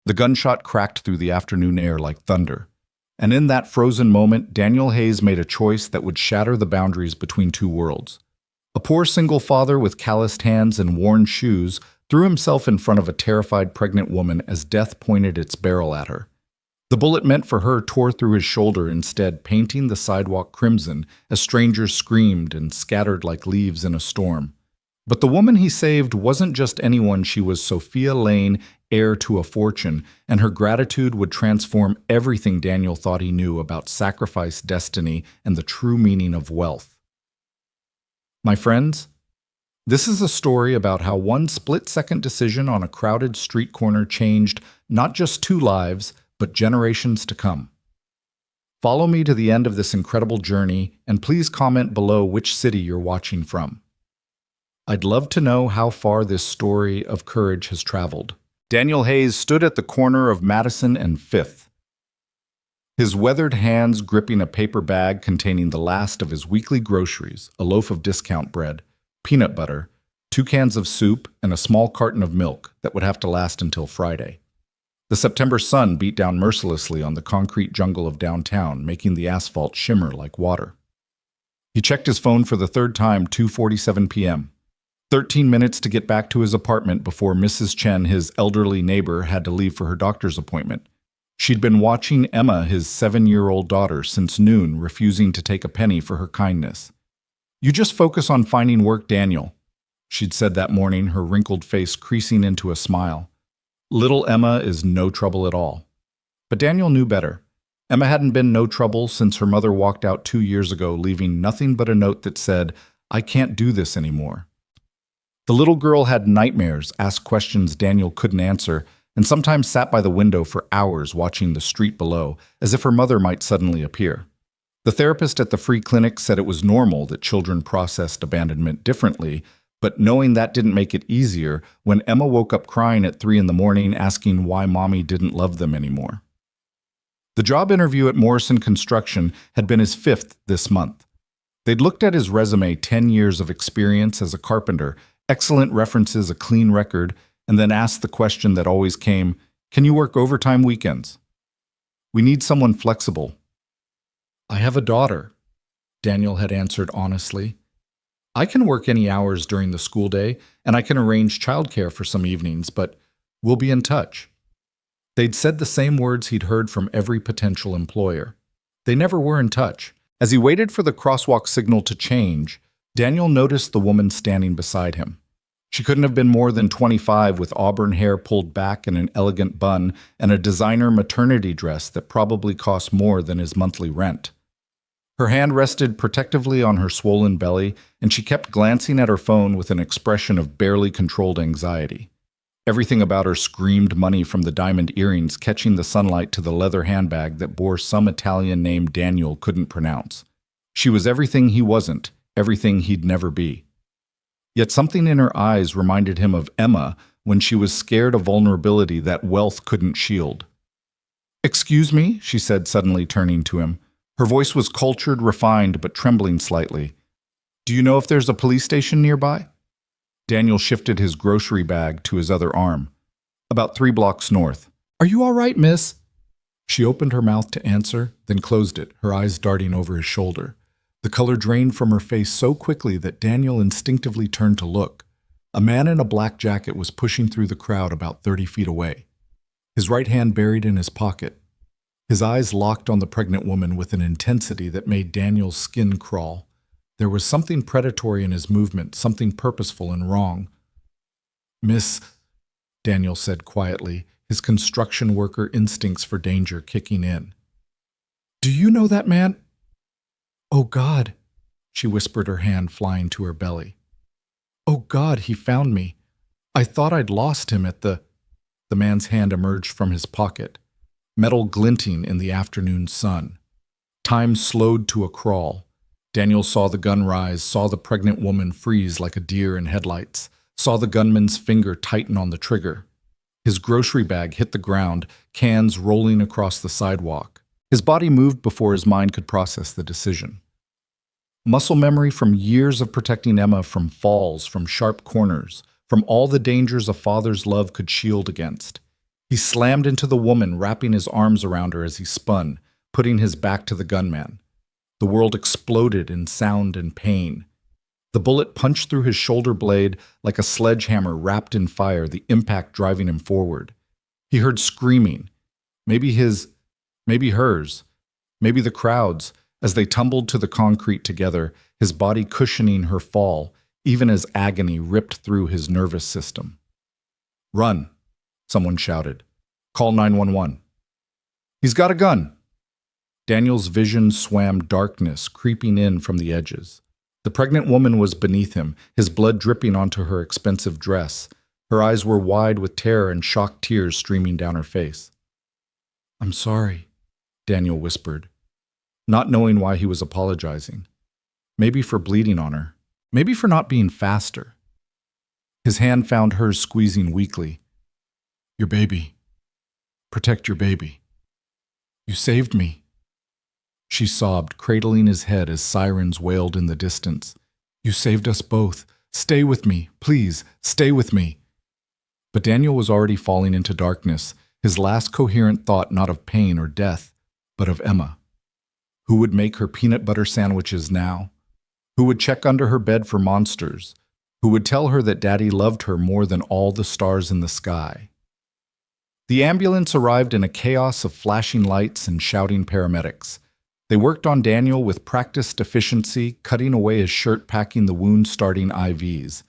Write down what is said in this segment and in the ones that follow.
The gunshot cracked through the afternoon air like thunder. And in that frozen moment, Daniel Hayes made a choice that would shatter the boundaries between two worlds. A poor single father with calloused hands and worn shoes threw himself in front of a terrified pregnant woman as death pointed its barrel at her. The bullet meant for her tore through his shoulder instead, painting the sidewalk crimson as strangers screamed and scattered like leaves in a storm. But the woman he saved wasn't just anyone. She was Sophia Lane, heir to a fortune, and her gratitude would transform everything Daniel thought he knew about sacrifice, destiny, and the true meaning of wealth. My friends, this is a story about how one split-second decision on a crowded street corner changed not just two lives, but generations to come. Follow me to the end of this incredible journey, and please comment below which city you're watching from. I'd love to know how far this story of courage has traveled. Daniel Hayes stood at the corner of Madison and Fifth, his weathered hands gripping a paper bag containing the last of his weekly groceries, a loaf of discount bread, peanut butter, 2 cans of soup, and a small carton of milk that would have to last until Friday. The September sun beat down mercilessly on the concrete jungle of downtown, making the asphalt shimmer like water. He checked his phone for the third time, 2:47 p.m. 13 minutes to get back to his apartment before Mrs. Chen, his elderly neighbor, had to leave for her doctor's appointment. She'd been watching Emma, his 7-year-old daughter, since noon, refusing to take a penny for her kindness. "You just focus on finding work, Daniel," she'd said that morning, her wrinkled face creasing into a smile. Little Emma is no trouble at all. But Daniel knew better. Emma hadn't been no trouble since her mother walked out 2 years ago, leaving nothing but a note that said, "I can't do this anymore." The little girl had nightmares, asked questions Daniel couldn't answer, and sometimes sat by the window for hours watching the street below, as if her mother might suddenly appear. The therapist at the free clinic said it was normal that children processed abandonment differently, but knowing that didn't make it easier when Emma woke up crying at 3 in the morning asking why mommy didn't love them anymore. The job interview at Morrison Construction had been his 5th this month. They'd looked at his resume, 10 years of experience as a carpenter, excellent references, a clean record, and then asked the question that always came, "Can you work overtime weekends?" "We need someone flexible." "I have a daughter," Daniel had answered honestly. "I can work any hours during the school day, and I can arrange childcare for some evenings, but we'll be in touch." They'd said the same words he'd heard from every potential employer. They never were in touch. As he waited for the crosswalk signal to change, Daniel noticed the woman standing beside him. She couldn't have been more than 25, with auburn hair pulled back in an elegant bun and a designer maternity dress that probably cost more than his monthly rent. Her hand rested protectively on her swollen belly, and she kept glancing at her phone with an expression of barely controlled anxiety. Everything about her screamed money, from the diamond earrings catching the sunlight to the leather handbag that bore some Italian name Daniel couldn't pronounce. She was everything he wasn't, everything he'd never be. Yet something in her eyes reminded him of Emma when she was scared of vulnerability that wealth couldn't shield. "Excuse me," she said, suddenly turning to him. Her voice was cultured, refined, but trembling slightly. "Do you know if there's a police station nearby?" Daniel shifted his grocery bag to his other arm. "About 3 blocks north." "Are you all right, miss?" She opened her mouth to answer, then closed it, her eyes darting over his shoulder. The color drained from her face so quickly that Daniel instinctively turned to look. A man in a black jacket was pushing through the crowd about 30 feet away, his right hand buried in his pocket. His eyes locked on the pregnant woman with an intensity that made Daniel's skin crawl. There was something predatory in his movement, something purposeful and wrong. "Miss," Daniel said quietly, his construction worker instincts for danger kicking in. "Do you know that man?" "Oh, God," she whispered, her hand flying to her belly. "Oh, God, he found me. I thought I'd lost him at the—" The man's hand emerged from his pocket, metal glinting in the afternoon sun. Time slowed to a crawl. Daniel saw the gun rise, saw the pregnant woman freeze like a deer in headlights, saw the gunman's finger tighten on the trigger. His grocery bag hit the ground, cans rolling across the sidewalk. His body moved before his mind could process the decision. Muscle memory from years of protecting Emma from falls, from sharp corners, from all the dangers a father's love could shield against. He slammed into the woman, wrapping his arms around her as he spun, putting his back to the gunman. The world exploded in sound and pain. The bullet punched through his shoulder blade like a sledgehammer wrapped in fire, the impact driving him forward. He heard screaming, maybe his, maybe hers, maybe the crowd's, as they tumbled to the concrete together, his body cushioning her fall, even as agony ripped through his nervous system. "Run," someone shouted. "Call 911. "He's got a gun." Daniel's vision swam darkness, creeping in from the edges. The pregnant woman was beneath him, his blood dripping onto her expensive dress. Her eyes were wide with terror and shocked tears streaming down her face. "I'm sorry," Daniel whispered, not knowing why he was apologizing. Maybe for bleeding on her. Maybe for not being faster. His hand found hers squeezing weakly. "Your baby. Protect your baby. You saved me." She sobbed, cradling his head as sirens wailed in the distance. "You saved us both. Stay with me. Please, stay with me." But Daniel was already falling into darkness, his last coherent thought not of pain or death, but of Emma. Who would make her peanut butter sandwiches now? Who would check under her bed for monsters? Who would tell her that Daddy loved her more than all the stars in the sky? The ambulance arrived in a chaos of flashing lights and shouting paramedics. They worked on Daniel with practiced efficiency, cutting away his shirt, packing the wound-starting IVs.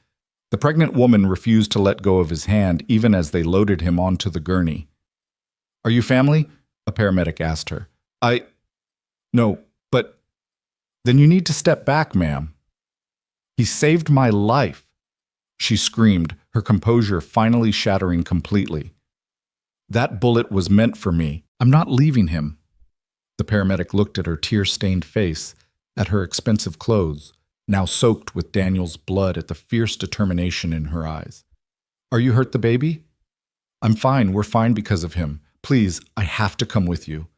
The pregnant woman refused to let go of his hand even as they loaded him onto the gurney. "Are you family?" a paramedic asked her. No, but..." "Then you need to step back, ma'am." "He saved my life," she screamed, her composure finally shattering completely. "That bullet was meant for me. I'm not leaving him." The paramedic looked at her tear-stained face, at her expensive clothes, now soaked with Daniel's blood, at the fierce determination in her eyes. "Are you hurt the baby?" "I'm fine. We're fine because of him. Please, I have to come with you."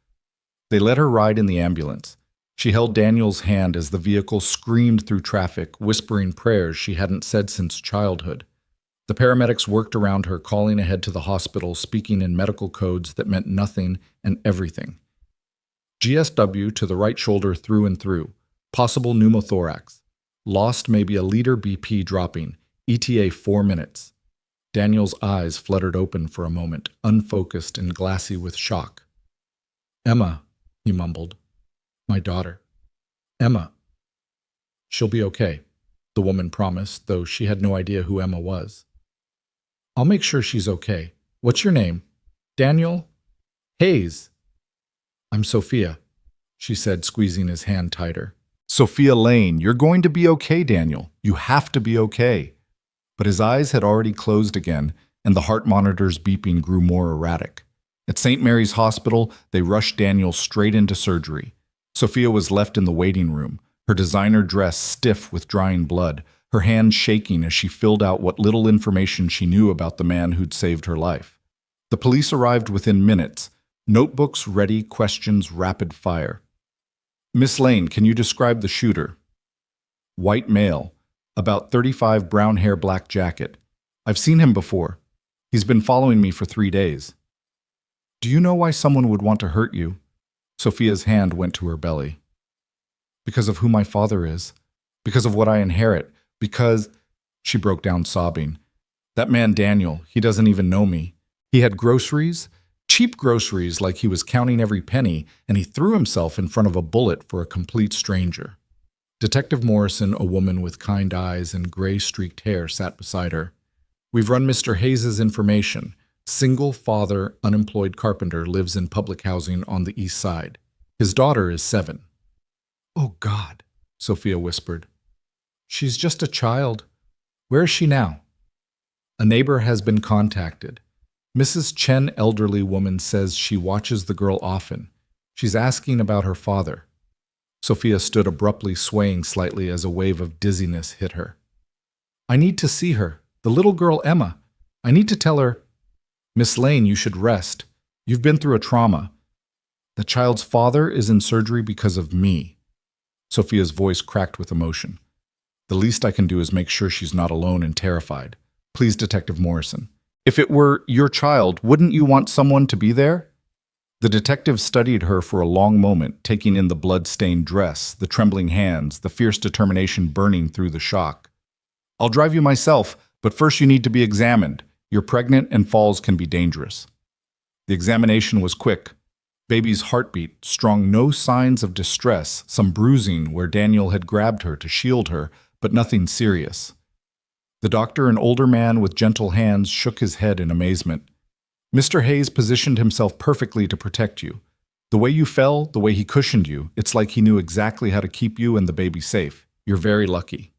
They let her ride in the ambulance. She held Daniel's hand as the vehicle screamed through traffic, whispering prayers she hadn't said since childhood. The paramedics worked around her, calling ahead to the hospital, speaking in medical codes that meant nothing and everything. GSW to the right shoulder through and through. Possible pneumothorax. Lost maybe a liter BP dropping. ETA 4 minutes. Daniel's eyes fluttered open for a moment, unfocused and glassy with shock. "Emma," he mumbled. "My daughter. Emma." "She'll be okay," the woman promised, though she had no idea who Emma was. "I'll make sure she's okay. What's your name?" "Daniel Hayes." "I'm Sophia," she said, squeezing his hand tighter. "Sophia Lane, you're going to be okay, Daniel. You have to be okay." But his eyes had already closed again, and the heart monitor's beeping grew more erratic. At St. Mary's Hospital, they rushed Daniel straight into surgery. Sophia was left in the waiting room, her designer dress stiff with drying blood, her hands shaking as she filled out what little information she knew about the man who'd saved her life. The police arrived within minutes, notebooks ready, questions rapid fire. "Miss Lane, can you describe the shooter?" "White male, about 35, brown hair, black jacket. I've seen him before. He's been following me for 3 days." "Do you know why someone would want to hurt you?" Sophia's hand went to her belly. "Because of who my father is. Because of what I inherit. Because..." She broke down sobbing. "That man Daniel, he doesn't even know me. He had groceries, cheap groceries like he was counting every penny, and he threw himself in front of a bullet for a complete stranger." Detective Morrison, a woman with kind eyes and gray-streaked hair, sat beside her. "We've run Mr. Hayes' information. Single father, unemployed carpenter, lives in public housing on the east side. His daughter is 7. "Oh, God," Sophia whispered. "She's just a child. Where is she now?" "A neighbor has been contacted. Mrs. Chen, elderly woman, says she watches the girl often. She's asking about her father." Sophia stood abruptly, swaying slightly as a wave of dizziness hit her. "I need to see her. The little girl, Emma. I need to tell her..." "Miss Lane, you should rest. You've been through a trauma. The child's father is in surgery because of me." Sophia's voice cracked with emotion. "The least I can do is make sure she's not alone and terrified. Please, Detective Morrison. If it were your child, wouldn't you want someone to be there? The detective studied her for a long moment, taking in the blood-stained dress, the trembling hands, the fierce determination burning through the shock. I'll drive you myself, but first you need to be examined. You're pregnant and falls can be dangerous. The examination was quick. Baby's heartbeat strong, no signs of distress, some bruising where Daniel had grabbed her to shield her, but nothing serious. The doctor, an older man with gentle hands, shook his head in amazement. Mr. Hayes positioned himself perfectly to protect you. The way you fell, the way he cushioned you, it's like he knew exactly how to keep you and the baby safe. You're very lucky.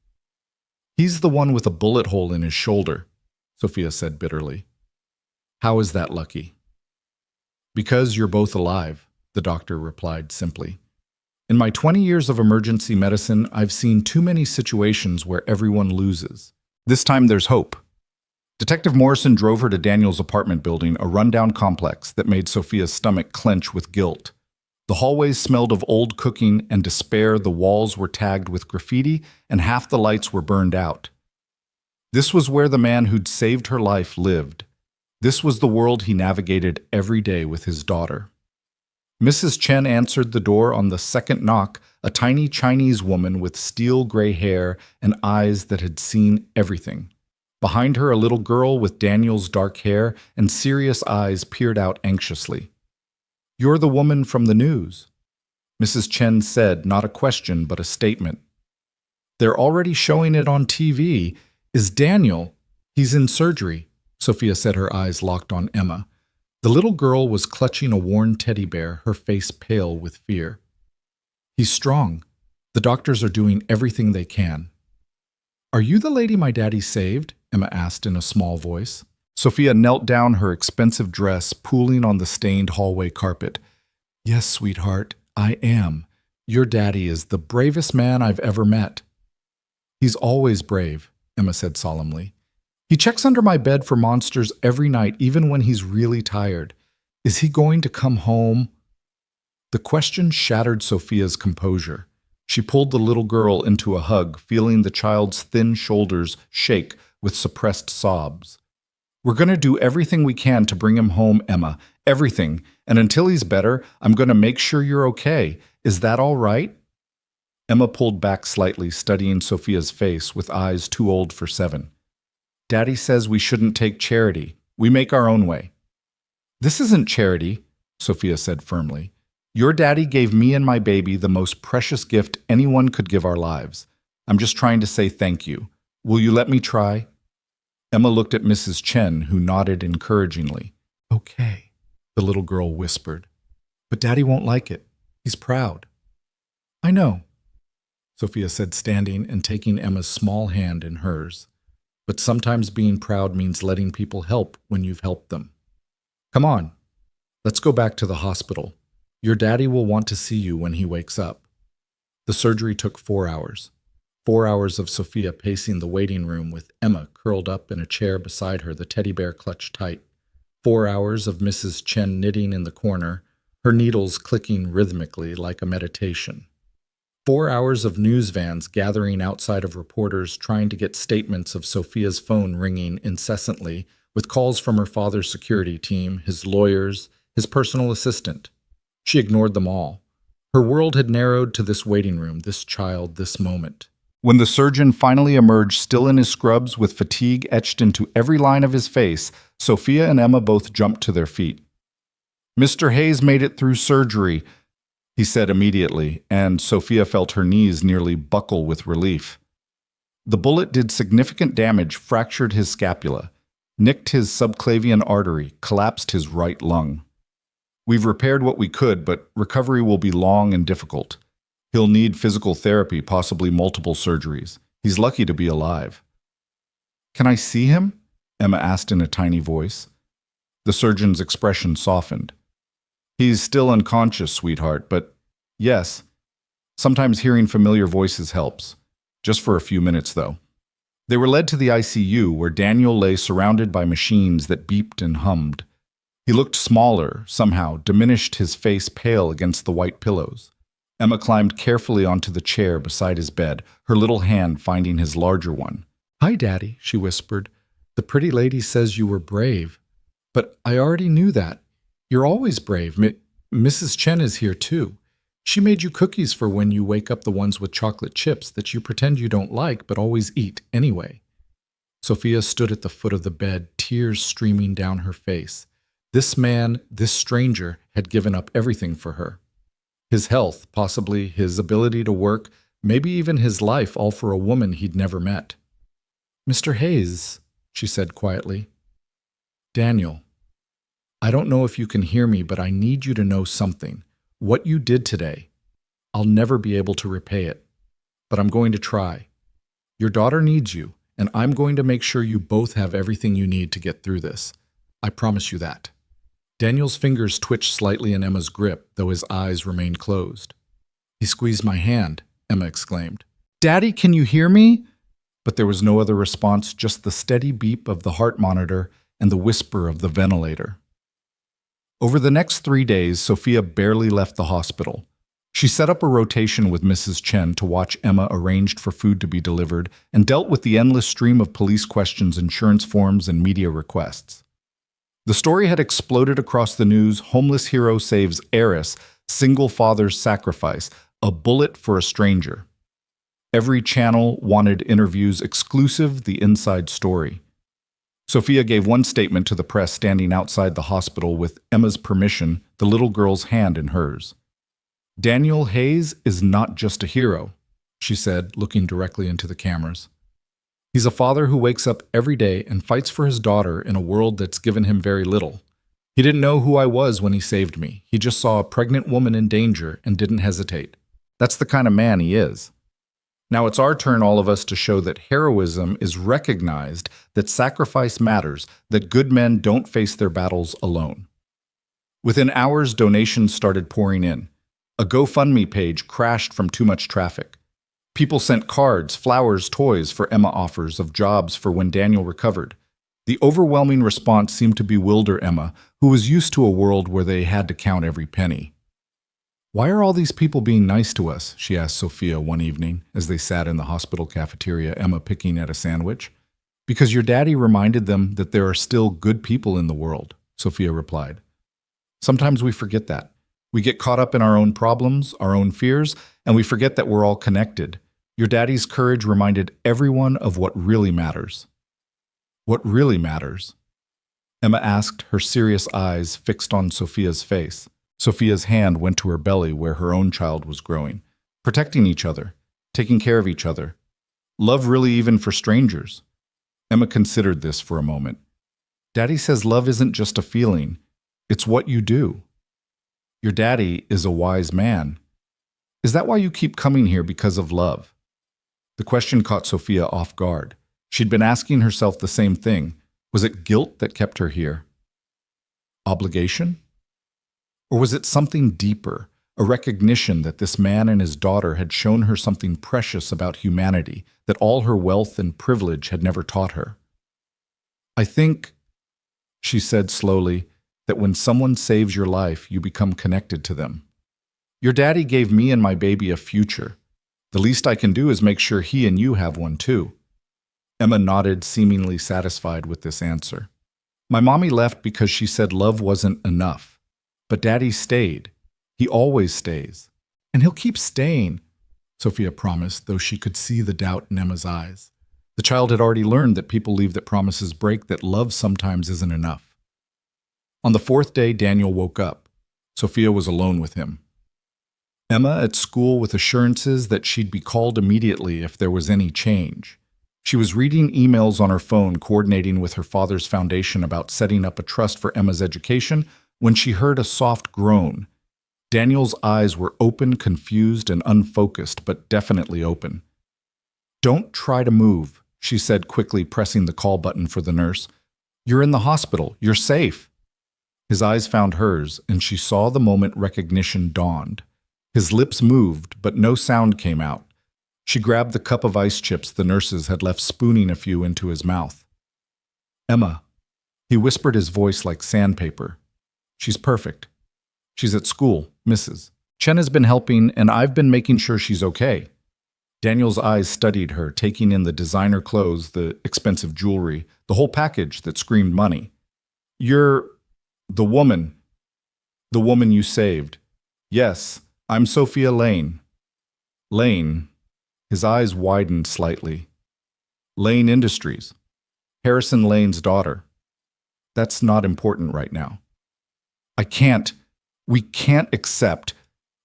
He's the one with a bullet hole in his shoulder, Sophia said bitterly. How is that lucky? Because you're both alive, the doctor replied simply. In my 20 years of emergency medicine, I've seen too many situations where everyone loses. This time there's hope. Detective Morrison drove her to Daniel's apartment building, a rundown complex that made Sophia's stomach clench with guilt. The hallways smelled of old cooking and despair, the walls were tagged with graffiti, and half the lights were burned out. This was where the man who'd saved her life lived. This was the world he navigated every day with his daughter. Mrs. Chen answered the door on the second knock, a tiny Chinese woman with steel gray hair and eyes that had seen everything. Behind her, a little girl with Daniel's dark hair and serious eyes peered out anxiously. You're the woman from the news, Mrs. Chen said, not a question but a statement. They're already showing it on TV. Is Daniel? He's in surgery, Sophia said, her eyes locked on Emma. The little girl was clutching a worn teddy bear, her face pale with fear. He's strong. The doctors are doing everything they can. Are you the lady my daddy saved? Emma asked in a small voice. Sophia knelt down, her expensive dress pooling on the stained hallway carpet. Yes, sweetheart, I am. Your daddy is the bravest man I've ever met. He's always brave, Emma said solemnly. He checks under my bed for monsters every night, even when he's really tired. Is he going to come home? The question shattered Sophia's composure. She pulled the little girl into a hug, feeling the child's thin shoulders shake with suppressed sobs. We're going to do everything we can to bring him home, Emma. Everything. And until he's better, I'm going to make sure you're okay. Is that all right? Emma pulled back slightly, studying Sophia's face with eyes too old for 7. Daddy says we shouldn't take charity. We make our own way. This isn't charity, Sophia said firmly. Your daddy gave me and my baby the most precious gift anyone could give our lives. I'm just trying to say thank you. Will you let me try? Emma looked at Mrs. Chen, who nodded encouragingly. Okay, the little girl whispered. But Daddy won't like it. He's proud. I know, Sophia said, standing and taking Emma's small hand in hers. But sometimes being proud means letting people help when you've helped them. Come on, let's go back to the hospital. Your daddy will want to see you when he wakes up. The surgery took 4 hours. 4 hours of Sophia pacing the waiting room with Emma curled up in a chair beside her, the teddy bear clutched tight. 4 hours of Mrs. Chen knitting in the corner, her needles clicking rhythmically like a meditation. 4 hours of news vans gathering outside of reporters trying to get statements of Sophia's phone ringing incessantly with calls from her father's security team, his lawyers, his personal assistant. She ignored them all. Her world had narrowed to this waiting room, this child, this moment. When the surgeon finally emerged, still in his scrubs with fatigue etched into every line of his face, Sophia and Emma both jumped to their feet. Mr. Hayes made it through surgery, he said immediately, and Sophia felt her knees nearly buckle with relief. The bullet did significant damage, fractured his scapula, nicked his subclavian artery, collapsed his right lung. We've repaired what we could, but recovery will be long and difficult. He'll need physical therapy, possibly multiple surgeries. He's lucky to be alive. Can I see him? Emma asked in a tiny voice. The surgeon's expression softened. He's still unconscious, sweetheart, but yes, sometimes hearing familiar voices helps. Just for a few minutes, though. They were led to the ICU, where Daniel lay surrounded by machines that beeped and hummed. He looked smaller, somehow, diminished, his face pale against the white pillows. Emma climbed carefully onto the chair beside his bed, her little hand finding his larger one. Hi, Daddy, she whispered. The pretty lady says you were brave. But I already knew that. You're always brave. Mrs. Chen is here too. She made you cookies for when you wake up, the ones with chocolate chips that you pretend you don't like but always eat anyway. Sophia stood at the foot of the bed, tears streaming down her face. This man, this stranger, had given up everything for her. His health, possibly his ability to work, maybe even his life, all for a woman he'd never met. "Mr. Hayes," she said quietly. "Daniel, I don't know if you can hear me, but I need you to know something. What you did today, I'll never be able to repay it. But I'm going to try. Your daughter needs you, and I'm going to make sure you both have everything you need to get through this. I promise you that." Daniel's fingers twitched slightly in Emma's grip, though his eyes remained closed. "He squeezed my hand," Emma exclaimed. "Daddy, can you hear me?" But there was no other response, just the steady beep of the heart monitor and the whisper of the ventilator. Over the next 3 days, Sophia barely left the hospital. She set up a rotation with Mrs. Chen to watch Emma, arranged for food to be delivered, and dealt with the endless stream of police questions, insurance forms, and media requests. The story had exploded across the news: homeless hero saves heiress, single father's sacrifice, a bullet for a stranger. Every channel wanted interviews, exclusive, the inside story. Sophia gave one statement to the press standing outside the hospital with Emma's permission, the little girl's hand in hers. "Daniel Hayes is not just a hero," she said, looking directly into the cameras. "He's a father who wakes up every day and fights for his daughter in a world that's given him very little. He didn't know who I was when he saved me. He just saw a pregnant woman in danger and didn't hesitate. That's the kind of man he is. Now it's our turn, all of us, to show that heroism is recognized, that sacrifice matters, that good men don't face their battles alone." Within hours, donations started pouring in. A GoFundMe page crashed from too much traffic. People sent cards, flowers, toys for Emma, offers of jobs for when Daniel recovered. The overwhelming response seemed to bewilder Emma, who was used to a world where they had to count every penny. "Why are all these people being nice to us?" she asked Sophia one evening as they sat in the hospital cafeteria, Emma picking at a sandwich. "Because your daddy reminded them that there are still good people in the world," Sophia replied. "Sometimes we forget that. We get caught up in our own problems, our own fears, and we forget that we're all connected. Your daddy's courage reminded everyone of what really matters." "What really matters?" Emma asked, her serious eyes fixed on Sophia's face. Sophia's hand went to her belly where her own child was growing. "Protecting each other, taking care of each other. Love, really, even for strangers." Emma considered this for a moment. "Daddy says love isn't just a feeling, it's what you do. Your daddy is a wise man. Is that why you keep coming here, because of love?" The question caught Sophia off guard. She'd been asking herself the same thing. Was it guilt that kept her here? Obligation? Or was it something deeper, a recognition that this man and his daughter had shown her something precious about humanity that all her wealth and privilege had never taught her? "I think," she said slowly, "that when someone saves your life, you become connected to them. Your daddy gave me and my baby a future. The least I can do is make sure he and you have one too." Emma nodded, seemingly satisfied with this answer. "My mommy left because she said love wasn't enough. But Daddy stayed. He always stays. And he'll keep staying," Sophia promised, though she could see the doubt in Emma's eyes. The child had already learned that people leave, that promises break, that love sometimes isn't enough. On the 4th day, Daniel woke up. Sophia was alone with him. Emma at school with assurances that she'd be called immediately if there was any change. She was reading emails on her phone, coordinating with her father's foundation about setting up a trust for Emma's education, when she heard a soft groan. Daniel's eyes were open, confused, and unfocused, but definitely open. "Don't try to move," she said quickly, pressing the call button for the nurse. "You're in the hospital. You're safe." His eyes found hers, and she saw the moment recognition dawned. His lips moved, but no sound came out. She grabbed the cup of ice chips the nurses had left, spooning a few into his mouth. "Emma," he whispered, his voice like sandpaper. "She's perfect. She's at school, Mrs. Chen has been helping, and I've been making sure she's okay." Daniel's eyes studied her, taking in the designer clothes, the expensive jewelry, the whole package that screamed money. You're the woman, the woman you saved. Yes, I'm Sophia Lane. Lane. His eyes widened slightly. Lane Industries. Harrison Lane's daughter. That's not important right now. We can't accept.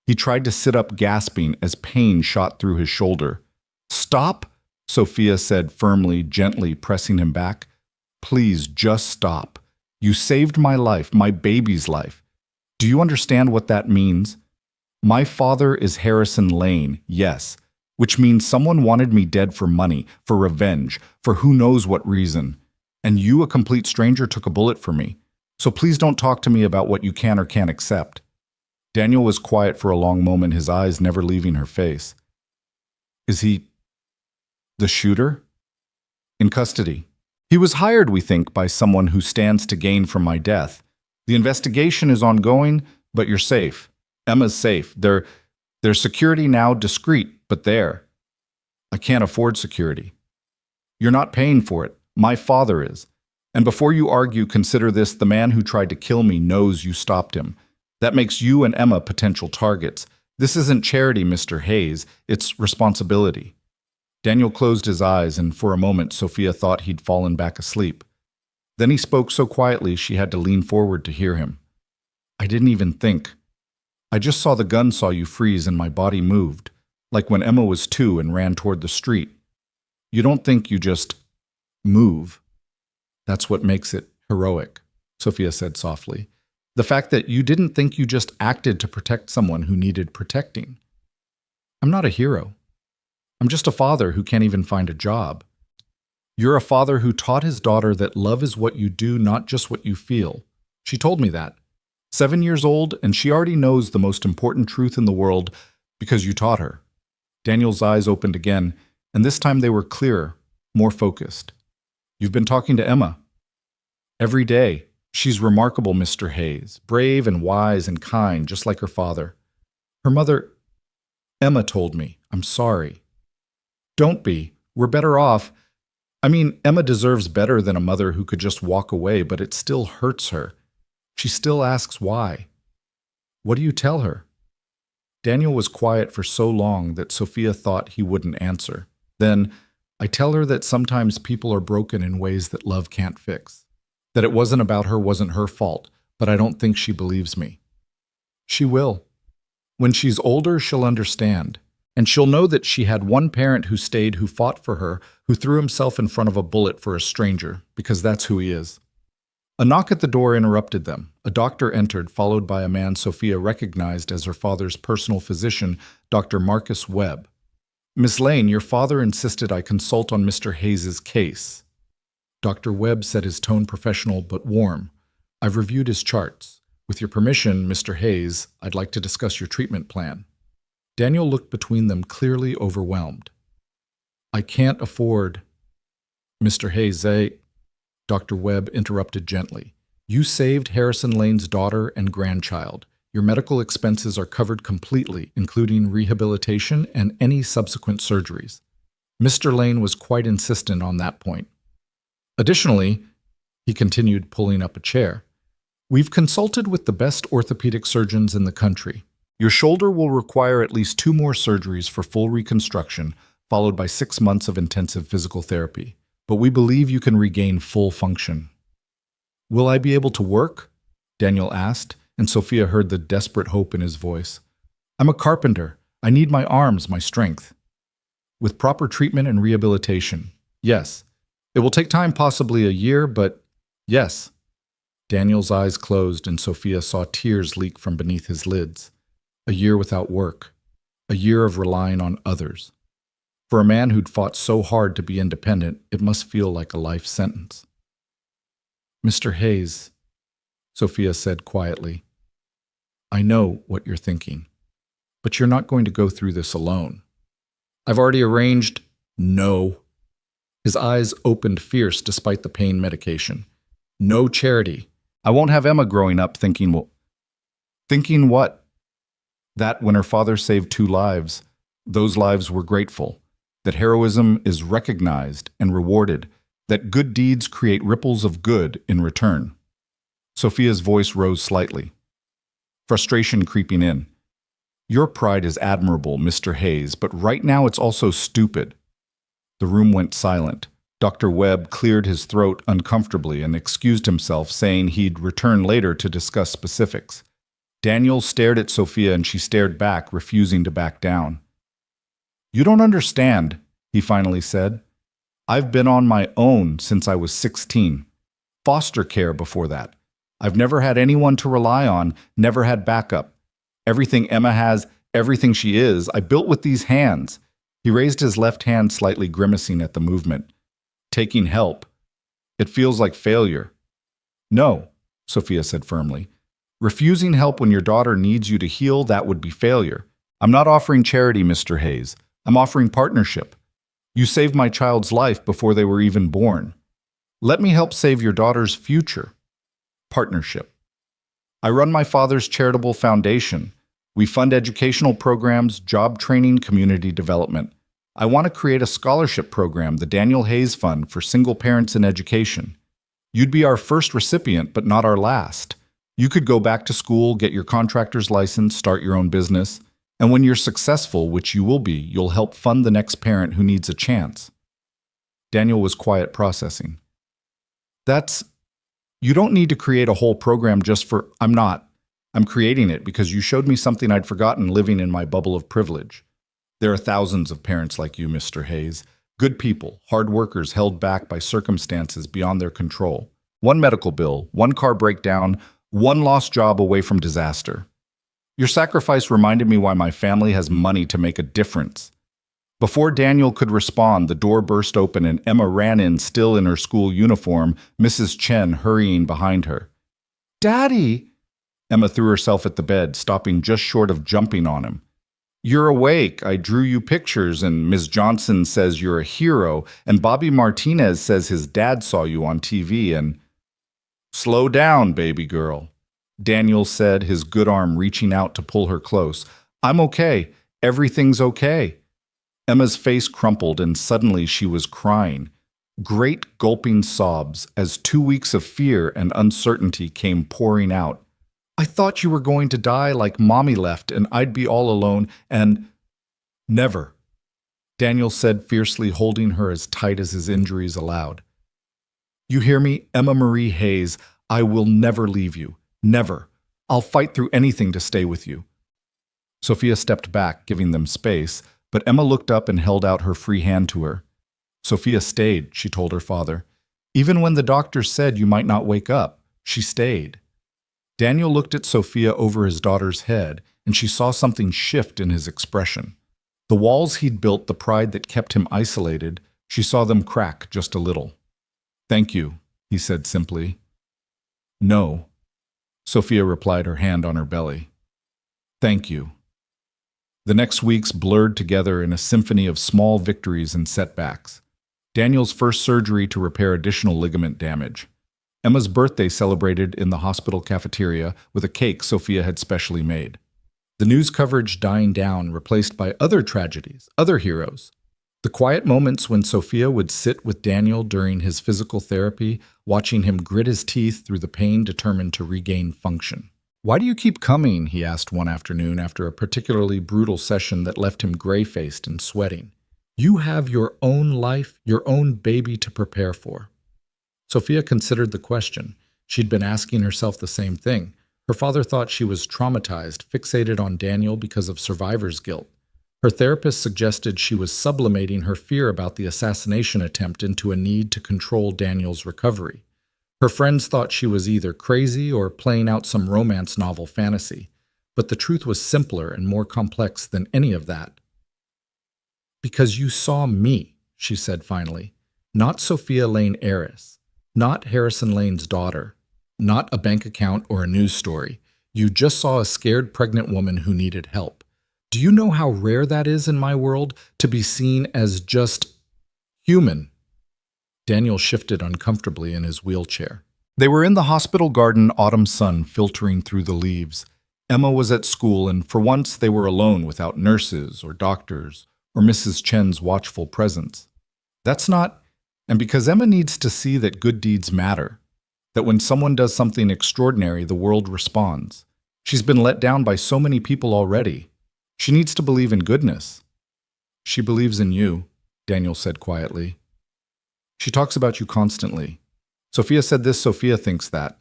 He tried to sit up, gasping as pain shot through his shoulder. Stop, Sophia said firmly, gently pressing him back. Please, just stop. You saved my life, my baby's life. Do you understand what that means? My father is Harrison Lane, yes, which means someone wanted me dead for money, for revenge, for who knows what reason. And you, a complete stranger, took a bullet for me. So please don't talk to me about what you can or can't accept. Daniel was quiet for a long moment, his eyes never leaving her face. Is he the shooter? In custody. He was hired, we think, by someone who stands to gain from my death. The investigation is ongoing, but you're safe. Emma's safe. Their security now discreet, but there. I can't afford security. You're not paying for it. My father is. And before you argue, consider this: the man who tried to kill me knows you stopped him. That makes you and Emma potential targets. This isn't charity, Mr. Hayes. It's responsibility. Daniel closed his eyes, and for a moment Sophia thought he'd fallen back asleep. Then he spoke so quietly she had to lean forward to hear him. I didn't even think. I just saw the gun saw you freeze and my body moved, like when Emma was 2 and ran toward the street. You don't think, you just move. That's what makes it heroic, Sophia said softly. The fact that you didn't think, you just acted to protect someone who needed protecting. I'm not a hero. I'm just a father who can't even find a job. You're a father who taught his daughter that love is what you do, not just what you feel. She told me that. 7 years old, and she already knows the most important truth in the world because you taught her. Daniel's eyes opened again, and this time they were clearer, more focused. You've been talking to Emma. Every day. She's remarkable, Mr. Hayes, brave and wise and kind, just like her father. Her mother, Emma, told me. I'm sorry. Don't be. We're better off. I mean, Emma deserves better than a mother who could just walk away, but it still hurts her. She still asks why. What do you tell her? Daniel was quiet for so long that Sophia thought he wouldn't answer. Then, I tell her that sometimes people are broken in ways that love can't fix. That it wasn't about her, wasn't her fault, but I don't think she believes me. She will. When she's older, she'll understand. And she'll know that she had one parent who stayed, who fought for her, who threw himself in front of a bullet for a stranger, because that's who he is. A knock at the door interrupted them. A doctor entered, followed by a man Sophia recognized as her father's personal physician, Dr. Marcus Webb. Miss Lane, your father insisted I consult on Mr. Hayes's case. Dr. Webb said, his tone professional but warm. I've reviewed his charts. With your permission, Mr. Hayes, I'd like to discuss your treatment plan. Daniel looked between them, clearly overwhelmed. I can't afford. Mr. Hayes, Dr. Webb interrupted gently. You saved Harrison Lane's daughter and grandchild. Your medical expenses are covered completely, including rehabilitation and any subsequent surgeries. Mr. Lane was quite insistent on that point. Additionally, he continued, pulling up a chair, we've consulted with the best orthopedic surgeons in the country. Your shoulder will require at least 2 more surgeries for full reconstruction, followed by 6 months of intensive physical therapy. But we believe you can regain full function. Will I be able to work? Daniel asked, and Sophia heard the desperate hope in his voice. I'm a carpenter. I need my arms, my strength. With proper treatment and rehabilitation, yes. It will take time, possibly a year, but yes. Daniel's eyes closed, and Sophia saw tears leak from beneath his lids. A year without work. A year of relying on others. For a man who'd fought so hard to be independent, it must feel like a life sentence. Mr. Hayes, Sophia said quietly, I know what you're thinking, but you're not going to go through this alone. I've already arranged. No. His eyes opened fierce despite the pain medication. No charity. I won't have Emma growing up thinking, well, thinking what? That when her father saved 2 lives, those lives were grateful. that heroism is recognized and rewarded, that good deeds create ripples of good in return. Sophia's voice rose slightly, frustration creeping in. Your pride is admirable, Mr. Hayes, but right now it's also stupid. The room went silent. Dr. Webb cleared his throat uncomfortably and excused himself, saying he'd return later to discuss specifics. Daniel stared at Sophia and she stared back, refusing to back down. You don't understand, he finally said. I've been on my own since I was 16. Foster care before that. I've never had anyone to rely on, never had backup. Everything Emma has, everything she is, I built with these hands. He raised his left hand, slightly grimacing at the movement. Taking help. It feels like failure. No, Sophia said firmly. Refusing help when your daughter needs you to heal, that would be failure. I'm not offering charity, Mr. Hayes. I'm offering partnership. You saved my child's life before they were even born. Let me help save your daughter's future. Partnership. I run my father's charitable foundation. We fund educational programs, job training, community development. I want to create a scholarship program, the Daniel Hayes Fund, for single parents in education. You'd be our first recipient, but not our last. You could go back to school, get your contractor's license, start your own business, and when you're successful, which you will be, you'll help fund the next parent who needs a chance. Daniel was quiet, processing. You don't need to create a whole program just for, I'm creating it because you showed me something I'd forgotten living in my bubble of privilege. There are thousands of parents like you, Mr. Hayes. Good people, hard workers held back by circumstances beyond their control. One medical bill, one car breakdown, one lost job away from disaster. Your sacrifice reminded me why my family has money to make a difference. Before Daniel could respond, the door burst open and Emma ran in, still in her school uniform, Mrs. Chen hurrying behind her. Daddy! Emma threw herself at the bed, stopping just short of jumping on him. You're awake. I drew you pictures, and Ms. Johnson says you're a hero, and Bobby Martinez says his dad saw you on TV, and... Slow down, baby girl, Daniel said, his good arm reaching out to pull her close. I'm okay. Everything's okay. Emma's face crumpled, and suddenly she was crying. Great gulping sobs as 2 weeks of fear and uncertainty came pouring out. I thought you were going to die like Mommy left and I'd be all alone and... Never, Daniel said fiercely, holding her as tight as his injuries allowed. You hear me, Emma Marie Hayes? I will never leave you. Never. I'll fight through anything to stay with you. Sophia stepped back, giving them space, but Emma looked up and held out her free hand to her. Sophia stayed, she told her father. Even when the doctor said you might not wake up, she stayed. Daniel looked at Sophia over his daughter's head, and she saw something shift in his expression. The walls he'd built, the pride that kept him isolated, she saw them crack just a little. Thank you, he said simply. No, Sophia replied, her hand on her belly. Thank you. The next weeks blurred together in a symphony of small victories and setbacks. Daniel's first surgery to repair additional ligament damage. Emma's birthday celebrated in the hospital cafeteria with a cake Sophia had specially made. The news coverage dying down, replaced by other tragedies, other heroes. The quiet moments when Sophia would sit with Daniel during his physical therapy, watching him grit his teeth through the pain, determined to regain function. Why do you keep coming? He asked one afternoon after a particularly brutal session that left him gray-faced and sweating. You have your own life, your own baby to prepare for. Sophia considered the question. She'd been asking herself the same thing. Her father thought she was traumatized, fixated on Daniel because of survivor's guilt. Her therapist suggested she was sublimating her fear about the assassination attempt into a need to control Daniel's recovery. Her friends thought she was either crazy or playing out some romance novel fantasy, but the truth was simpler and more complex than any of that. Because you saw me, she said finally, not Sophia Lane heiress, not Harrison Lane's daughter, not a bank account or a news story. You just saw a scared pregnant woman who needed help. Do you know how rare that is in my world, to be seen as just human? Daniel shifted uncomfortably in his wheelchair. They were in the hospital garden, autumn sun filtering through the leaves. Emma was at school, and for once they were alone without nurses or doctors or Mrs. Chen's watchful presence. That's not, and because Emma needs to see that good deeds matter, that when someone does something extraordinary, the world responds. She's been let down by so many people already. She needs to believe in goodness. She believes in you, Daniel said quietly. She talks about you constantly. Sophia said this, Sophia thinks that.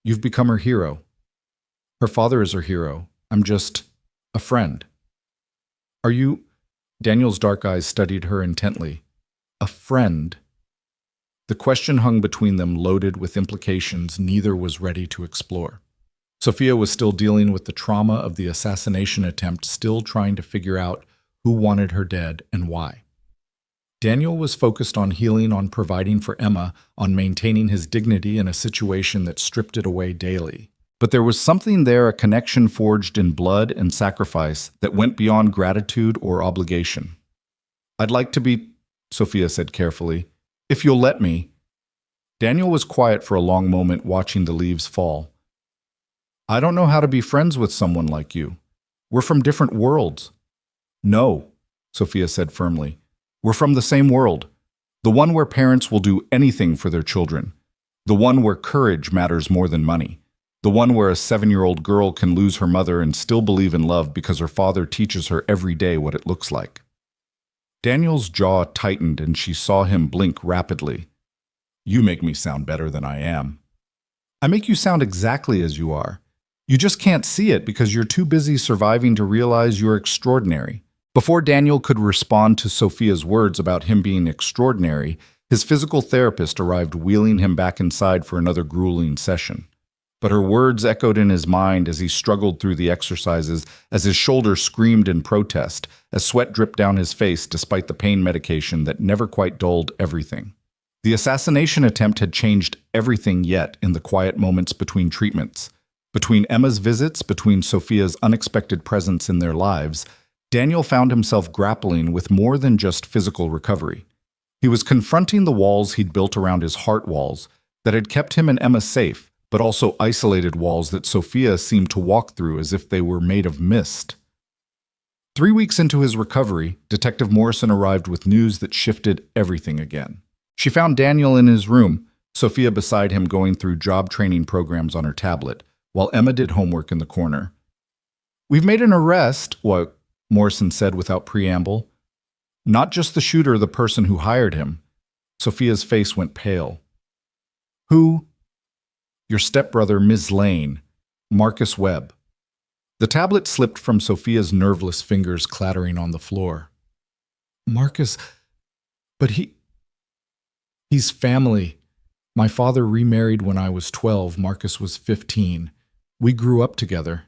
You've become her hero. Her father is her hero. I'm just a friend. Are you? Daniel's dark eyes studied her intently. A friend? The question hung between them, loaded with implications neither was ready to explore. Sophia was still dealing with the trauma of the assassination attempt, still trying to figure out who wanted her dead and why. Daniel was focused on healing, on providing for Emma, on maintaining his dignity in a situation that stripped it away daily. But there was something there, a connection forged in blood and sacrifice that went beyond gratitude or obligation. I'd like to be, Sophia said carefully, if you'll let me. Daniel was quiet for a long moment, watching the leaves fall. I don't know how to be friends with someone like you. We're from different worlds. No, Sophia said firmly. We're from the same world. The one where parents will do anything for their children. The one where courage matters more than money. The one where a 7-year-old girl can lose her mother and still believe in love because her father teaches her every day what it looks like. Daniel's jaw tightened and she saw him blink rapidly. You make me sound better than I am. I make you sound exactly as you are. You just can't see it because you're too busy surviving to realize you're extraordinary. Before Daniel could respond to Sophia's words about him being extraordinary, his physical therapist arrived, wheeling him back inside for another grueling session. But her words echoed in his mind as he struggled through the exercises, as his shoulder screamed in protest, as sweat dripped down his face despite the pain medication that never quite dulled everything. The assassination attempt had changed everything yet in the quiet moments between treatments. Between Emma's visits, between Sophia's unexpected presence in their lives, Daniel found himself grappling with more than just physical recovery. He was confronting the walls he'd built around his heart, walls that had kept him and Emma safe, but also isolated walls that Sophia seemed to walk through as if they were made of mist. 3 weeks into his recovery, Detective Morrison arrived with news that shifted everything again. She found Daniel in his room, Sophia beside him going through job training programs on her tablet, while Emma did homework in the corner. We've made an arrest, Morrison said without preamble. Not just the shooter, the person who hired him. Sophia's face went pale. Who? Your stepbrother, Ms. Lane, Marcus Webb. The tablet slipped from Sophia's nerveless fingers, clattering on the floor. Marcus, but he's family. My father remarried when I was 12, Marcus was 15. We grew up together.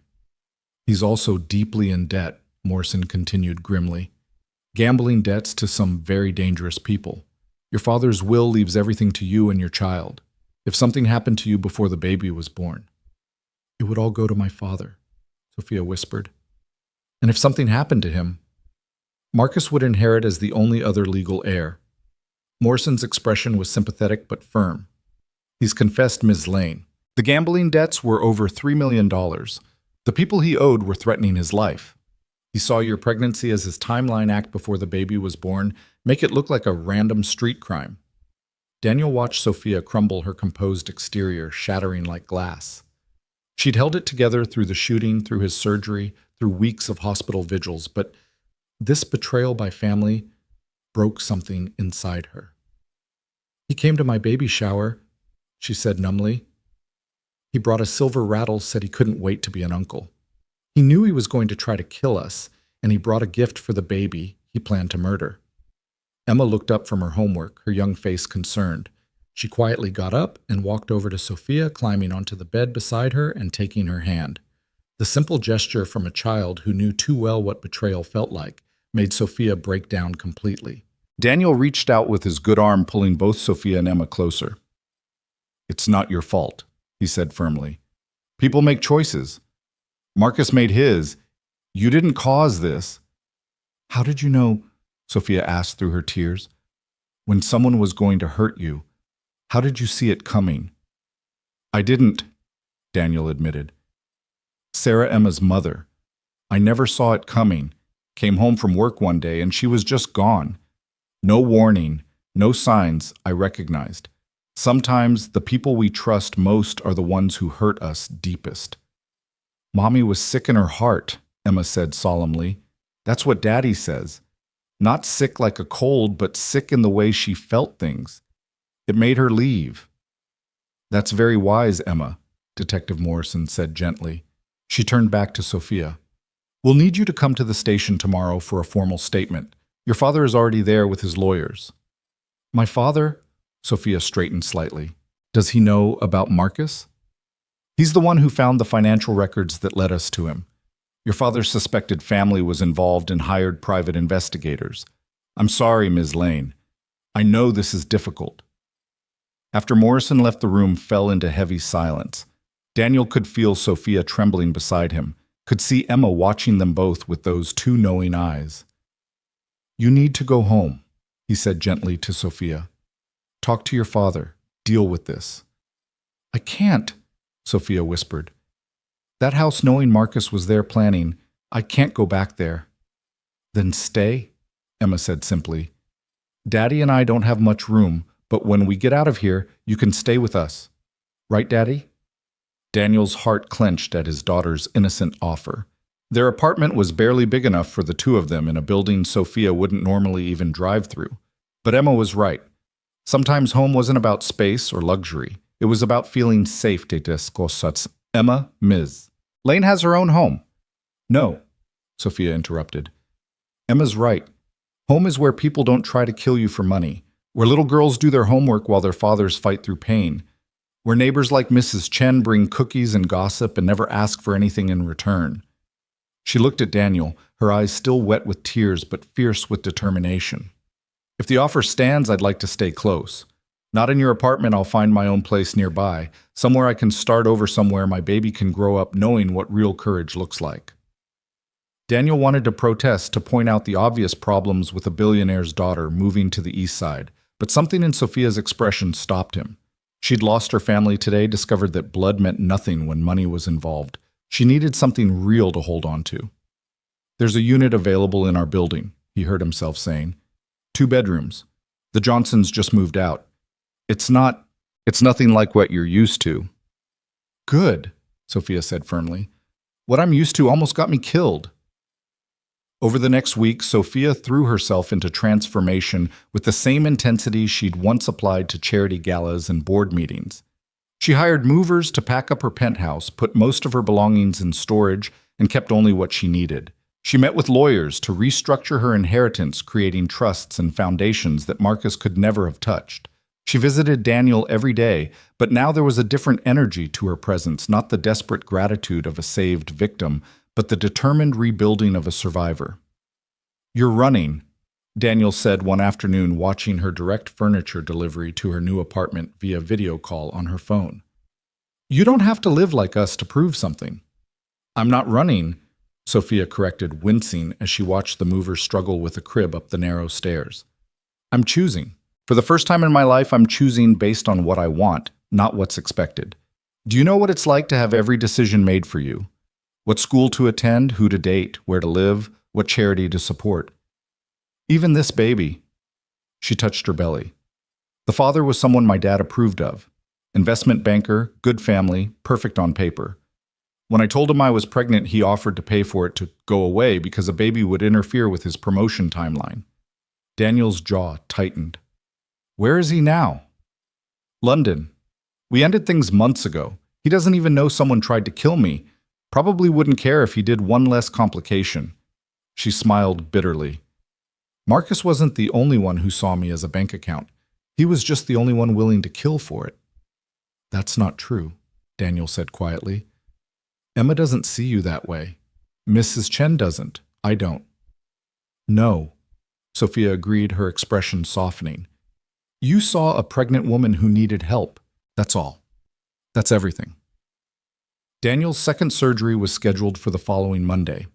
He's also deeply in debt, Morrison continued grimly. Gambling debts to some very dangerous people. Your father's will leaves everything to you and your child. If something happened to you before the baby was born, it would all go to my father, Sophia whispered. And if something happened to him, Marcus would inherit as the only other legal heir. Morrison's expression was sympathetic but firm. He's confessed Ms. Lane. The gambling debts were over $3 million. The people he owed were threatening his life. He saw your pregnancy as his timeline act before the baby was born, make it look like a random street crime. Daniel watched Sophia crumble, her composed exterior shattering like glass. She'd held it together through the shooting, through his surgery, through weeks of hospital vigils, but this betrayal by family broke something inside her. He came to my baby shower, she said numbly. He brought a silver rattle, said he couldn't wait to be an uncle. He knew he was going to try to kill us, and he brought a gift for the baby he planned to murder. Emma looked up from her homework, her young face concerned. She quietly got up and walked over to Sophia, climbing onto the bed beside her and taking her hand. The simple gesture from a child who knew too well what betrayal felt like made Sophia break down completely. Daniel reached out with his good arm, pulling both Sophia and Emma closer. It's not your fault, he said firmly. People make choices. Marcus made his. You didn't cause this. How did you know, Sophia asked through her tears, when someone was going to hurt you? How did you see it coming? I didn't, Daniel admitted. Sarah, Emma's mother. I never saw it coming. Came home from work one day and she was just gone. No warning, no signs I recognized. Sometimes the people we trust most are the ones who hurt us deepest. Mommy was sick in her heart, Emma said solemnly. That's what Daddy says. Not sick like a cold, but sick in the way she felt things. It made her leave. That's very wise, Emma, Detective Morrison said gently. She turned back to Sophia. We'll need you to come to the station tomorrow for a formal statement. Your father is already there with his lawyers. My father? Sophia straightened slightly. Does he know about Marcus? He's the one who found the financial records that led us to him. Your father's suspected family was involved and hired private investigators. I'm sorry, Ms. Lane. I know this is difficult. After Morrison left the room, fell into heavy silence. Daniel could feel Sophia trembling beside him, could see Emma watching them both with those two knowing eyes. You need to go home, he said gently to Sophia. Talk to your father. Deal with this. I can't, Sophia whispered. That house, knowing Marcus was there planning, I can't go back there. Then stay, Emma said simply. Daddy and I don't have much room, but when we get out of here, you can stay with us. Right, Daddy? Daniel's heart clenched at his daughter's innocent offer. Their apartment was barely big enough for the two of them in a building Sophia wouldn't normally even drive through. But Emma was right. Sometimes home wasn't about space or luxury. It was about feeling safe de descosas. Emma, Ms. Lane has her own home. No, Sophia interrupted. Emma's right. Home is where people don't try to kill you for money, where little girls do their homework while their fathers fight through pain, where neighbors like Mrs. Chen bring cookies and gossip and never ask for anything in return. She looked at Daniel, her eyes still wet with tears but fierce with determination. If the offer stands, I'd like to stay close. Not in your apartment, I'll find my own place nearby, somewhere I can start over, somewhere my baby can grow up knowing what real courage looks like. Daniel wanted to protest, to point out the obvious problems with a billionaire's daughter moving to the east side, but something in Sophia's expression stopped him. She'd lost her family today, discovered that blood meant nothing when money was involved. She needed something real to hold on to. There's a unit available in our building, he heard himself saying. 2 bedrooms. The Johnsons just moved out. It's nothing like what you're used to. Good, Sophia said firmly. What I'm used to almost got me killed. Over the next week, Sophia threw herself into transformation with the same intensity she'd once applied to charity galas and board meetings. She hired movers to pack up her penthouse, put most of her belongings in storage, and kept only what she needed. She met with lawyers to restructure her inheritance, creating trusts and foundations that Marcus could never have touched. She visited Daniel every day, but now there was a different energy to her presence, not the desperate gratitude of a saved victim, but the determined rebuilding of a survivor. You're running, Daniel said one afternoon, watching her direct furniture delivery to her new apartment via video call on her phone. You don't have to live like us to prove something. I'm not running, Sophia corrected, wincing as she watched the mover struggle with a crib up the narrow stairs. I'm choosing. For the first time in my life, I'm choosing based on what I want, not what's expected. Do you know what it's like to have every decision made for you? What school to attend, who to date, where to live, what charity to support. Even this baby. She touched her belly. The father was someone my dad approved of. Investment banker, good family, perfect on paper. When I told him I was pregnant, he offered to pay for it to go away because a baby would interfere with his promotion timeline. Daniel's jaw tightened. Where is he now? London. We ended things months ago. He doesn't even know someone tried to kill me. Probably wouldn't care if he did one less complication. She smiled bitterly. Marcus wasn't the only one who saw me as a bank account. He was just the only one willing to kill for it. That's not true, Daniel said quietly. Emma doesn't see you that way. Mrs. Chen doesn't. I don't. No, Sophia agreed, her expression softening. You saw a pregnant woman who needed help. That's all. That's everything. Daniel's second surgery was scheduled for the following Monday.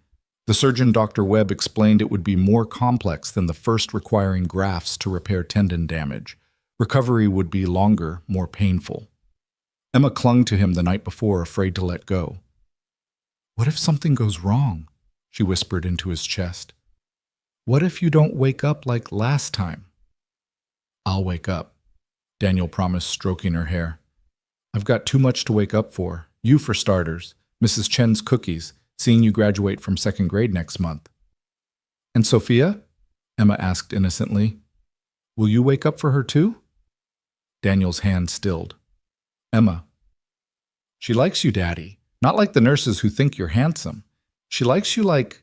The surgeon, Dr. Webb, explained it would be more complex than the first, requiring grafts to repair tendon damage. Recovery would be longer, more painful. Emma clung to him the night before, afraid to let go. What if something goes wrong? She whispered into his chest. What if you don't wake up like last time? I'll wake up, Daniel promised, stroking her hair. I've got too much to wake up for. You for starters. Mrs. Chen's cookies, seeing you graduate from second grade next month. And Sophia? Emma asked innocently. Will you wake up for her too? Daniel's hand stilled. Emma. She likes you, Daddy. Not like the nurses who think you're handsome. She likes you like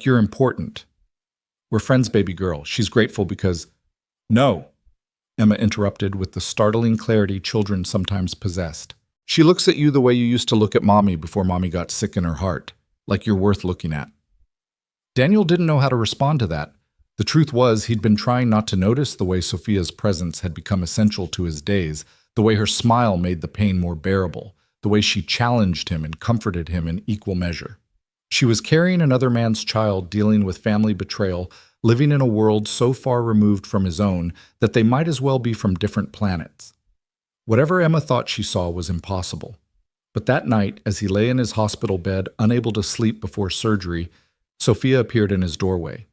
you're important. We're friends, baby girl. She's grateful because... No, Emma interrupted with the startling clarity children sometimes possessed. She looks at you the way you used to look at Mommy before Mommy got sick in her heart, like you're worth looking at. Daniel didn't know how to respond to that. The truth was he'd been trying not to notice the way Sophia's presence had become essential to his days, the way her smile made the pain more bearable, the way she challenged him and comforted him in equal measure. She was carrying another man's child, dealing with family betrayal, living in a world so far removed from his own that they might as well be from different planets. Whatever Emma thought she saw was impossible. But that night, as he lay in his hospital bed, unable to sleep before surgery, Sophia appeared in his doorway.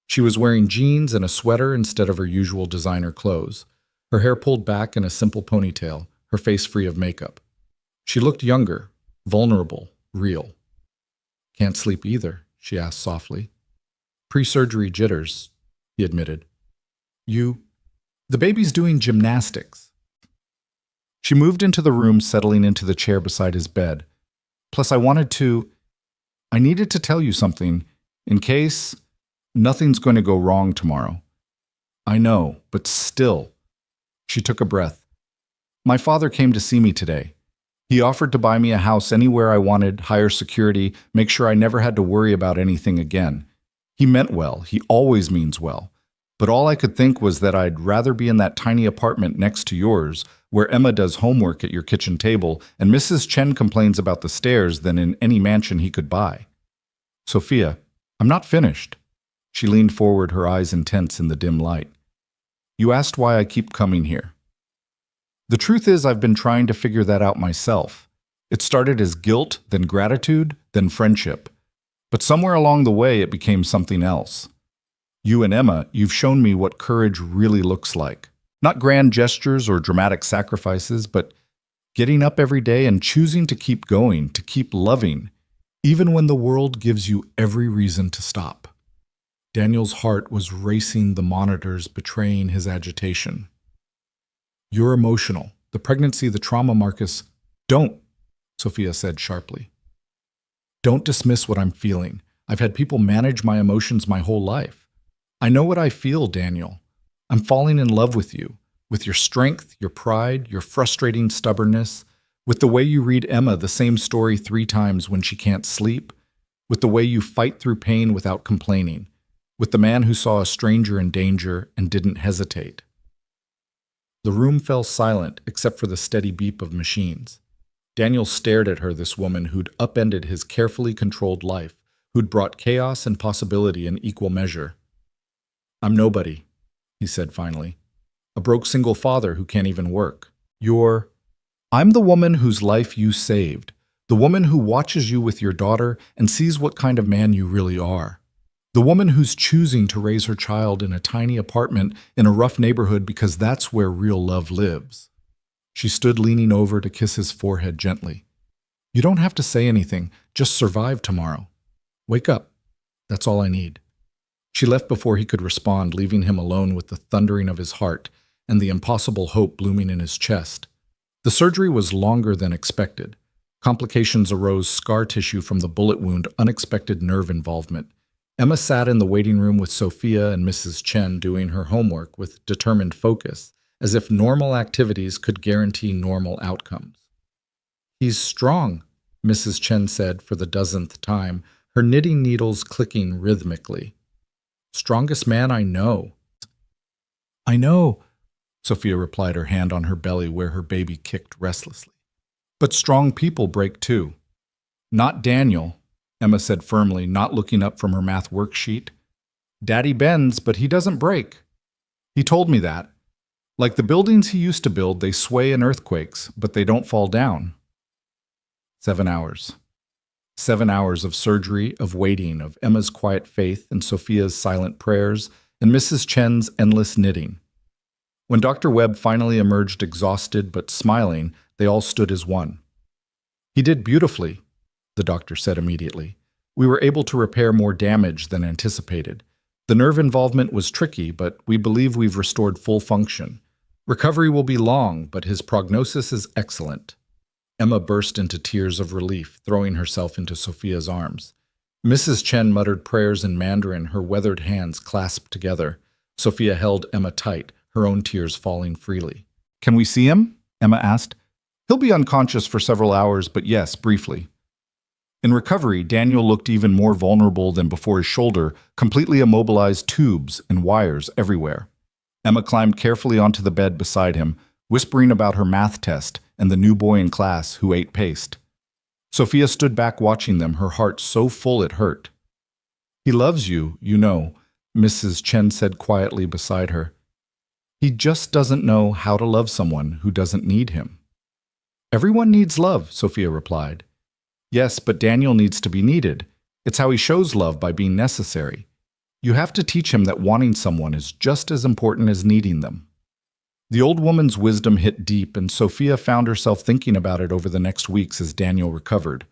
She was wearing jeans and a sweater instead of her usual designer clothes, her hair pulled back in a simple ponytail, her face free of makeup. She looked younger, vulnerable, real. Can't sleep either, she asked softly. Pre-surgery jitters, he admitted. The baby's doing gymnastics. She moved into the room, settling into the chair beside his bed. Plus, I needed to tell you something, in case nothing's going to go wrong tomorrow. I know, but still. She took a breath. My father came to see me today. He offered to buy me a house anywhere I wanted, higher security, make sure I never had to worry about anything again. He meant well. He always means well. But all I could think was that I'd rather be in that tiny apartment next to yours, where Emma does homework at your kitchen table and Mrs. Chen complains about the stairs, than in any mansion he could buy. Sophia, I'm not finished. She leaned forward, her eyes intense in the dim light. You asked why I keep coming here. The truth is, I've been trying to figure that out myself. It started as guilt, then gratitude, then friendship. But somewhere along the way, it became something else. You and Emma, you've shown me what courage really looks like. Not grand gestures or dramatic sacrifices, but getting up every day and choosing to keep going, to keep loving, even when the world gives you every reason to stop. Daniel's heart was racing, the monitors betraying his agitation. You're emotional. The pregnancy, the trauma, Marcus. Don't, Sophia said sharply. Don't dismiss what I'm feeling. I've had people manage my emotions my whole life. I know what I feel, Daniel. I'm falling in love with you, with your strength, your pride, your frustrating stubbornness, with the way you read Emma the same story 3 times when she can't sleep, with the way you fight through pain without complaining, with the man who saw a stranger in danger and didn't hesitate. The room fell silent except for the steady beep of machines. Daniel stared at her, this woman who'd upended his carefully controlled life, who'd brought chaos and possibility in equal measure. I'm nobody, he said finally. A broke single father who can't even work. I'm the woman whose life you saved, the woman who watches you with your daughter and sees what kind of man you really are. The woman who's choosing to raise her child in a tiny apartment in a rough neighborhood because that's where real love lives. She stood leaning over to kiss his forehead gently. You don't have to say anything, just survive tomorrow. Wake up. That's all I need. She left before he could respond, leaving him alone with the thundering of his heart and the impossible hope blooming in his chest. The surgery was longer than expected. Complications arose, scar tissue from the bullet wound, unexpected nerve involvement. Emma sat in the waiting room with Sophia and Mrs. Chen doing her homework with determined focus, as if normal activities could guarantee normal outcomes. He's strong, Mrs. Chen said for the 10th time, her knitting needles clicking rhythmically. Strongest man I know. I know, Sophia replied, her hand on her belly where her baby kicked restlessly. But strong people break too. Not Daniel, Emma said firmly, not looking up from her math worksheet. Daddy bends, but he doesn't break. He told me that. Like the buildings he used to build, they sway in earthquakes, but they don't fall down. 7 hours. 7 hours of surgery, of waiting, of Emma's quiet faith and Sophia's silent prayers, and Mrs. Chen's endless knitting. When Dr. Webb finally emerged exhausted but smiling, they all stood as one. "He did beautifully," the doctor said immediately. "We were able to repair more damage than anticipated. The nerve involvement was tricky, but we believe we've restored full function. Recovery will be long, but his prognosis is excellent." Emma burst into tears of relief, throwing herself into Sophia's arms. Mrs. Chen muttered prayers in Mandarin, her weathered hands clasped together. Sophia held Emma tight, her own tears falling freely. "Can we see him?" Emma asked. "He'll be unconscious for several hours, but yes, briefly." In recovery, Daniel looked even more vulnerable than before, his shoulder, completely immobilized, tubes and wires everywhere. Emma climbed carefully onto the bed beside him, whispering about her math test and the new boy in class who ate paste. Sophia stood back watching them, her heart so full it hurt. "He loves you, you know," Mrs. Chen said quietly beside her. "He just doesn't know how to love someone who doesn't need him." "Everyone needs love," Sophia replied. "Yes, but Daniel needs to be needed. It's how he shows love, by being necessary. You have to teach him that wanting someone is just as important as needing them." The old woman's wisdom hit deep, and Sophia found herself thinking about it over the next weeks as Daniel recovered.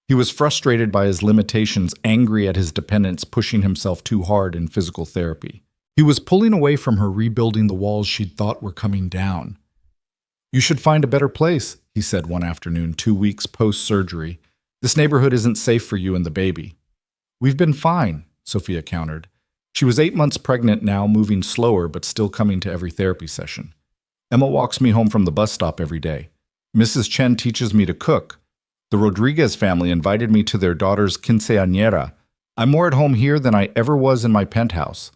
He was frustrated by his limitations, angry at his dependence, pushing himself too hard in physical therapy. He was pulling away from her, rebuilding the walls she'd thought were coming down. "You should find a better place," he said one afternoon, 2 weeks post-surgery. "This neighborhood isn't safe for you and the baby." "We've been fine," Sophia countered. She was 8 months pregnant now, moving slower but still coming to every therapy session. "Emma walks me home from the bus stop every day. Mrs. Chen teaches me to cook. The Rodriguez family invited me to their daughter's quinceañera. I'm more at home here than I ever was in my penthouse."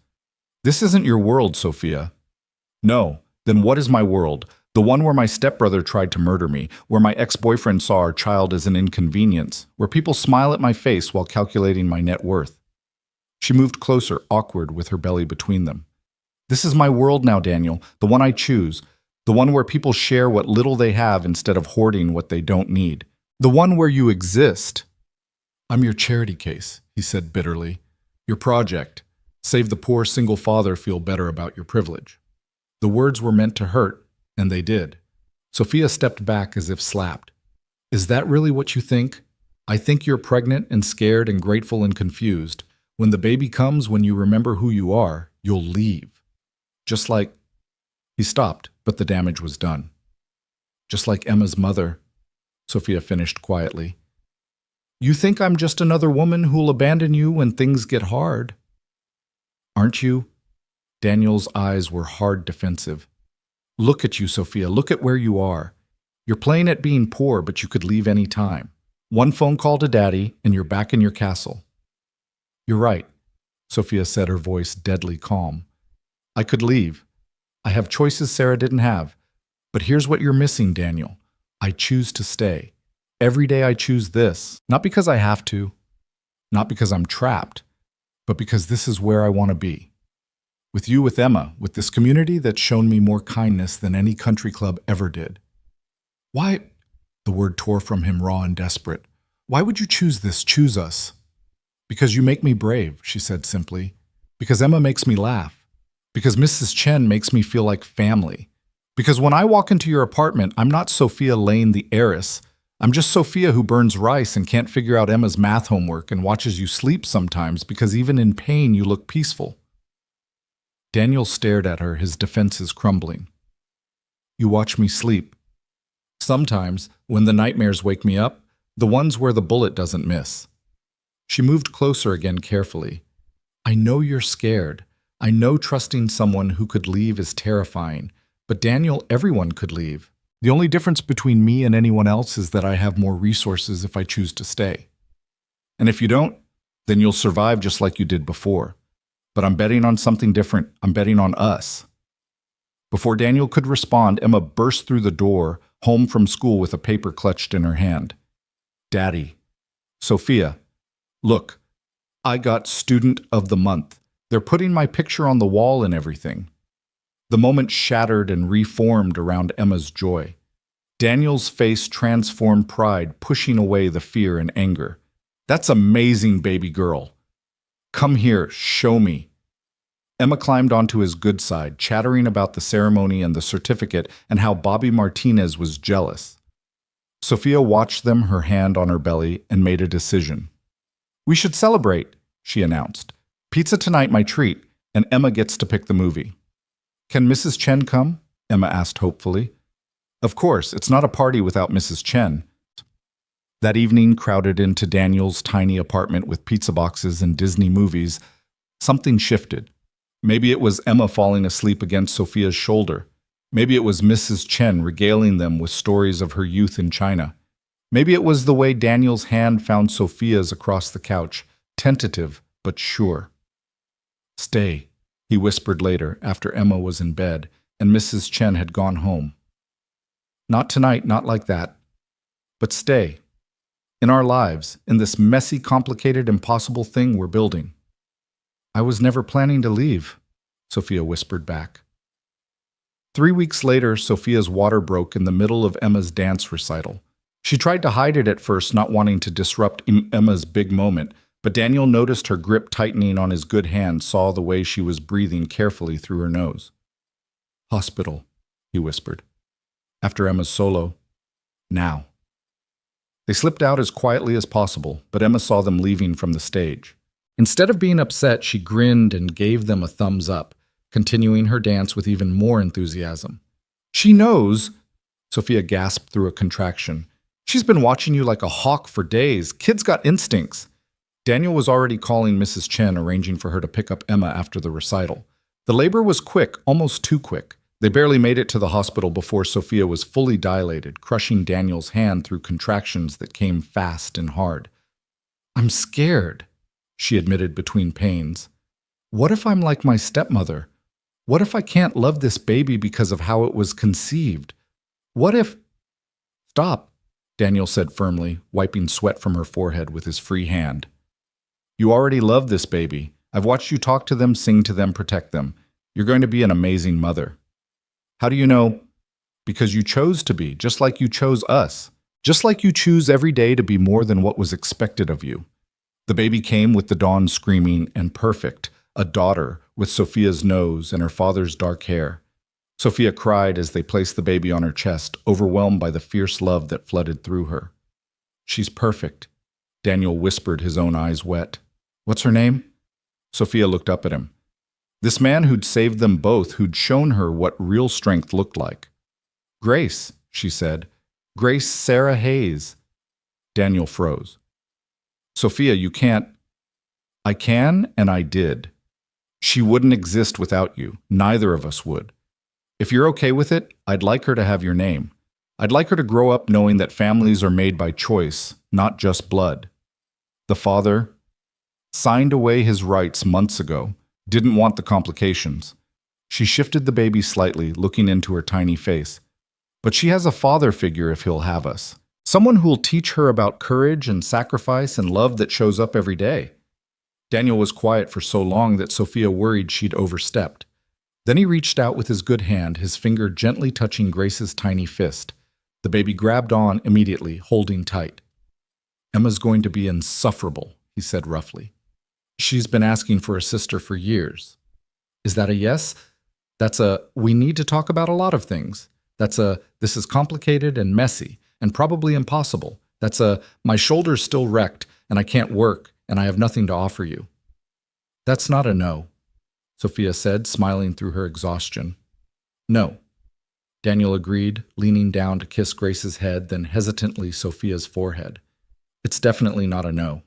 "This isn't your world, Sophia." "No, then what is my world? The one where my stepbrother tried to murder me, where my ex-boyfriend saw our child as an inconvenience, where people smile at my face while calculating my net worth." She moved closer, awkward, with her belly between them. "This is my world now, Daniel, the one I choose. The one where people share what little they have instead of hoarding what they don't need. The one where you exist." "I'm your charity case," he said bitterly. "Your project. Save the poor single father feel better about your privilege." The words were meant to hurt, and they did. Sophia stepped back as if slapped. "Is that really what you think? I think you're pregnant and scared and grateful and confused. When the baby comes, when you remember who you are, you'll leave. Just like—" He stopped, but the damage was done. "Just like Emma's mother," Sophia finished quietly. "You think I'm just another woman who'll abandon you when things get hard." "Aren't you?" Daniel's eyes were hard defensive. "Look at you, Sophia. Look at where you are. You're playing at being poor, but you could leave any time. One phone call to Daddy, and you're back in your castle." "You're right," Sophia said, her voice deadly calm. "I could leave. I have choices Sarah didn't have. But here's what you're missing, Daniel. I choose to stay. Every day I choose this, not because I have to, not because I'm trapped, but because this is where I want to be. With you, with Emma, with this community that's shown me more kindness than any country club ever did." "Why?" The word tore from him raw and desperate. "Why would you choose this, choose us?" "Because you make me brave," she said simply. "Because Emma makes me laugh. Because Mrs. Chen makes me feel like family. Because when I walk into your apartment, I'm not Sophia Lane the heiress. I'm just Sophia who burns rice and can't figure out Emma's math homework and watches you sleep sometimes because even in pain you look peaceful." Daniel stared at her, his defenses crumbling. "You watch me sleep. Sometimes, when the nightmares wake me up, the ones where the bullet doesn't miss." She moved closer again carefully. "I know you're scared. I know trusting someone who could leave is terrifying. But Daniel, everyone could leave. The only difference between me and anyone else is that I have more resources if I choose to stay. And if you don't, then you'll survive just like you did before. But I'm betting on something different. I'm betting on us." Before Daniel could respond, Emma burst through the door, home from school with a paper clutched in her hand. "Daddy. Sophia. Look. I got Student of the Month. They're putting my picture on the wall and everything." The moment shattered and reformed around Emma's joy. Daniel's face transformed pride, pushing away the fear and anger. That's amazing, baby girl. Come here, show me. Emma climbed onto his good side, chattering about the ceremony and the certificate and how Bobby Martinez was jealous. Sophia watched them, her hand on her belly, and made a decision. We should celebrate, she announced. Pizza tonight, my treat, and Emma gets to pick the movie. Can Mrs. Chen come? Emma asked hopefully. Of course, it's not a party without Mrs. Chen. That evening, crowded into Daniel's tiny apartment with pizza boxes and Disney movies, something shifted. Maybe it was Emma falling asleep against Sophia's shoulder. Maybe it was Mrs. Chen regaling them with stories of her youth in China. Maybe it was the way Daniel's hand found Sophia's across the couch, tentative but sure. Stay, he whispered later after Emma was in bed and Mrs. Chen had gone home. Not tonight, not like that. But stay. In our lives, in this messy, complicated, impossible thing we're building. I was never planning to leave, Sophia whispered back. 3 weeks later, Sophia's water broke in the middle of Emma's dance recital. She tried to hide it at first, not wanting to disrupt Emma's big moment, but Daniel noticed her grip tightening on his good hand, saw the way she was breathing carefully through her nose. Hospital, he whispered. After Emma's solo, now. They slipped out as quietly as possible, but Emma saw them leaving from the stage. Instead of being upset, she grinned and gave them a thumbs up, continuing her dance with even more enthusiasm. She knows, Sophia gasped through a contraction. She's been watching you like a hawk for days. Kids got instincts. Daniel was already calling Mrs. Chen, arranging for her to pick up Emma after the recital. The labor was quick, almost too quick. They barely made it to the hospital before Sophia was fully dilated, crushing Daniel's hand through contractions that came fast and hard. I'm scared, she admitted between pains. What if I'm like my stepmother? What if I can't love this baby because of how it was conceived? What if— Stop, Daniel said firmly, wiping sweat from her forehead with his free hand. You already love this baby. I've watched you talk to them, sing to them, protect them. You're going to be an amazing mother. How do you know? Because you chose to be, just like you chose us. Just like you choose every day to be more than what was expected of you. The baby came with the dawn screaming and perfect, a daughter with Sophia's nose and her father's dark hair. Sophia cried as they placed the baby on her chest, overwhelmed by the fierce love that flooded through her. She's perfect, Daniel whispered, his own eyes wet. What's her name? Sophia looked up at him. This man who'd saved them both, who'd shown her what real strength looked like. Grace, she said. Grace Sarah Hayes. Daniel froze. Sophia, you can't. I can, and I did. She wouldn't exist without you. Neither of us would. If you're okay with it, I'd like her to have your name. I'd like her to grow up knowing that families are made by choice, not just blood. The father signed away his rights months ago. Didn't want the complications. She shifted the baby slightly, looking into her tiny face. But she has a father figure if he'll have us. Someone who'll teach her about courage and sacrifice and love that shows up every day. Daniel was quiet for so long that Sophia worried she'd overstepped. Then he reached out with his good hand, his finger gently touching Grace's tiny fist. The baby grabbed on immediately, holding tight. Emma's going to be insufferable, he said roughly. She's been asking for a sister for years. Is that a yes? That's a, we need to talk about a lot of things. That's a, this is complicated and messy and probably impossible. That's a, my shoulder's still wrecked and I can't work and I have nothing to offer you. That's not a no, Sophia said, smiling through her exhaustion. No, Daniel agreed, leaning down to kiss Grace's head, then hesitantly Sophia's forehead. It's definitely not a no.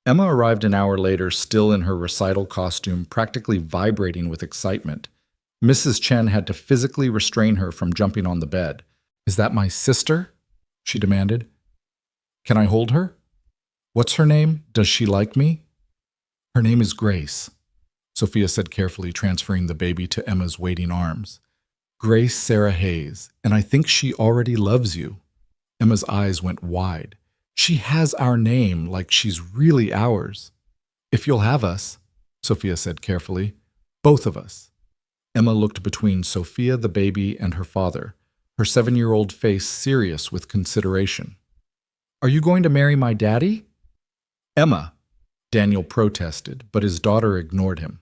Emma arrived an hour later, still in her recital costume, practically vibrating with excitement. Mrs. Chen had to physically restrain her from jumping on the bed. Is that my sister? She demanded. Can I hold her? What's her name? Does she like me? Her name is Grace, Sophia said carefully, transferring the baby to Emma's waiting arms. Grace Sarah Hayes, and I think she already loves you. Emma's eyes went wide. She has our name like she's really ours. If you'll have us, Sophia said carefully. Both of us. Emma looked between Sophia the baby and her father, her 7-year-old face serious with consideration. Are you going to marry my daddy? Emma, Daniel protested, but his daughter ignored him.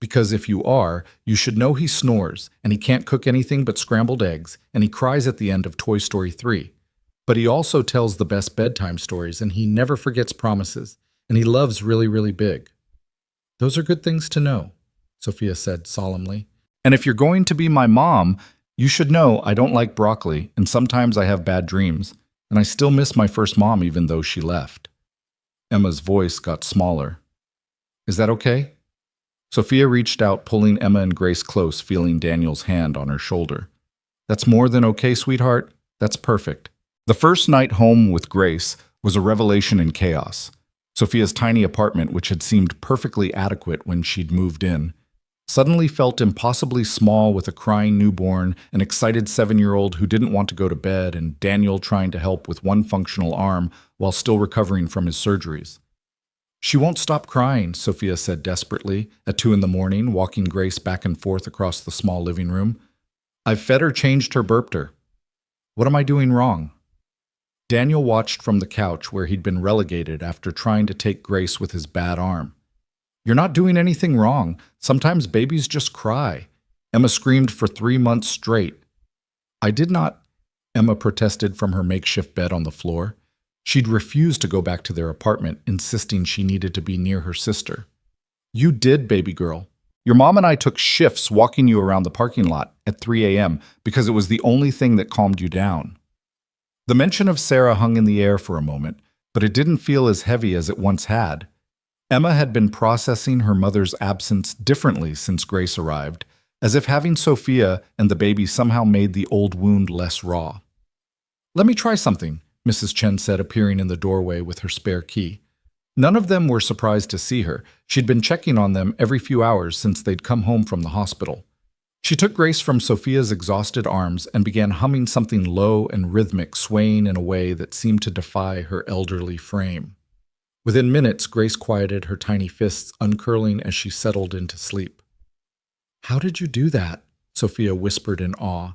Because if you are, you should know he snores, and he can't cook anything but scrambled eggs, and he cries at the end of Toy Story 3. But he also tells the best bedtime stories, and he never forgets promises, and he loves really, really big. Those are good things to know, Sophia said solemnly. And if you're going to be my mom, you should know I don't like broccoli, and sometimes I have bad dreams, and I still miss my first mom even though she left. Emma's voice got smaller. Is that okay? Sophia reached out, pulling Emma and Grace close, feeling Daniel's hand on her shoulder. That's more than okay, sweetheart. That's perfect. The first night home with Grace was a revelation in chaos. Sophia's tiny apartment, which had seemed perfectly adequate when she'd moved in, suddenly felt impossibly small with a crying newborn, an excited 7-year-old who didn't want to go to bed, and Daniel trying to help with one functional arm while still recovering from his surgeries. She won't stop crying, Sophia said desperately, at 2 a.m, walking Grace back and forth across the small living room. I've fed her, changed her, burped her. What am I doing wrong? Daniel watched from the couch where he'd been relegated after trying to take Grace with his bad arm. You're not doing anything wrong. Sometimes babies just cry. Emma screamed for 3 months straight. I did not, Emma protested from her makeshift bed on the floor. She'd refused to go back to their apartment, insisting she needed to be near her sister. You did, baby girl. Your mom and I took shifts walking you around the parking lot at 3 a.m. because it was the only thing that calmed you down. The mention of Sarah hung in the air for a moment, but it didn't feel as heavy as it once had. Emma had been processing her mother's absence differently since Grace arrived, as if having Sophia and the baby somehow made the old wound less raw. Let me try something, Mrs. Chen said, appearing in the doorway with her spare key. None of them were surprised to see her. She'd been checking on them every few hours since they'd come home from the hospital. She took Grace from Sophia's exhausted arms and began humming something low and rhythmic, swaying in a way that seemed to defy her elderly frame. Within minutes, Grace quieted, her tiny fists uncurling as she settled into sleep. How did you do that? Sophia whispered in awe.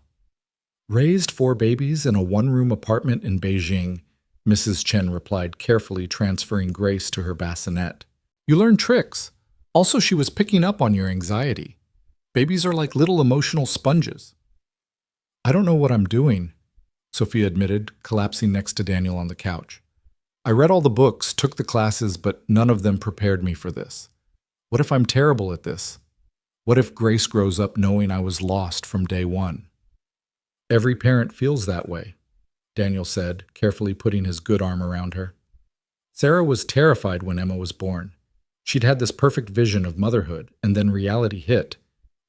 Raised 4 babies in a 1-room apartment in Beijing, Mrs. Chen replied, carefully transferring Grace to her bassinet. You learn tricks. Also, she was picking up on your anxiety. Babies are like little emotional sponges. I don't know what I'm doing, Sophia admitted, collapsing next to Daniel on the couch. I read all the books, took the classes, but none of them prepared me for this. What if I'm terrible at this? What if Grace grows up knowing I was lost from day one? Every parent feels that way, Daniel said, carefully putting his good arm around her. Sarah was terrified when Emma was born. She'd had this perfect vision of motherhood, and then reality hit.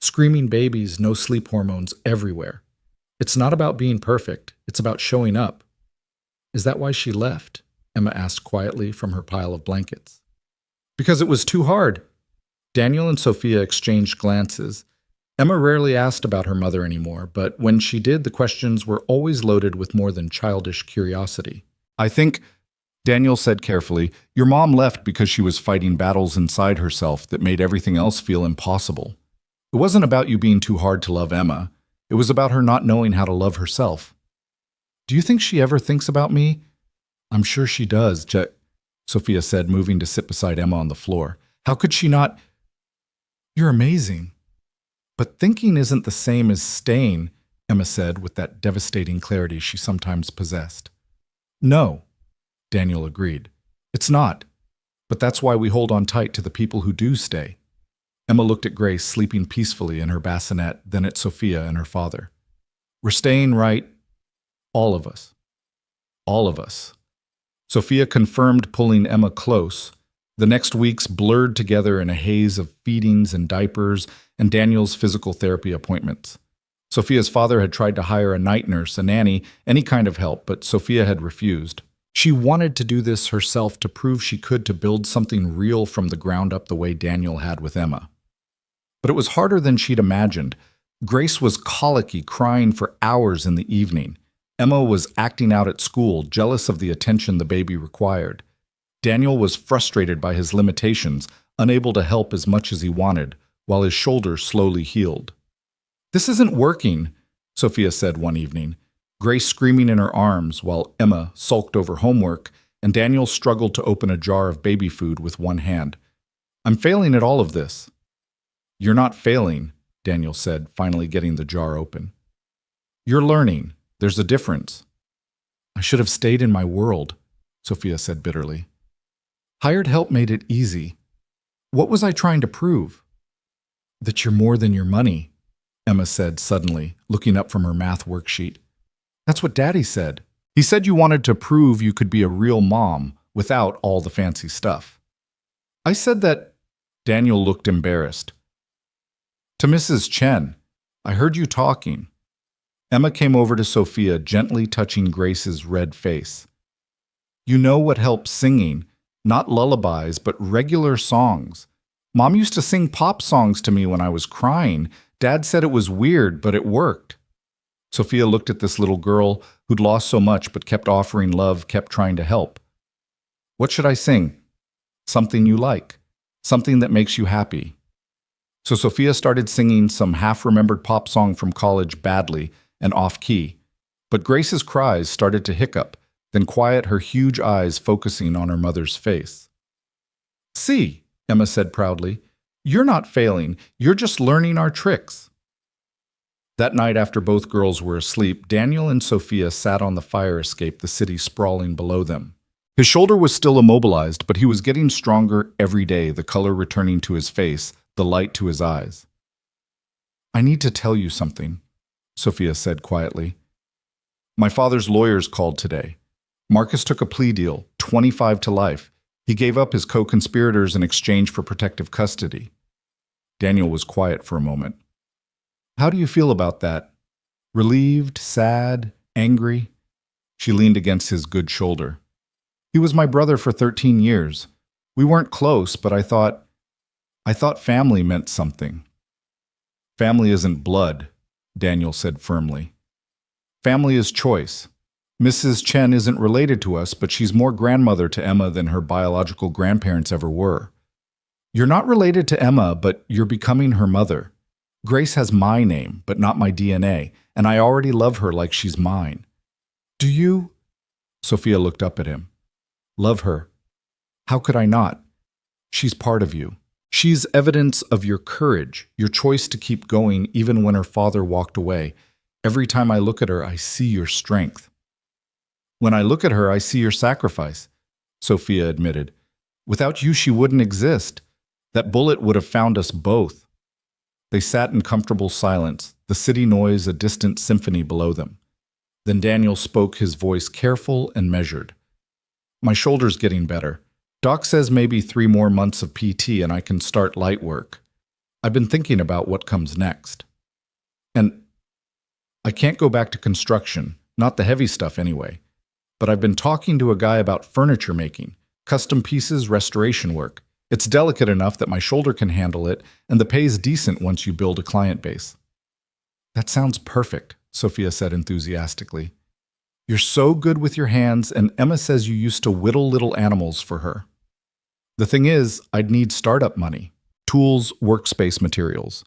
Screaming babies, no sleep hormones everywhere. It's not about being perfect, it's about showing up. Is that why she left? Emma asked quietly from her pile of blankets. Because it was too hard. Daniel and Sophia exchanged glances. Emma rarely asked about her mother anymore, but when she did, the questions were always loaded with more than childish curiosity. I think, Daniel said carefully, your mom left because she was fighting battles inside herself that made everything else feel impossible. It wasn't about you being too hard to love Emma. It was about her not knowing how to love herself. Do you think she ever thinks about me? I'm sure she does, Sophia said, moving to sit beside Emma on the floor. How could she not? You're amazing. But thinking isn't the same as staying, Emma said with that devastating clarity she sometimes possessed. No, Daniel agreed. It's not. But that's why we hold on tight to the people who do stay. Emma looked at Grace sleeping peacefully in her bassinet, then at Sophia and her father. We're staying, right? All of us. All of us. Sophia confirmed, pulling Emma close. The next weeks blurred together in a haze of feedings and diapers and Daniel's physical therapy appointments. Sophia's father had tried to hire a night nurse, a nanny, any kind of help, but Sophia had refused. She wanted to do this herself to prove she could, to build something real from the ground up the way Daniel had with Emma. But it was harder than she'd imagined. Grace was colicky, crying for hours in the evening. Emma was acting out at school, jealous of the attention the baby required. Daniel was frustrated by his limitations, unable to help as much as he wanted, while his shoulder slowly healed. This isn't working, Sophia said one evening, Grace screaming in her arms while Emma sulked over homework and Daniel struggled to open a jar of baby food with one hand. I'm failing at all of this. You're not failing, Daniel said, finally getting the jar open. You're learning. There's a difference. I should have stayed in my world, Sophia said bitterly. Hired help made it easy. What was I trying to prove? That you're more than your money, Emma said suddenly, looking up from her math worksheet. That's what Daddy said. He said you wanted to prove you could be a real mom without all the fancy stuff. I said that. Daniel looked embarrassed. To Mrs. Chen, I heard you talking. Emma came over to Sophia, gently touching Grace's red face. You know what helps singing, not lullabies, but regular songs. Mom used to sing pop songs to me when I was crying. Dad said it was weird, but it worked. Sophia looked at this little girl who'd lost so much but kept offering love, kept trying to help. What should I sing? Something you like. Something that makes you happy. So Sophia started singing some half-remembered pop song from college badly and off-key. But Grace's cries started to hiccup, then quiet her huge eyes focusing on her mother's face. See, Emma said proudly, you're not failing, you're just learning our tricks. That night after both girls were asleep, Daniel and Sophia sat on the fire escape, the city sprawling below them. His shoulder was still immobilized, but he was getting stronger every day, the color returning to his face, the light to his eyes. I need to tell you something, Sophia said quietly. My father's lawyers called today. Marcus took a plea deal, 25 to life. He gave up his co-conspirators in exchange for protective custody. Daniel was quiet for a moment. How do you feel about that? Relieved, sad, angry? She leaned against his good shoulder. He was my brother for 13 years. We weren't close, but I thought family meant something. Family isn't blood, Daniel said firmly. Family is choice. Mrs. Chen isn't related to us, but she's more grandmother to Emma than her biological grandparents ever were. You're not related to Emma, but you're becoming her mother. Grace has my name, but not my DNA, and I already love her like she's mine. Do you? Sophia looked up at him. Love her. How could I not? She's part of you. She's evidence of your courage, your choice to keep going even when her father walked away. Every time I look at her, I see your strength. When I look at her, I see your sacrifice, Sophia admitted. Without you, she wouldn't exist. That bullet would have found us both. They sat in comfortable silence, the city noise a distant symphony below them. Then Daniel spoke, his voice careful and measured. My shoulder's getting better. Doc says maybe 3 more months of PT and I can start light work. I've been thinking about what comes next. And I can't go back to construction, not the heavy stuff anyway. But I've been talking to a guy about furniture making, custom pieces, restoration work. It's delicate enough that my shoulder can handle it, and the pay's decent once you build a client base. That sounds perfect, Sophia said enthusiastically. You're so good with your hands, and Emma says you used to whittle little animals for her. The thing is, I'd need startup money, tools, workspace materials.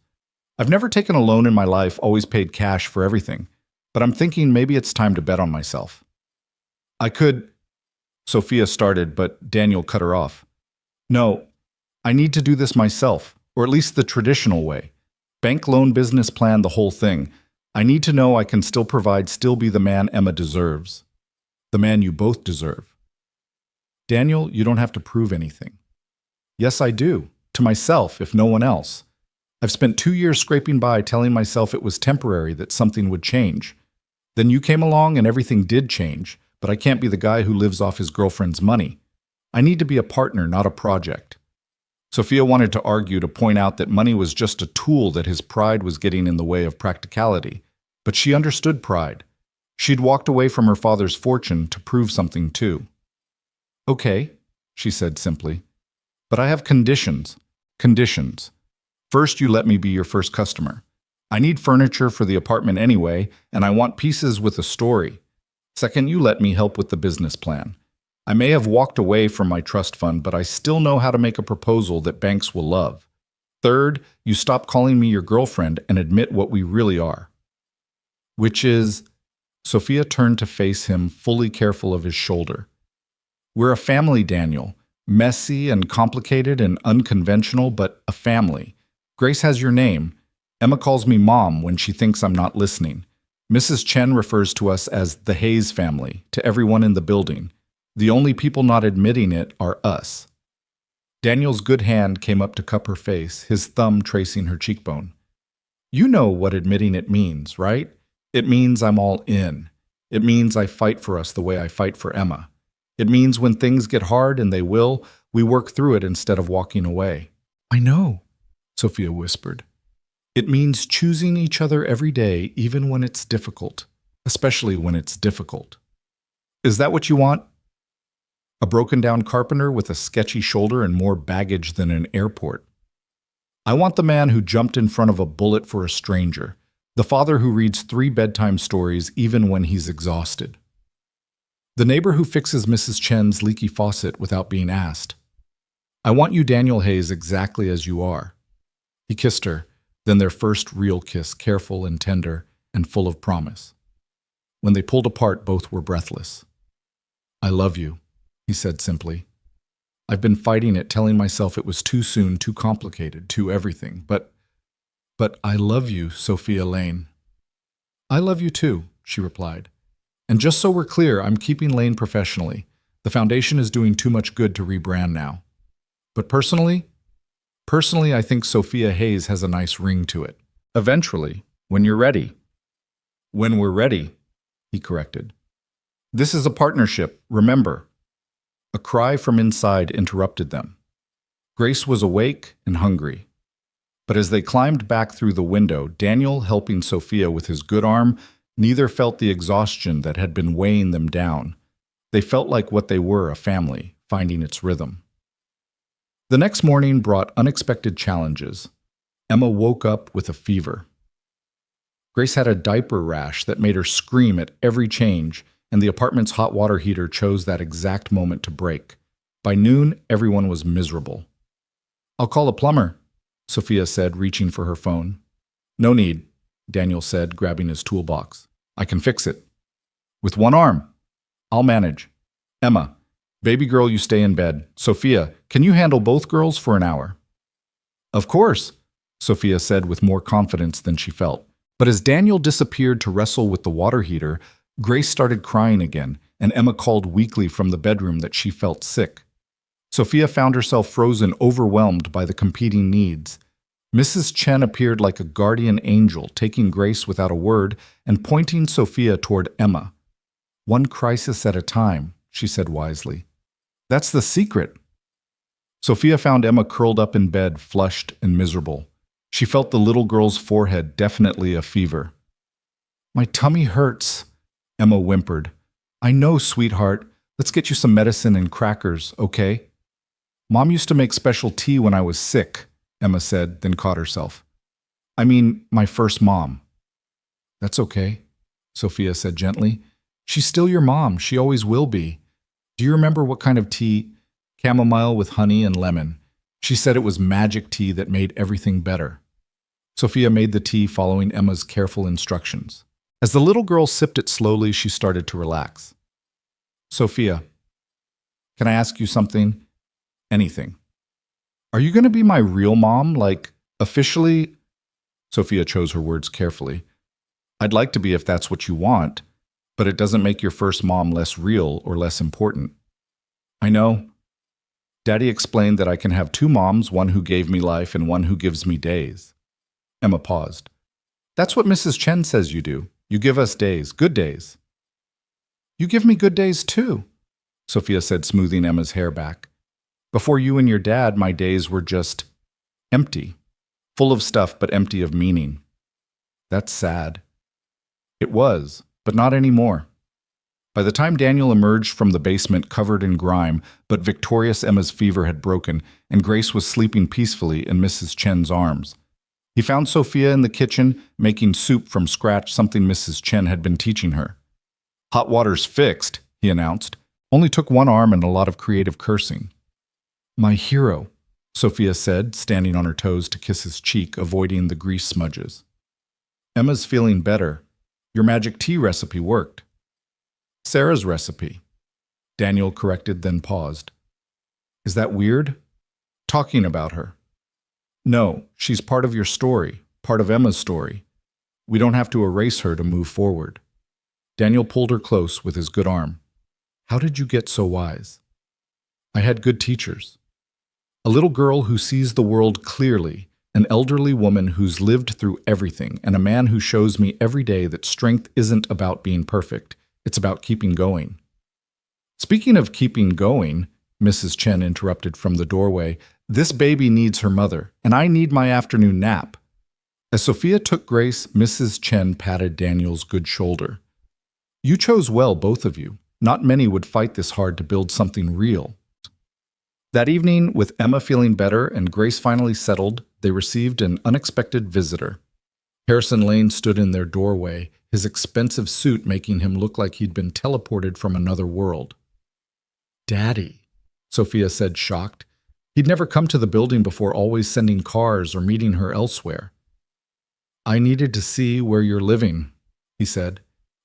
I've never taken a loan in my life, always paid cash for everything, but I'm thinking maybe it's time to bet on myself. I could, Sophia started, but Daniel cut her off. No, I need to do this myself, or at least the traditional way. Bank loan, business plan, the whole thing. I need to know I can still provide, still be the man Emma deserves. The man you both deserve. Daniel, you don't have to prove anything. Yes, I do. To myself, if no one else. I've spent 2 years scraping by telling myself it was temporary, that something would change. Then you came along and everything did change, but I can't be the guy who lives off his girlfriend's money. I need to be a partner, not a project. Sophia wanted to argue, to point out that money was just a tool, that his pride was getting in the way of practicality. But she understood pride. She'd walked away from her father's fortune to prove something too. Okay, she said simply. But I have conditions. Conditions. First, you let me be your first customer. I need furniture for the apartment anyway, and I want pieces with a story. Second, you let me help with the business plan. I may have walked away from my trust fund, but I still know how to make a proposal that banks will love. Third, you stop calling me your girlfriend and admit what we really are. Which is, Sophia turned to face him, fully careful of his shoulder. We're a family, Daniel. Messy and complicated and unconventional, but a family. Grace has your name. Emma calls me Mom when she thinks I'm not listening. Mrs. Chen refers to us as the Hayes family, to everyone in the building. The only people not admitting it are us. Daniel's good hand came up to cup her face, his thumb tracing her cheekbone. You know what admitting it means, right? It means I'm all in. It means I fight for us the way I fight for Emma. It means when things get hard, and they will, we work through it instead of walking away. I know, Sophia whispered. It means choosing each other every day, even when it's difficult, especially when it's difficult. Is that what you want? A broken-down carpenter with a sketchy shoulder and more baggage than an airport. I want the man who jumped in front of a bullet for a stranger, the father who reads 3 bedtime stories even when he's exhausted. The neighbor who fixes Mrs. Chen's leaky faucet without being asked. I want you, Daniel Hayes, exactly as you are. He kissed her, then their first real kiss, careful and tender and full of promise. When they pulled apart, both were breathless. I love you, he said simply. I've been fighting it, telling myself it was too soon, too complicated, too everything. But I love you, Sophia Lane. I love you too, she replied. And just so we're clear, I'm keeping Lane professionally. The foundation is doing too much good to rebrand now. But personally, I think Sophia Hayes has a nice ring to it. Eventually, when you're ready. When we're ready, he corrected. This is a partnership, remember. A cry from inside interrupted them. Grace was awake and hungry. But as they climbed back through the window, Daniel helping Sophia with his good arm, neither felt the exhaustion that had been weighing them down. They felt like what they were, a family, finding its rhythm. The next morning brought unexpected challenges. Emma woke up with a fever. Grace had a diaper rash that made her scream at every change, and the apartment's hot water heater chose that exact moment to break. By noon, everyone was miserable. I'll call a plumber, Sophia said, reaching for her phone. No need, Daniel said, grabbing his toolbox. I can fix it. With one arm. I'll manage. Emma, baby girl, you stay in bed. Sophia, can you handle both girls for an hour? Of course, Sophia said with more confidence than she felt. But as Daniel disappeared to wrestle with the water heater, Grace started crying again, and Emma called weakly from the bedroom that she felt sick. Sophia found herself frozen, overwhelmed by the competing needs. Mrs. Chen appeared like a guardian angel, taking Grace without a word and pointing Sophia toward Emma. One crisis at a time, she said wisely. That's the secret. Sophia found Emma curled up in bed, flushed and miserable. She felt the little girl's forehead, definitely a fever. My tummy hurts, Emma whimpered. I know, sweetheart. Let's get you some medicine and crackers, okay? Mom used to make special tea when I was sick, Emma said, then caught herself. I mean, my first mom. That's okay, Sophia said gently. She's still your mom. She always will be. Do you remember what kind of tea? Chamomile with honey and lemon. She said it was magic tea that made everything better. Sophia made the tea following Emma's careful instructions. As the little girl sipped it slowly, she started to relax. Sophia, can I ask you something? Anything. Are you going to be my real mom, like, officially? Sophia chose her words carefully. I'd like to be if that's what you want, but it doesn't make your first mom less real or less important. I know. Daddy explained that I can have 2 moms, one who gave me life and one who gives me days. Emma paused. That's what Mrs. Chen says you do. You give us days, good days. You give me good days too, Sophia said, smoothing Emma's hair back. Before you and your dad, my days were just empty, full of stuff but empty of meaning. That's sad. It was, but not anymore. By the time Daniel emerged from the basement covered in grime, but victorious, Emma's fever had broken, and Grace was sleeping peacefully in Mrs. Chen's arms. He found Sophia in the kitchen, making soup from scratch, something Mrs. Chen had been teaching her. Hot water's fixed, he announced. Only took 1 arm and a lot of creative cursing. My hero, Sophia said, standing on her toes to kiss his cheek, avoiding the grease smudges. Emma's feeling better. Your magic tea recipe worked. Sarah's recipe. Daniel corrected, then paused. Is that weird? Talking about her. No, she's part of your story, part of Emma's story. We don't have to erase her to move forward. Daniel pulled her close with his good arm. How did you get so wise? I had good teachers. A little girl who sees the world clearly, an elderly woman who's lived through everything, and a man who shows me every day that strength isn't about being perfect, it's about keeping going. Speaking of keeping going, Mrs. Chen interrupted from the doorway, this baby needs her mother, and I need my afternoon nap. As Sophia took Grace, Mrs. Chen patted Daniel's good shoulder. You chose well, both of you. Not many would fight this hard to build something real. That evening, with Emma feeling better and Grace finally settled, they received an unexpected visitor. Harrison Lane stood in their doorway, his expensive suit making him look like he'd been teleported from another world. Daddy, Sophia said, shocked. He'd never come to the building before, always sending cars or meeting her elsewhere. I needed to see where you're living, he said,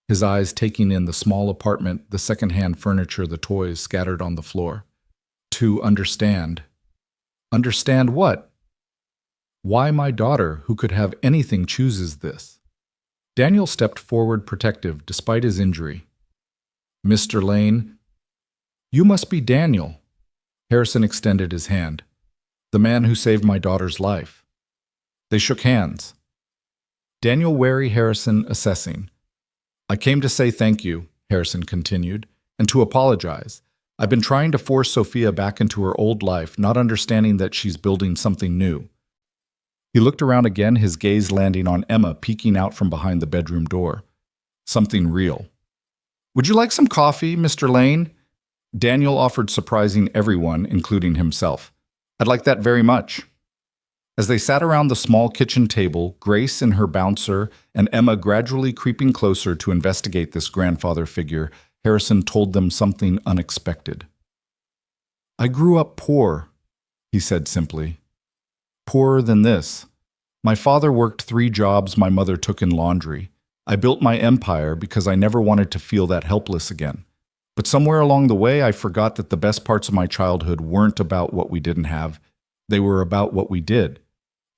his eyes taking in the small apartment, the second-hand furniture, the toys scattered on the floor. To understand. Understand what? Why my daughter, who could have anything, chooses this. Daniel stepped forward protective despite his injury. Mr. Lane, you must be Daniel. Harrison extended his hand. The man who saved my daughter's life. They shook hands. Daniel wary Harrison assessing. I came to say thank you, Harrison continued, and to apologize. I've been trying to force Sophia back into her old life, not understanding that she's building something new. He looked around again, his gaze landing on Emma peeking out from behind the bedroom door. Something real. Would you like some coffee, Mr. Lane? Daniel offered, surprising everyone, including himself. I'd like that very much. As they sat around the small kitchen table, Grace and her bouncer and Emma gradually creeping closer to investigate this grandfather figure, Harrison told them something unexpected. I grew up poor, he said simply. Poorer than this. My father worked 3 jobs my mother took in laundry. I built my empire because I never wanted to feel that helpless again. But somewhere along the way, I forgot that the best parts of my childhood weren't about what we didn't have. They were about what we did.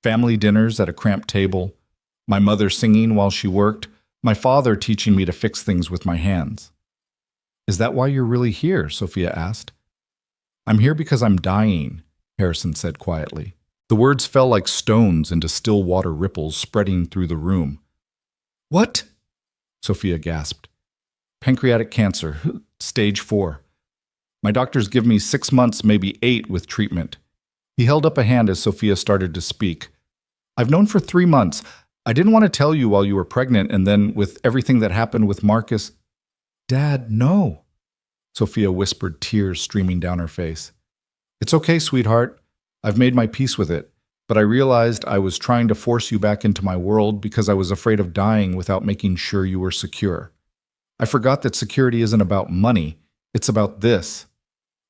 Family dinners at a cramped table, my mother singing while she worked, my father teaching me to fix things with my hands. Is that why you're really here? Sophia asked. I'm here because I'm dying, Harrison said quietly. The words fell like stones into still water ripples spreading through the room. What? Sophia gasped. Pancreatic cancer, stage 4. My doctors give me 6 months, maybe 8, with treatment. He held up a hand as Sophia started to speak. I've known for 3 months. I didn't want to tell you while you were pregnant, and then with everything that happened with Marcus. Dad, no. Sophia whispered, tears streaming down her face. It's okay, sweetheart. I've made my peace with it, but I realized I was trying to force you back into my world because I was afraid of dying without making sure you were secure. I forgot that security isn't about money. It's about this.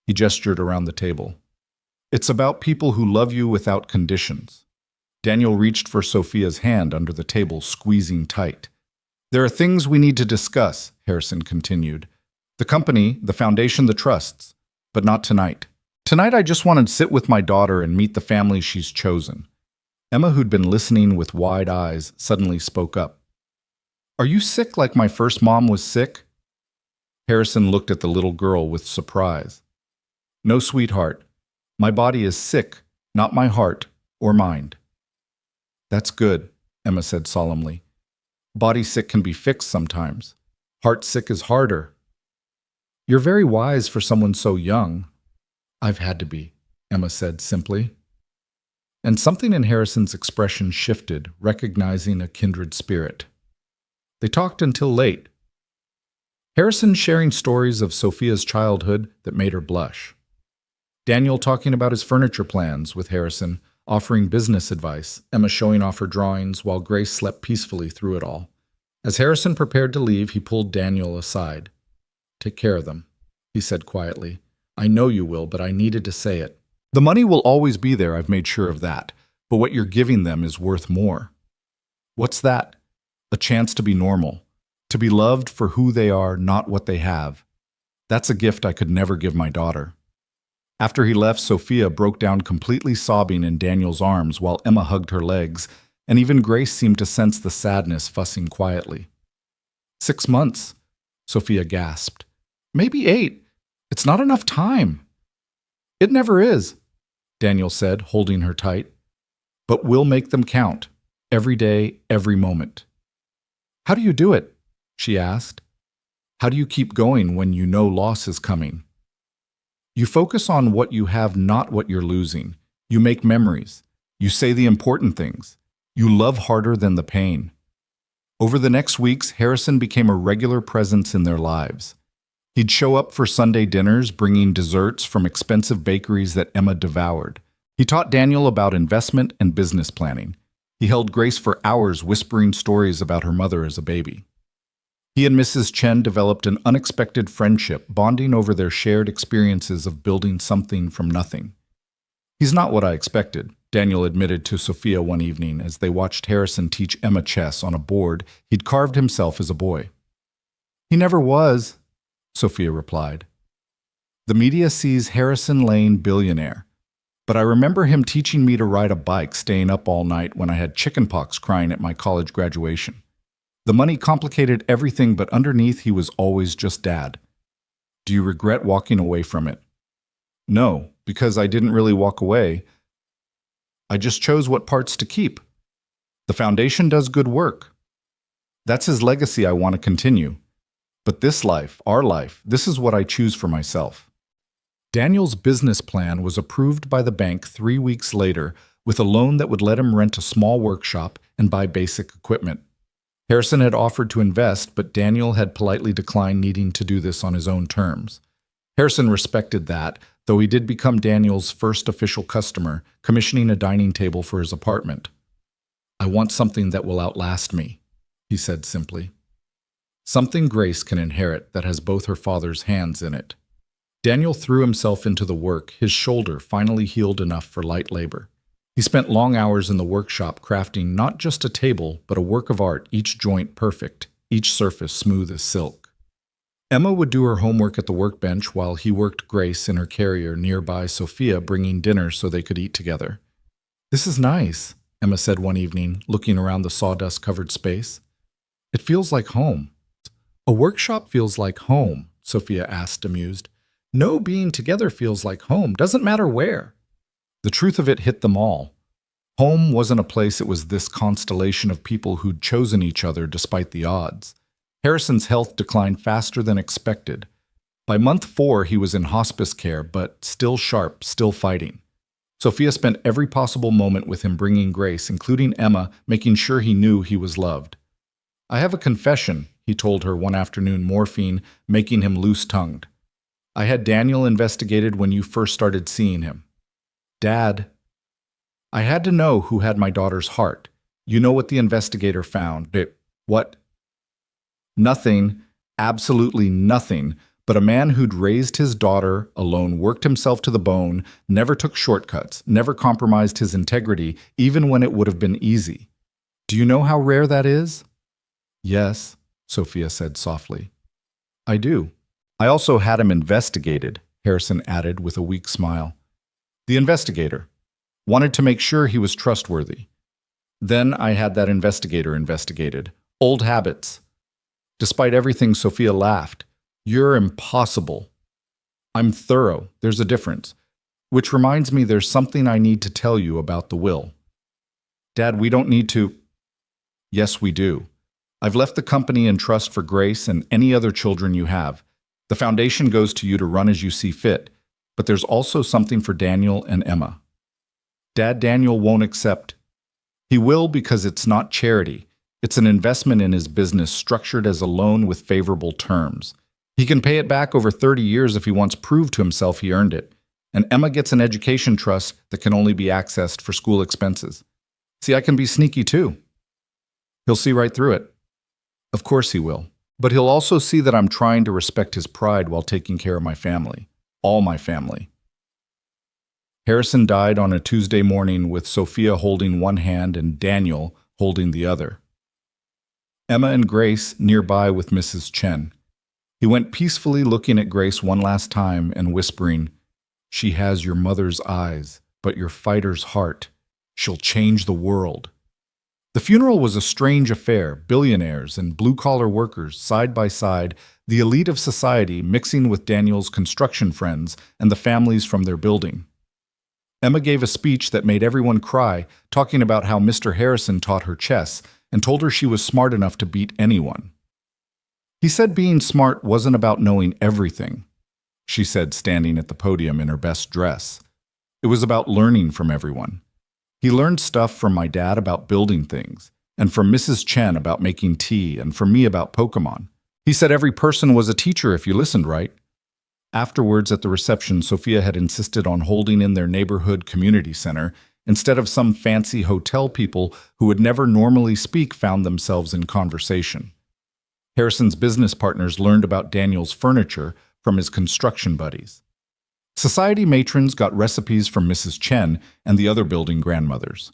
He gestured around the table. It's about people who love you without conditions. Daniel reached for Sophia's hand under the table, squeezing tight. There are things we need to discuss, Harrison continued. The company, the foundation, the trusts, but not tonight. Tonight I just wanted to sit with my daughter and meet the family she's chosen. Emma, who'd been listening with wide eyes, suddenly spoke up. Are you sick like my first mom was sick? Harrison looked at the little girl with surprise. No, sweetheart. My body is sick, not my heart or mind. That's good, Emma said solemnly. Body sick can be fixed sometimes. Heart sick is harder. You're very wise for someone so young. I've had to be, Emma said simply. And something in Harrison's expression shifted, recognizing a kindred spirit. They talked until late. Harrison sharing stories of Sophia's childhood that made her blush. Daniel talking about his furniture plans with Harrison, offering business advice, Emma showing off her drawings while Grace slept peacefully through it all. As Harrison prepared to leave, he pulled Daniel aside. Take care of them, he said quietly. I know you will, but I needed to say it. The money will always be there, I've made sure of that, but what you're giving them is worth more. What's that? A chance to be normal, to be loved for who they are, not what they have. That's a gift I could never give my daughter. After he left, Sophia broke down completely sobbing in Daniel's arms while Emma hugged her legs, and even Grace seemed to sense the sadness, fussing quietly. 6 months, Sophia gasped. Maybe 8. It's not enough time. It never is, Daniel said, holding her tight. But we'll make them count, every day, every moment. How do you do it? She asked. How do you keep going when you know loss is coming? You focus on what you have, not what you're losing. You make memories. You say the important things. You love harder than the pain. Over the next weeks, Harrison became a regular presence in their lives. He'd show up for Sunday dinners, bringing desserts from expensive bakeries that Emma devoured. He taught Daniel about investment and business planning. He held Grace for hours, whispering stories about her mother as a baby. He and Mrs. Chen developed an unexpected friendship, bonding over their shared experiences of building something from nothing. He's not what I expected, Daniel admitted to Sophia one evening as they watched Harrison teach Emma chess on a board he'd carved himself as a boy. He never was, Sophia replied. The media sees Harrison Lane billionaire, but I remember him teaching me to ride a bike, staying up all night when I had chickenpox, crying at my college graduation. The money complicated everything, but underneath he was always just Dad. Do you regret walking away from it? No, because I didn't really walk away. I just chose what parts to keep. The foundation does good work. That's his legacy I want to continue. But this life, our life, this is what I choose for myself. Daniel's business plan was approved by the bank 3 weeks later with a loan that would let him rent a small workshop and buy basic equipment. Harrison had offered to invest, but Daniel had politely declined needing to do this on his own terms. Harrison respected that, though he did become Daniel's first official customer, commissioning a dining table for his apartment. I want something that will outlast me, he said simply. Something Grace can inherit that has both her father's hands in it. Daniel threw himself into the work, his shoulder finally healed enough for light labor. He spent long hours in the workshop crafting not just a table, but a work of art, each joint perfect, each surface smooth as silk. Emma would do her homework at the workbench while he worked Grace in her carrier nearby, Sophia bringing dinner so they could eat together. This is nice, Emma said one evening, looking around the sawdust-covered space. It feels like home. A workshop feels like home, Sophia asked, amused. No, being together feels like home, doesn't matter where. The truth of it hit them all. Home wasn't a place, it was this constellation of people who'd chosen each other despite the odds. Harrison's health declined faster than expected. By month 4, he was in hospice care, but still sharp, still fighting. Sophia spent every possible moment with him bringing Grace, including Emma, making sure he knew he was loved. I have a confession, he told her one afternoon, morphine making him loose-tongued. I had Daniel investigated when you first started seeing him. Dad, I had to know who had my daughter's heart. You know what the investigator found. What? Nothing, absolutely nothing, but a man who'd raised his daughter alone, worked himself to the bone, never took shortcuts, never compromised his integrity, even when it would have been easy. Do you know how rare that is? Yes, Sophia said softly. I do. I also had him investigated, Harrison added with a weak smile. The investigator wanted to make sure he was trustworthy. Then I had that investigator investigated. Old habits. Despite everything, Sophia laughed. You're impossible. I'm thorough. There's a difference. Which reminds me there's something I need to tell you about the will. Dad, we don't need to. Yes, we do. I've left the company in trust for Grace and any other children you have. The foundation goes to you to run as you see fit, but there's also something for Daniel and Emma. Dad, Daniel won't accept. He will because it's not charity. It's an investment in his business structured as a loan with favorable terms. He can pay it back over 30 years if he wants proved to himself he earned it. And Emma gets an education trust that can only be accessed for school expenses. See, I can be sneaky too. He'll see right through it. Of course he will. But he'll also see that I'm trying to respect his pride while taking care of my family. All my family. Harrison died on a Tuesday morning with Sophia holding one hand and Daniel holding the other. Emma and Grace nearby with Mrs. Chen. He went peacefully looking at Grace one last time and whispering, "She has your mother's eyes, but your fighter's heart. She'll change the world." The funeral was a strange affair, billionaires and blue-collar workers side by side, the elite of society mixing with Daniel's construction friends and the families from their building. Emma gave a speech that made everyone cry, talking about how Mr. Harrison taught her chess and told her she was smart enough to beat anyone. He said being smart wasn't about knowing everything, she said, standing at the podium in her best dress. It was about learning from everyone. He learned stuff from my dad about building things, and from Mrs. Chen about making tea, and from me about Pokemon. He said every person was a teacher if you listened right. Afterwards, at the reception, Sophia had insisted on holding in their neighborhood community center instead of some fancy hotel people who would never normally speak found themselves in conversation. Harrison's business partners learned about Daniel's furniture from his construction buddies. Society matrons got recipes from Mrs. Chen and the other building grandmothers.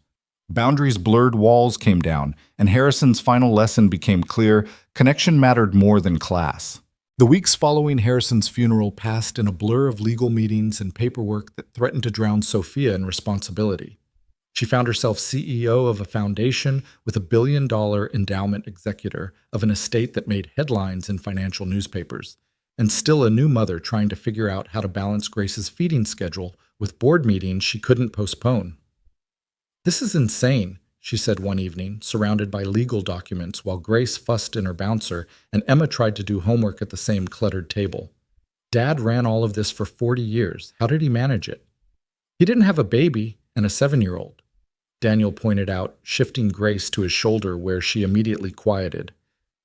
Boundaries blurred, walls came down, and Harrison's final lesson became clear: connection mattered more than class. The weeks following Harrison's funeral passed in a blur of legal meetings and paperwork that threatened to drown Sophia in responsibility. She found herself CEO of a foundation with a $1 billion endowment executor of an estate that made headlines in financial newspapers, and still a new mother trying to figure out how to balance Grace's feeding schedule with board meetings she couldn't postpone. "This is insane," she said one evening, surrounded by legal documents while Grace fussed in her bouncer and Emma tried to do homework at the same cluttered table. "Dad ran all of this for 40 years. How did he manage it?" "He didn't have a baby and a 7-year-old," Daniel pointed out, shifting Grace to his shoulder where she immediately quieted.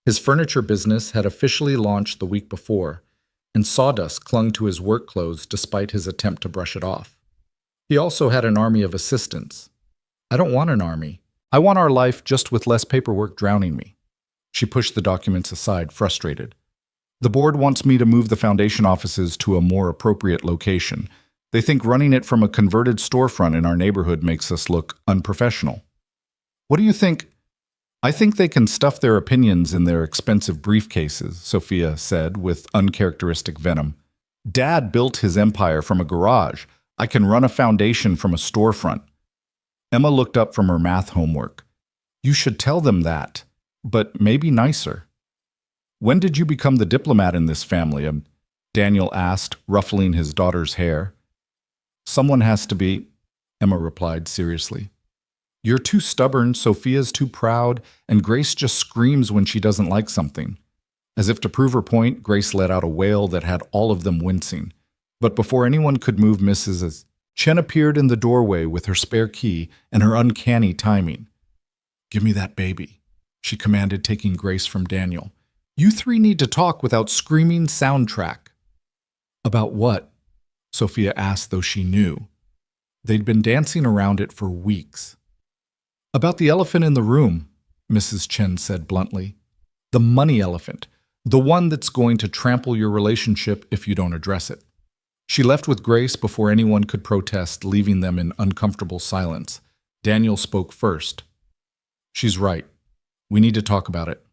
His furniture business had officially launched the week before, and sawdust clung to his work clothes despite his attempt to brush it off. He also had an army of assistants. "I don't want an army. I want our life just with less paperwork drowning me." She pushed the documents aside, frustrated. "The board wants me to move the foundation offices to a more appropriate location. They think running it from a converted storefront in our neighborhood makes us look unprofessional." "What do you think?" "I think they can stuff their opinions in their expensive briefcases," Sophia said with uncharacteristic venom. "Dad built his empire from a garage. I can run a foundation from a storefront." Emma looked up from her math homework. "You should tell them that, but maybe nicer." "When did you become the diplomat in this family?" Daniel asked, ruffling his daughter's hair. "Someone has to be," Emma replied seriously. "You're too stubborn, Sophia's too proud, and Grace just screams when she doesn't like something." As if to prove her point, Grace let out a wail that had all of them wincing. But before anyone could move Mrs. Chen appeared in the doorway with her spare key and her uncanny timing. "Give me that baby," she commanded, taking Grace from Daniel. "You three need to talk without screaming soundtrack." "About what?" Sophia asked, though she knew. They'd been dancing around it for weeks. "About the elephant in the room," Mrs. Chen said bluntly. "The money elephant, the one that's going to trample your relationship if you don't address it." She left with Grace before anyone could protest, leaving them in uncomfortable silence. Daniel spoke first. "She's right. We need to talk about it."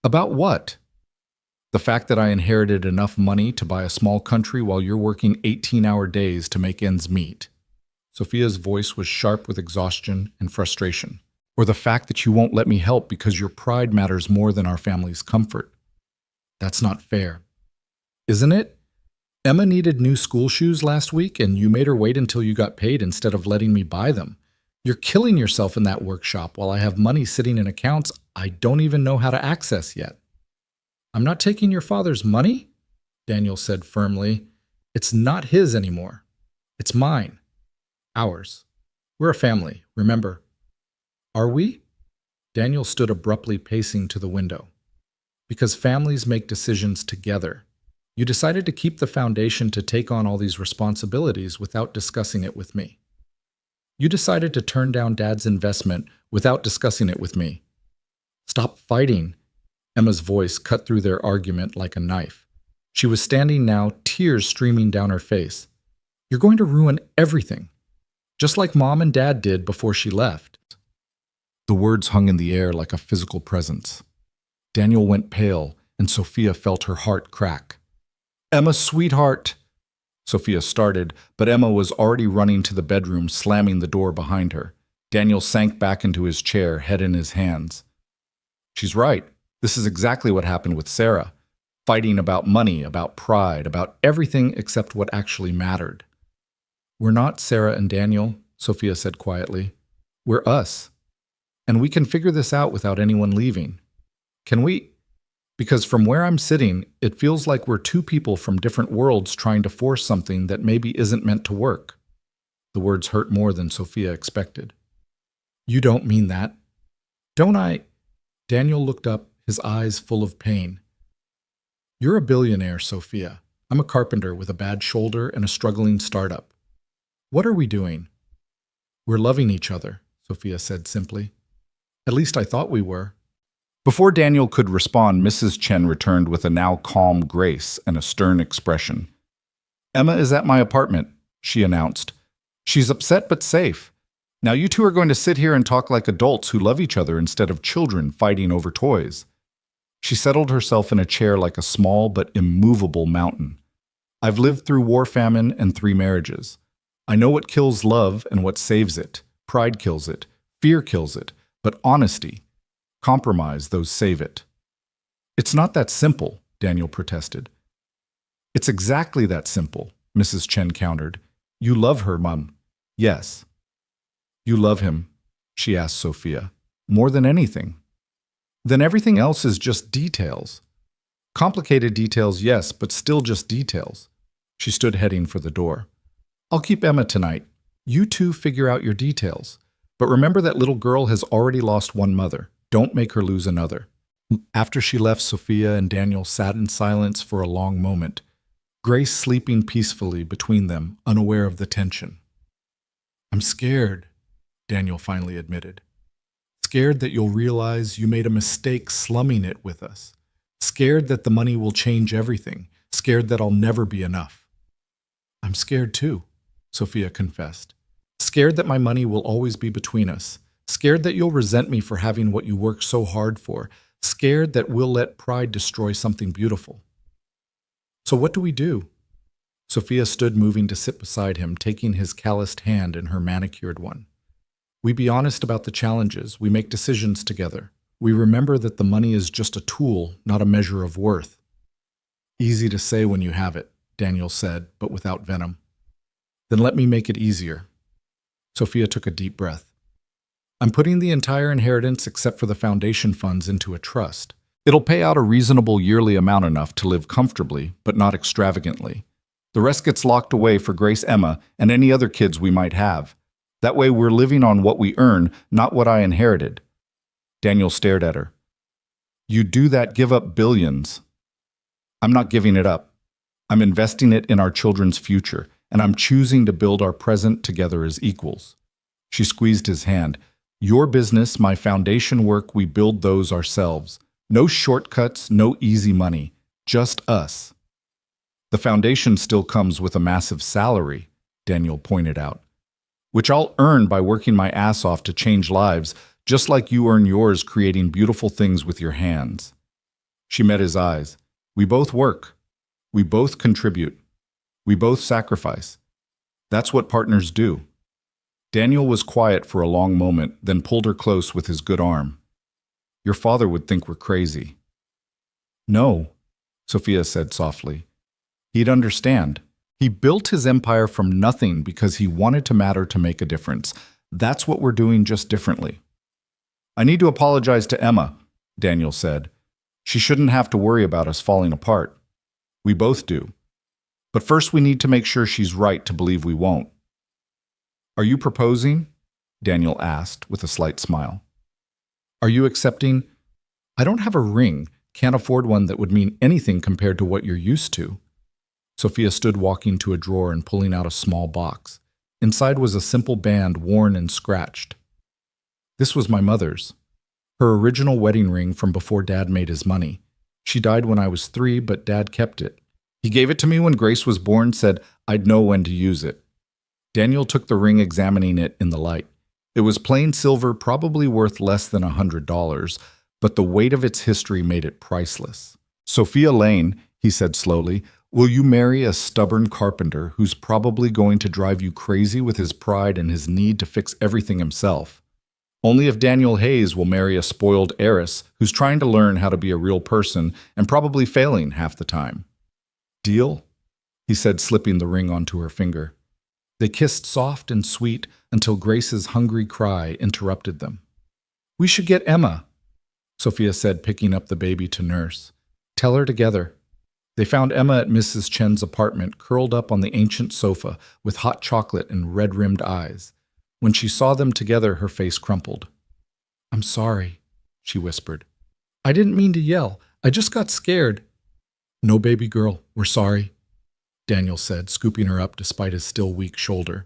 "About what?" "The fact that I inherited enough money to buy a small country while you're working 18-hour days to make ends meet." Sophia's voice was sharp with exhaustion and frustration. "Or the fact that you won't let me help because your pride matters more than our family's comfort." "That's not fair." "Isn't it? Emma needed new school shoes last week, and you made her wait until you got paid instead of letting me buy them. You're killing yourself in that workshop while I have money sitting in accounts I don't even know how to access yet." "I'm not taking your father's money," Daniel said firmly. "It's not his anymore. It's mine. Ours. We're a family, remember." "Are we?" Daniel stood abruptly, pacing to the window. "Because families make decisions together. You decided to keep the foundation to take on all these responsibilities without discussing it with me. You decided to turn down Dad's investment without discussing it with me. Stop fighting." Emma's voice cut through their argument like a knife. She was standing now, tears streaming down her face. "You're going to ruin everything, just like Mom and Dad did before she left." The words hung in the air like a physical presence. Daniel went pale, and Sophia felt her heart crack. "Emma, sweetheart," Sophia started, but Emma was already running to the bedroom, slamming the door behind her. Daniel sank back into his chair, head in his hands. She's right. This is exactly what happened with Sarah. Fighting about money, about pride, about everything except what actually mattered. "We're not Sarah and Daniel," Sophia said quietly. "We're us. And we can figure this out without anyone leaving. Can we? Because from where I'm sitting, it feels like we're two people from different worlds trying to force something that maybe isn't meant to work." The words hurt more than Sophia expected. "You don't mean that." "Don't I?" Daniel looked up, his eyes full of pain. "You're a billionaire, Sophia. I'm a carpenter with a bad shoulder and a struggling startup. What are we doing?" "We're loving each other," Sophia said simply. "At least I thought we were." Before Daniel could respond, Mrs. Chen returned with a now calm grace and a stern expression. "Emma is at my apartment," she announced. "She's upset but safe. Now you two are going to sit here and talk like adults who love each other instead of children fighting over toys." She settled herself in a chair like a small but immovable mountain. "I've lived through war, famine, and 3 marriages. I know what kills love and what saves it. Pride kills it. Fear kills it. But honesty, compromise, those save it." "It's not that simple," Daniel protested. "It's exactly that simple," Mrs. Chen countered. "You love her, Mum." "Yes." "You love him?" she asked Sophia. "More than anything." "Then everything else is just details." "Complicated details, yes, but still just details." She stood heading for the door. "I'll keep Emma tonight. You two figure out your details. But remember that little girl has already lost one mother. Don't make her lose another." After she left, Sophia and Daniel sat in silence for a long moment, Grace sleeping peacefully between them, unaware of the tension. "I'm scared," Daniel finally admitted. "Scared that you'll realize you made a mistake slumming it with us. Scared that the money will change everything. Scared that I'll never be enough." "I'm scared too," Sophia confessed. "Scared that my money will always be between us. Scared that you'll resent me for having what you worked so hard for. Scared that we'll let pride destroy something beautiful." "So what do we do?" Sophia stood, moving to sit beside him, taking his calloused hand in her manicured one. "We be honest about the challenges. We make decisions together. We remember that the money is just a tool, not a measure of worth." "Easy to say when you have it," Daniel said, but without venom. "Then let me make it easier." Sophia took a deep breath. "I'm putting the entire inheritance except for the foundation funds into a trust. It'll pay out a reasonable yearly amount enough to live comfortably, but not extravagantly. The rest gets locked away for Grace, Emma, and any other kids we might have. That way we're living on what we earn, not what I inherited." Daniel stared at her. "You do that, give up billions." "I'm not giving it up. I'm investing it in our children's future, and I'm choosing to build our present together as equals." She squeezed his hand. "Your business, my foundation work, we build those ourselves. No shortcuts, no easy money. Just us." "The foundation still comes with a massive salary," Daniel pointed out, "which I'll earn by working my ass off to change lives, just like you earn yours creating beautiful things with your hands." She met his eyes. "We both work. We both contribute. We both sacrifice. That's what partners do." Daniel was quiet for a long moment, then pulled her close with his good arm. "Your father would think we're crazy." "No," Sophia said softly. "He'd understand. He built his empire from nothing because he wanted to matter to make a difference. That's what we're doing, just differently." "I need to apologize to Emma," Daniel said. "She shouldn't have to worry about us falling apart. We both do. But first we need to make sure she's right to believe we won't." "Are you proposing?" Daniel asked with a slight smile. "Are you accepting?" "I don't have a ring, can't afford one that would mean anything compared to what you're used to." Sophia stood, walking to a drawer and pulling out a small box. Inside was a simple band, worn and scratched. "This was my mother's. Her original wedding ring from before Dad made his money. She died when I was 3, but Dad kept it. He gave it to me when Grace was born, said I'd know when to use it." Daniel took the ring, examining it in the light. It was plain silver, probably worth less than $100, but the weight of its history made it priceless. Sophia Lane, he said slowly, will you marry a stubborn carpenter who's probably going to drive you crazy with his pride and his need to fix everything himself? Only if Daniel Hayes will marry a spoiled heiress who's trying to learn how to be a real person and probably failing half the time. Deal? He said, slipping the ring onto her finger. They kissed soft and sweet until Grace's hungry cry interrupted them. We should get Emma, Sophia said, picking up the baby to nurse. Tell her together. They found Emma at Mrs. Chen's apartment, curled up on the ancient sofa with hot chocolate and red-rimmed eyes. When she saw them together, her face crumpled. I'm sorry, she whispered. I didn't mean to yell. I just got scared. No, baby girl, we're sorry, Daniel said, scooping her up despite his still weak shoulder.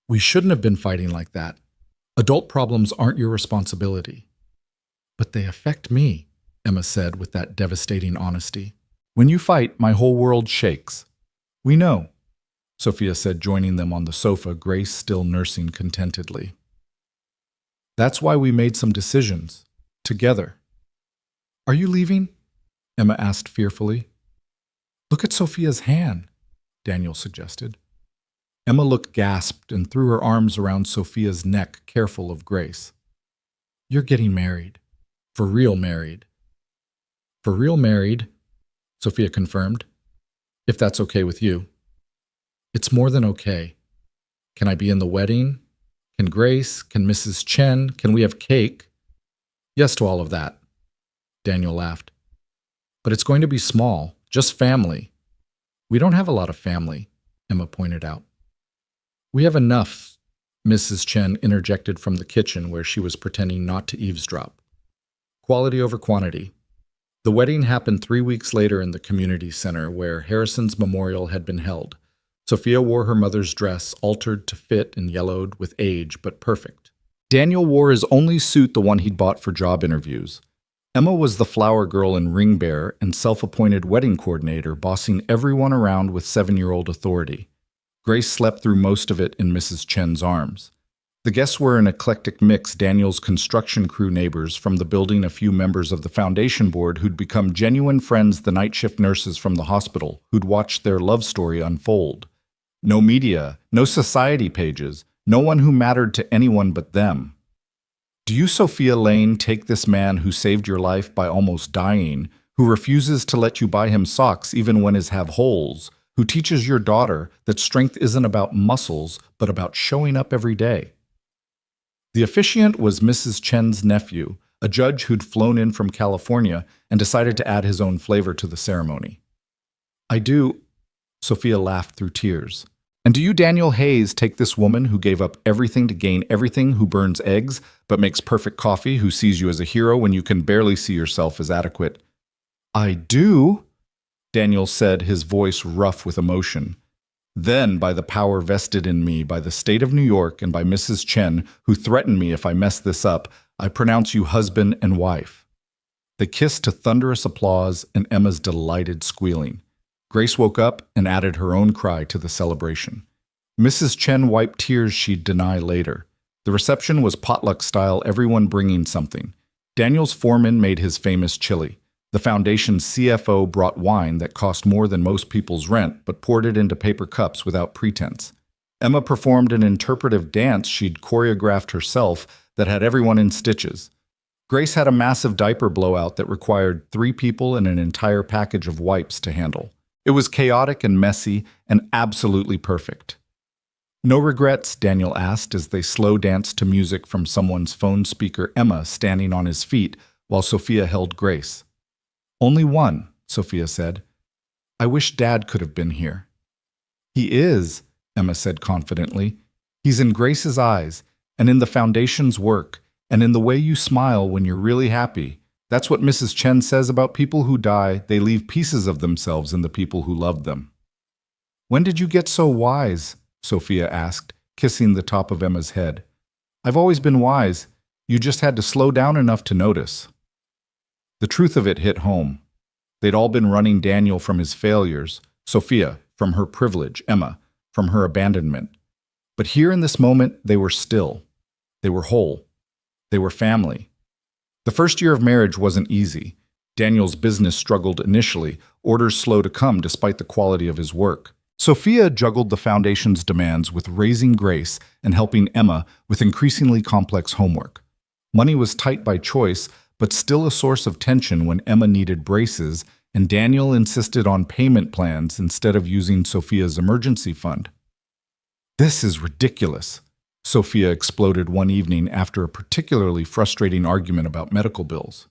We shouldn't have been fighting like that. Adult problems aren't your responsibility. But they affect me, Emma said with that devastating honesty. When you fight, my whole world shakes. We know, Sophia said, joining them on the sofa, Grace still nursing contentedly. That's why we made some decisions. Together. Are you leaving? Emma asked fearfully. Look at Sophia's hand, Daniel suggested. Emma looked gasped and threw her arms around Sophia's neck, careful of Grace. You're getting married. For real married. For real married, Sophia confirmed. If that's okay with you. It's more than okay. Can I be in the wedding? Can Grace? Can Mrs. Chen? Can we have cake? Yes to all of that, Daniel laughed. But it's going to be small, just family. We don't have a lot of family, Emma pointed out. We have enough, Mrs. Chen interjected from the kitchen where she was pretending not to eavesdrop. Quality over quantity. The wedding happened 3 weeks later in the community center where Harrison's memorial had been held. Sophia wore her mother's dress, altered to fit and yellowed with age, but perfect. Daniel wore his only suit, the one he'd bought for job interviews. Emma was the flower girl and ring bearer and self-appointed wedding coordinator, bossing everyone around with 7-year-old authority. Grace slept through most of it in Mrs. Chen's arms. The guests were an eclectic mix, Daniel's construction crew neighbors from the building, a few members of the foundation board who'd become genuine friends, the night shift nurses from the hospital who'd watched their love story unfold. No media, no society pages, no one who mattered to anyone but them. Do you, Sophia Lane, take this man who saved your life by almost dying, who refuses to let you buy him socks even when his have holes, who teaches your daughter that strength isn't about muscles, but about showing up every day? The officiant was Mrs. Chen's nephew, a judge who'd flown in from California and decided to add his own flavor to the ceremony. I do, Sophia laughed through tears. And do you, Daniel Hayes, take this woman who gave up everything to gain everything, who burns eggs but makes perfect coffee, who sees you as a hero when you can barely see yourself as adequate? I do, Daniel said, his voice rough with emotion. Then, by the power vested in me by the state of New York and by Mrs. Chen, who threatened me if I mess this up, I pronounce you husband and wife. They kissed to thunderous applause and Emma's delighted squealing. Grace woke up and added her own cry to the celebration. Mrs. Chen wiped tears she'd deny later. The reception was potluck style, everyone bringing something. Daniel's foreman made his famous chili. The foundation's CFO brought wine that cost more than most people's rent, but poured it into paper cups without pretense. Emma performed an interpretive dance she'd choreographed herself that had everyone in stitches. Grace had a massive diaper blowout that required 3 people and an entire package of wipes to handle. It was chaotic and messy and absolutely perfect. No regrets, Daniel asked as they slow danced to music from someone's phone speaker, Emma standing on his feet while Sophia held Grace. Only one, Sophia said. I wish Dad could have been here. He is, Emma said confidently. He's in Grace's eyes, and in the foundation's work, and in the way you smile when you're really happy. That's what Mrs. Chen says about people who die. They leave pieces of themselves in the people who loved them. When did you get so wise? Sophia asked, kissing the top of Emma's head. I've always been wise. You just had to slow down enough to notice. The truth of it hit home. They'd all been running Daniel from his failures, Sophia from her privilege, Emma from her abandonment. But here in this moment, they were still. They were whole. They were family. The first year of marriage wasn't easy. Daniel's business struggled initially, orders slow to come despite the quality of his work. Sophia juggled the foundation's demands with raising Grace and helping Emma with increasingly complex homework. Money was tight by choice, but still a source of tension when Emma needed braces and Daniel insisted on payment plans instead of using Sophia's emergency fund. "This is ridiculous," Sophia exploded one evening after a particularly frustrating argument about medical bills.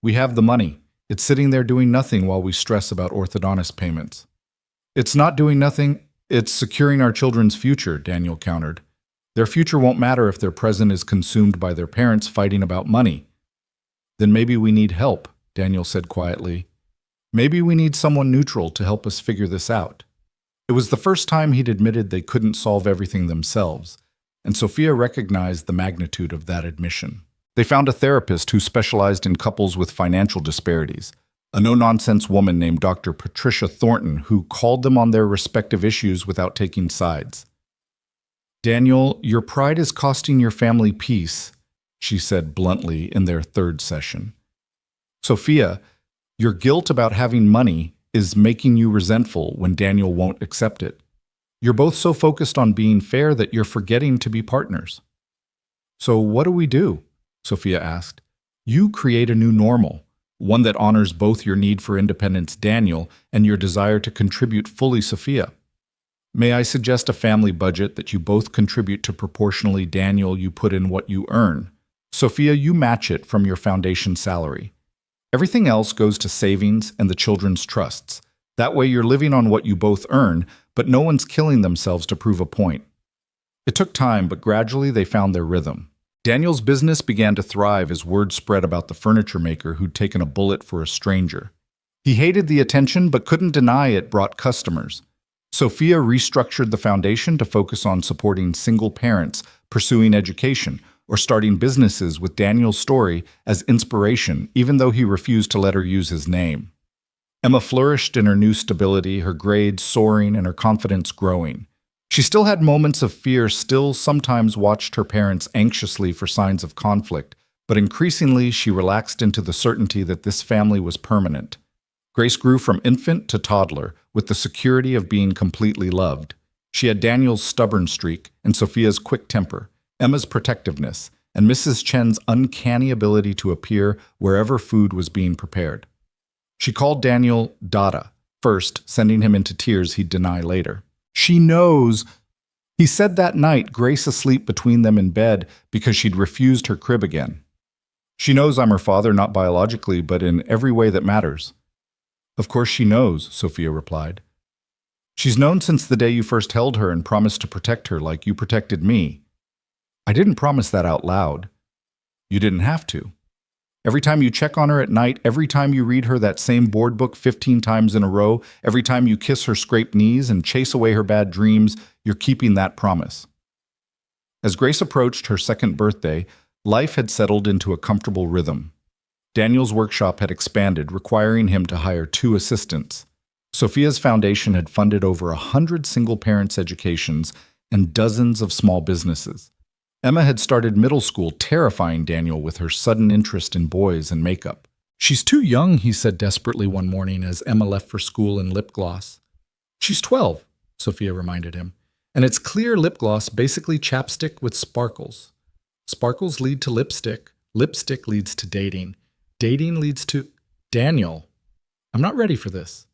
"We have the money. It's sitting there doing nothing while we stress about orthodontist payments." "It's not doing nothing, it's securing our children's future," Daniel countered. "Their future won't matter if their present is consumed by their parents fighting about money." "Then maybe we need help," Daniel said quietly. "Maybe we need someone neutral to help us figure this out." It was the first time he'd admitted they couldn't solve everything themselves, and Sophia recognized the magnitude of that admission. They found a therapist who specialized in couples with financial disparities, a no-nonsense woman named Dr. Patricia Thornton, who called them on their respective issues without taking sides. "Daniel, your pride is costing your family peace," she said bluntly in their third session. "Sophia, your guilt about having money is making you resentful when Daniel won't accept it. You're both so focused on being fair that you're forgetting to be partners." "So what do we do?" Sophia asked. "You create a new normal, one that honors both your need for independence, Daniel, and your desire to contribute fully, Sophia. May I suggest a family budget that you both contribute to proportionally, Daniel, you put in what you earn. Sophia, you match it from your foundation salary. Everything else goes to savings and the children's trusts. That way you're living on what you both earn, but no one's killing themselves to prove a point." It took time, but gradually they found their rhythm. Daniel's business began to thrive as word spread about the furniture maker who'd taken a bullet for a stranger. He hated the attention, but couldn't deny it brought customers. Sophia restructured the foundation to focus on supporting single parents, pursuing education, or starting businesses with Daniel's story as inspiration, even though he refused to let her use his name. Emma flourished in her new stability, her grades soaring and her confidence growing. She still had moments of fear, still sometimes watched her parents anxiously for signs of conflict, but increasingly she relaxed into the certainty that this family was permanent. Grace grew from infant to toddler, with the security of being completely loved. She had Daniel's stubborn streak and Sophia's quick temper, Emma's protectiveness, and Mrs. Chen's uncanny ability to appear wherever food was being prepared. She called Daniel Dada, first, sending him into tears he'd deny later. "She knows," he said that night, Grace asleep between them in bed because she'd refused her crib again. "She knows I'm her father, not biologically, but in every way that matters." "Of course she knows," Sophia replied. "She's known since the day you first held her and promised to protect her like you protected me." "I didn't promise that out loud." "You didn't have to. Every time you check on her at night, every time you read her that same board book 15 times in a row, every time you kiss her scraped knees and chase away her bad dreams, you're keeping that promise." As Grace approached her second birthday, life had settled into a comfortable rhythm. Daniel's workshop had expanded, requiring him to hire 2 assistants. Sophia's foundation had funded over 100 single parents' educations and dozens of small businesses. Emma had started middle school, terrifying Daniel with her sudden interest in boys and makeup. "She's too young," he said desperately one morning as Emma left for school in lip gloss. "She's 12, Sophia reminded him. "And it's clear lip gloss, basically chapstick with sparkles. Sparkles lead to lipstick. Lipstick leads to dating. Dating leads to—" "Daniel, I'm not ready for this."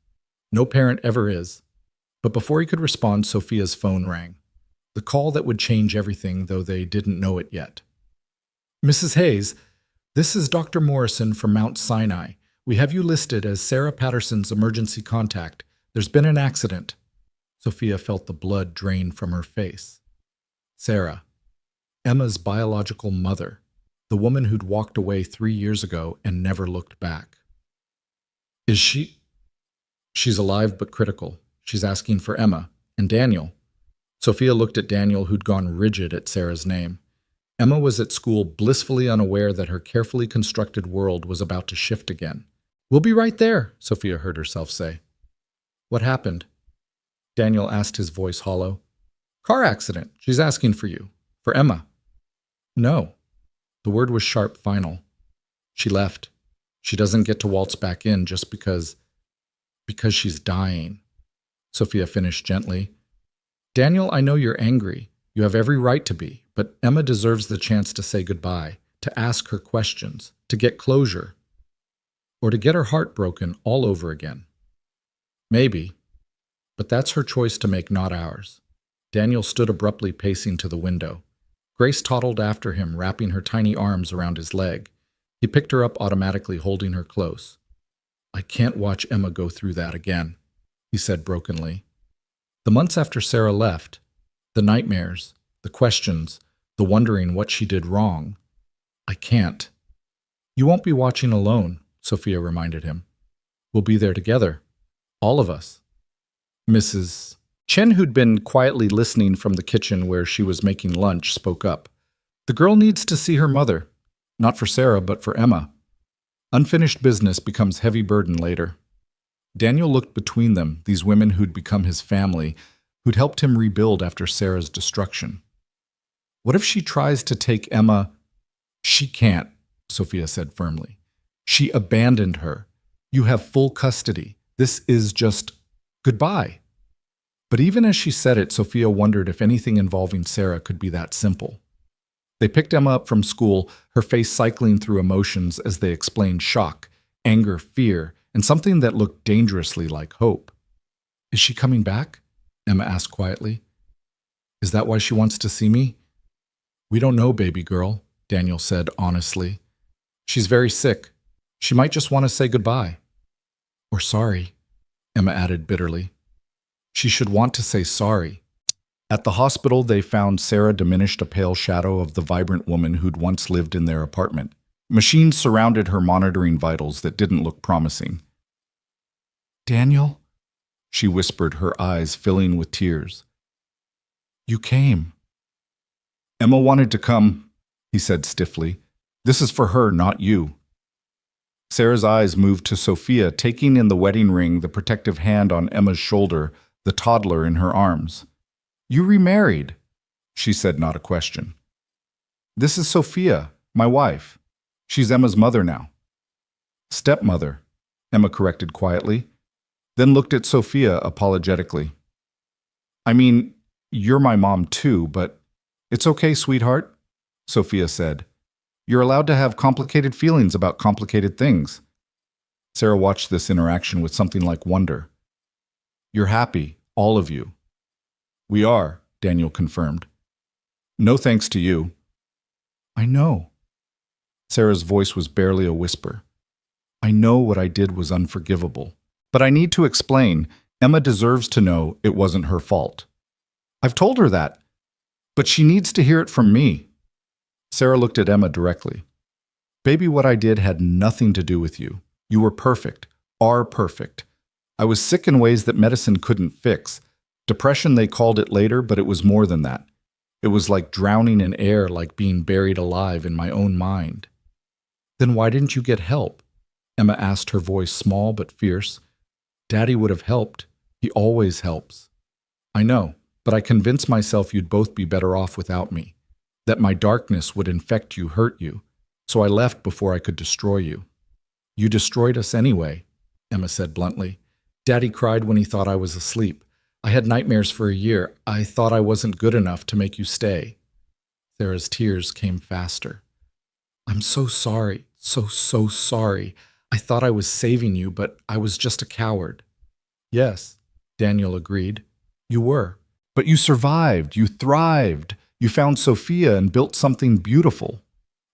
No parent ever is. But before he could respond, Sophia's phone rang. The call that would change everything, though they didn't know it yet. "Mrs. Hayes, this is Dr. Morrison from Mount Sinai. We have you listed as Sarah Patterson's emergency contact. There's been an accident." Sophia felt the blood drain from her face. Sarah, Emma's biological mother, the woman who'd walked away 3 years ago and never looked back. "Is she—" "She's alive but critical. She's asking for Emma. And Daniel." Sophia looked at Daniel, who'd gone rigid at Sarah's name. Emma was at school, blissfully unaware that her carefully constructed world was about to shift again. "We'll be right there," Sophia heard herself say. "What happened?" Daniel asked, his voice hollow. "Car accident. She's asking for you. For Emma." "No." The word was sharp, final. "She left. She doesn't get to waltz back in just because she's dying, Sophia finished gently. Daniel, I know you're angry. You have every right to be, but Emma deserves the chance to say goodbye, to ask her questions, to get closure, or to get her heart broken all over again. Maybe, but that's her choice to make, not ours. Daniel stood abruptly, pacing to the window. Grace toddled after him, wrapping her tiny arms around his leg. He picked her up automatically, holding her close. I can't watch Emma go through that again, he said brokenly. The months after Sarah left, the nightmares, the questions, the wondering what she did wrong. I can't. You won't be watching alone, Sophia reminded him. We'll be there together. All of us. Mrs. Chen, who'd been quietly listening from the kitchen where she was making lunch, spoke up. The girl needs to see her mother. Not for Sarah, but for Emma. Unfinished business becomes heavy burden later. Daniel looked between them, these women who'd become his family, who'd helped him rebuild after Sarah's destruction. What if she tries to take Emma? She can't, Sophia said firmly. She abandoned her. You have full custody. This is just goodbye. But even as she said it, Sophia wondered if anything involving Sarah could be that simple. They picked Emma up from school, her face cycling through emotions as they explained shock, anger, fear, and something that looked dangerously like hope. Is she coming back? Emma asked quietly. Is that why she wants to see me? We don't know, baby girl, Daniel said honestly. She's very sick. She might just want to say goodbye. Or sorry, Emma added bitterly. She should want to say sorry. At the hospital, they found Sarah diminished, a pale shadow of the vibrant woman who'd once lived in their apartment. Machines surrounded her, monitoring vitals that didn't look promising. Daniel, she whispered, her eyes filling with tears. You came. Emma wanted to come, he said stiffly. This is for her, not you. Sarah's eyes moved to Sophia, taking in the wedding ring, the protective hand on Emma's shoulder, the toddler in her arms. You remarried, she said, not a question. This is Sophia, my wife. She's Emma's mother now. Stepmother, Emma corrected quietly, then looked at Sophia apologetically. I mean, you're my mom too, but it's okay, sweetheart, Sophia said. You're allowed to have complicated feelings about complicated things. Sarah watched this interaction with something like wonder. You're happy, all of you. We are, Daniel confirmed. No thanks to you. I know. Sarah's voice was barely a whisper. I know what I did was unforgivable. But I need to explain. Emma deserves to know it wasn't her fault. I've told her that, but she needs to hear it from me. Sarah looked at Emma directly. Baby, what I did had nothing to do with you. You were perfect, are perfect. I was sick in ways that medicine couldn't fix. Depression, they called it later, but it was more than that. It was like drowning in air, like being buried alive in my own mind. Then why didn't you get help? Emma asked, her voice small but fierce. Daddy would have helped. He always helps. I know, but I convinced myself you'd both be better off without me, that my darkness would infect you, hurt you, so I left before I could destroy you. You destroyed us anyway, Emma said bluntly. Daddy cried when he thought I was asleep. I had nightmares for a year. I thought I wasn't good enough to make you stay. Sarah's tears came faster. I'm so sorry, so sorry. I thought I was saving you, but I was just a coward. Yes, Daniel agreed. You were. But you survived. You thrived. You found Sophia and built something beautiful.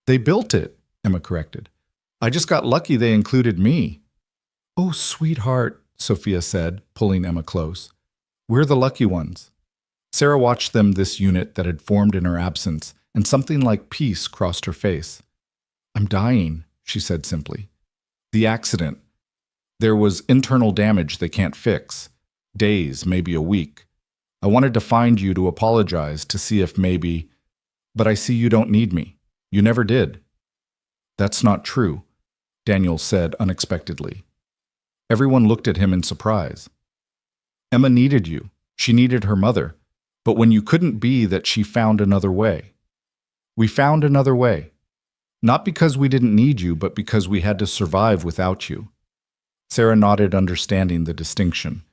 They built it, Emma corrected. I just got lucky they included me. Oh, sweetheart, Sophia said, pulling Emma close. We're the lucky ones. Sarah watched them, this unit that had formed in her absence, and something like peace crossed her face. I'm dying, she said simply. The accident. There was internal damage they can't fix. Days, maybe a week. I wanted to find you to apologize, to see if maybe... But I see you don't need me. You never did. That's not true, Daniel said unexpectedly. Everyone looked at him in surprise. Emma needed you. She needed her mother. But when you couldn't be that, she found another way. We found another way. Not because we didn't need you, but because we had to survive without you. Sarah nodded, understanding the distinction.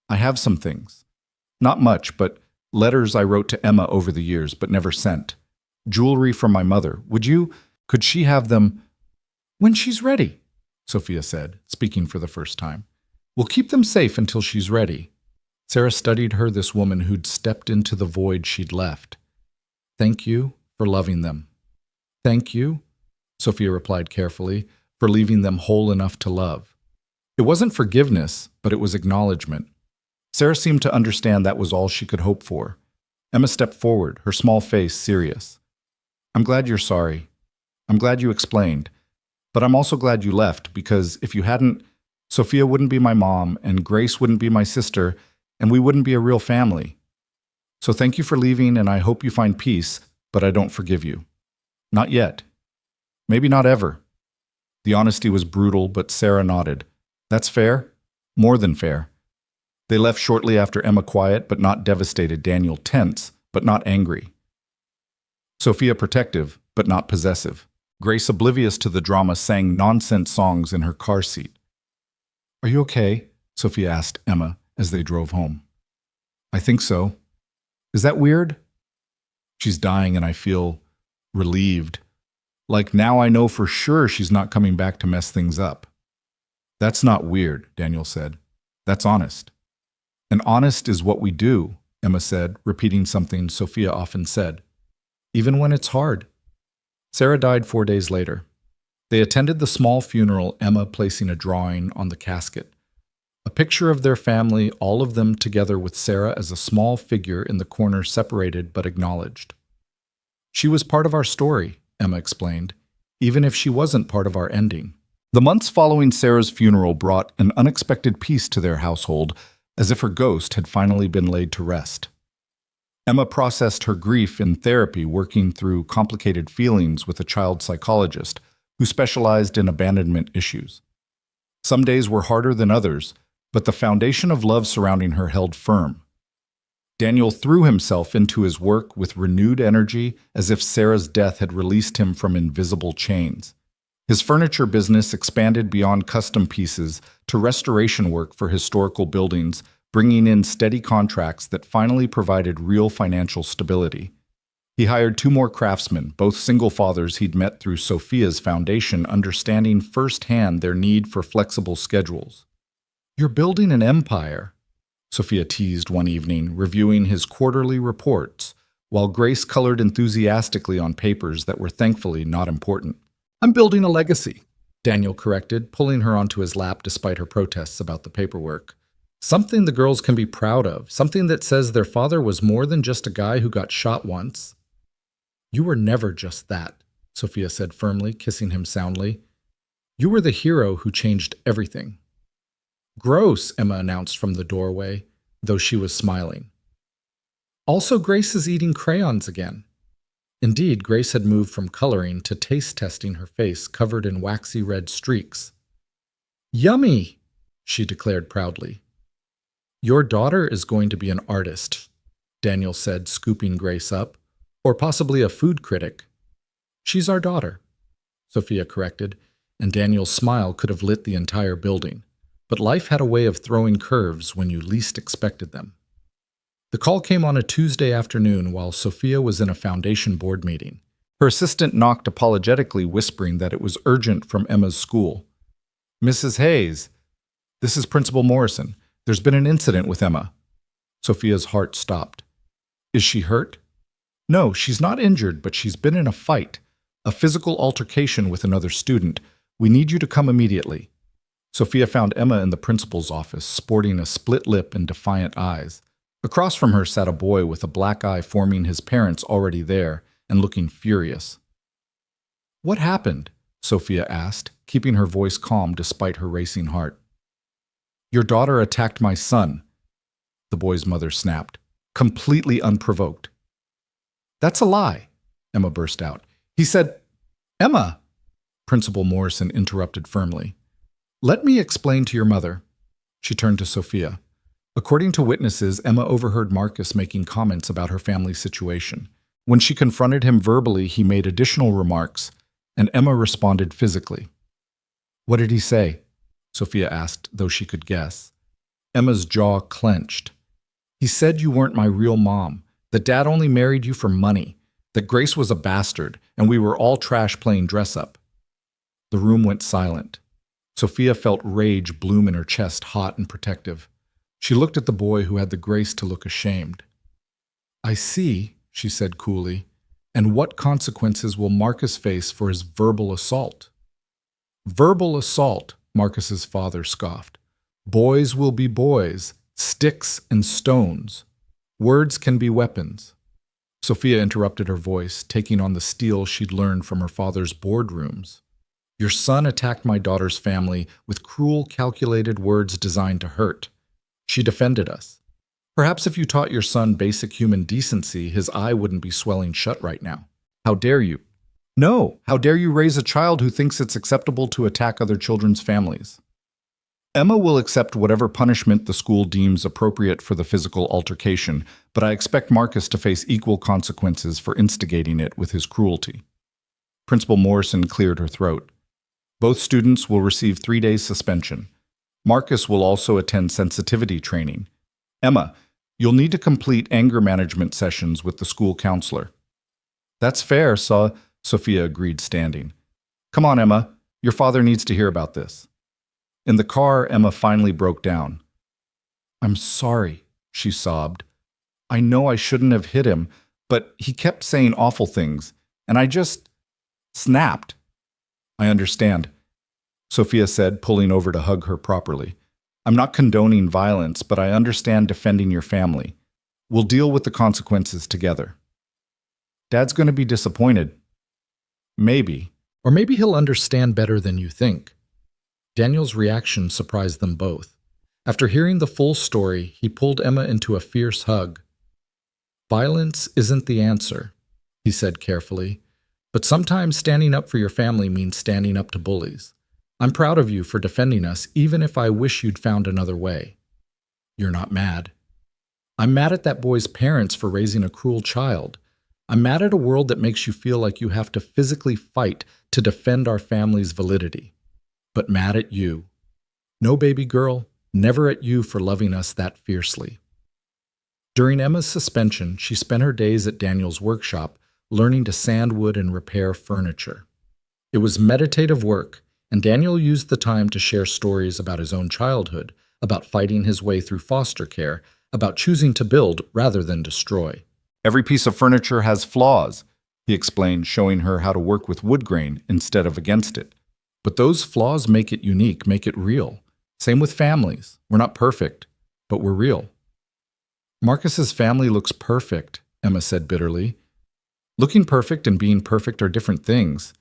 I have some things. Not much, but letters I wrote to Emma over the years, but never sent. Jewelry from my mother. Could she have them when she's ready? Sophia said, speaking for the first time. We'll keep them safe until she's ready. Sarah studied her, this woman who'd stepped into the void she'd left. Thank you for loving them. Thank you, Sophia replied carefully, for leaving them whole enough to love. It wasn't forgiveness, but it was acknowledgement. Sarah seemed to understand that was all she could hope for. Emma stepped forward, her small face serious. I'm glad you're sorry. I'm glad you explained. But I'm also glad you left, because if you hadn't, Sophia wouldn't be my mom, and Grace wouldn't be my sister, and we wouldn't be a real family. So thank you for leaving, and I hope you find peace, but I don't forgive you. Not yet. Maybe not ever. The honesty was brutal, but Sarah nodded. That's fair? More than fair. They left shortly after, Emma quiet but not devastated, Daniel tense but not angry. Sophia protective but not possessive. Grace, oblivious to the drama, sang nonsense songs in her car seat. Are you okay? Sophia asked Emma as they drove home. I think so. Is that weird? She's dying and I feel relieved. Like now I know for sure she's not coming back to mess things up. That's not weird, Daniel said. That's honest. And honest is what we do, Emma said, repeating something Sophia often said. Even when it's hard. Sarah died 4 days later. They attended the small funeral, Emma placing a drawing on the casket. A picture of their family, all of them together with Sarah as a small figure in the corner, separated but acknowledged. She was part of our story, Emma explained, even if she wasn't part of our ending. The months following Sarah's funeral brought an unexpected peace to their household, as if her ghost had finally been laid to rest. Emma processed her grief in therapy, working through complicated feelings with a child psychologist who specialized in abandonment issues. Some days were harder than others, but the foundation of love surrounding her held firm. Daniel threw himself into his work with renewed energy, as if Sarah's death had released him from invisible chains. His furniture business expanded beyond custom pieces to restoration work for historical buildings, bringing in steady contracts that finally provided real financial stability. He hired 2 more craftsmen, both single fathers he'd met through Sophia's foundation, understanding firsthand their need for flexible schedules. You're building an empire, Sophia teased one evening, reviewing his quarterly reports, while Grace colored enthusiastically on papers that were thankfully not important. I'm building a legacy, Daniel corrected, pulling her onto his lap despite her protests about the paperwork. Something the girls can be proud of, something that says their father was more than just a guy who got shot once. You were never just that, Sophia said firmly, kissing him soundly. You were the hero who changed everything. Gross, Emma announced from the doorway, though she was smiling. Also, Grace is eating crayons again. Indeed, Grace had moved from coloring to taste-testing her face covered in waxy red streaks. Yummy, she declared proudly. Your daughter is going to be an artist, Daniel said, scooping Grace up, or possibly a food critic. She's our daughter, Sophia corrected, and Daniel's smile could have lit the entire building. But life had a way of throwing curves when you least expected them. The call came on a Tuesday afternoon while Sophia was in a foundation board meeting. Her assistant knocked apologetically, whispering that it was urgent from Emma's school. Mrs. Hayes, this is Principal Morrison. There's been an incident with Emma. Sophia's heart stopped. Is she hurt? No, she's not injured, but she's been in a fight, a physical altercation with another student. We need you to come immediately. Sophia found Emma in the principal's office, sporting a split lip and defiant eyes. Across from her sat a boy with a black eye, forming his parents already there and looking furious. What happened? Sophia asked, keeping her voice calm despite her racing heart. Your daughter attacked my son, the boy's mother snapped, completely unprovoked. That's a lie, Emma burst out. He said, Emma, Principal Morrison interrupted firmly. Let me explain to your mother. She turned to Sophia. According to witnesses, Emma overheard Marcus making comments about her family's situation. When she confronted him verbally, he made additional remarks, and Emma responded physically. "What did he say?" Sophia asked, though she could guess. Emma's jaw clenched. "He said you weren't my real mom, that Dad only married you for money, that Grace was a bastard, and we were all trash playing dress-up." The room went silent. Sophia felt rage bloom in her chest, hot and protective. She looked at the boy who had the grace to look ashamed. "I see," she said coolly. "And what consequences will Marcus face for his verbal assault?" "Verbal assault," Marcus's father scoffed. "Boys will be boys, sticks and stones. Words can be weapons." Sophia interrupted her voice, taking on the steel she'd learned from her father's boardrooms. "Your son attacked my daughter's family with cruel, calculated words designed to hurt. She defended us. Perhaps if you taught your son basic human decency, his eye wouldn't be swelling shut right now. How dare you? No, how dare you raise a child who thinks it's acceptable to attack other children's families?" "Emma will accept whatever punishment the school deems appropriate for the physical altercation, but I expect Marcus to face equal consequences for instigating it with his cruelty." Principal Morrison cleared her throat. "Both students will receive 3 days suspension. Marcus will also attend sensitivity training. Emma, you'll need to complete anger management sessions with the school counselor." "That's fair, Sophia agreed, standing. "Come on, Emma. Your father needs to hear about this." In the car, Emma finally broke down. "I'm sorry," she sobbed. "I know I shouldn't have hit him, but he kept saying awful things, and I just snapped." "I understand," Sophia said, pulling over to hug her properly. "I'm not condoning violence, but I understand defending your family. We'll deal with the consequences together." "Dad's going to be disappointed." "Maybe. Or maybe he'll understand better than you think." Daniel's reaction surprised them both. After hearing the full story, he pulled Emma into a fierce hug. "Violence isn't the answer," he said carefully, "but sometimes standing up for your family means standing up to bullies. I'm proud of you for defending us, even if I wish you'd found another way." "You're not mad." "I'm mad at that boy's parents for raising a cruel child. I'm mad at a world that makes you feel like you have to physically fight to defend our family's validity. But mad at you. No, baby girl, never at you for loving us that fiercely." During Emma's suspension, she spent her days at Daniel's workshop, learning to sand wood and repair furniture. It was meditative work, and Daniel used the time to share stories about his own childhood, about fighting his way through foster care, about choosing to build rather than destroy. "Every piece of furniture has flaws," he explained, showing her how to work with wood grain instead of against it. "But those flaws make it unique, make it real. Same with families. We're not perfect, but we're real." "Marcus's family looks perfect," Emma said bitterly. "Looking perfect and being perfect are different things.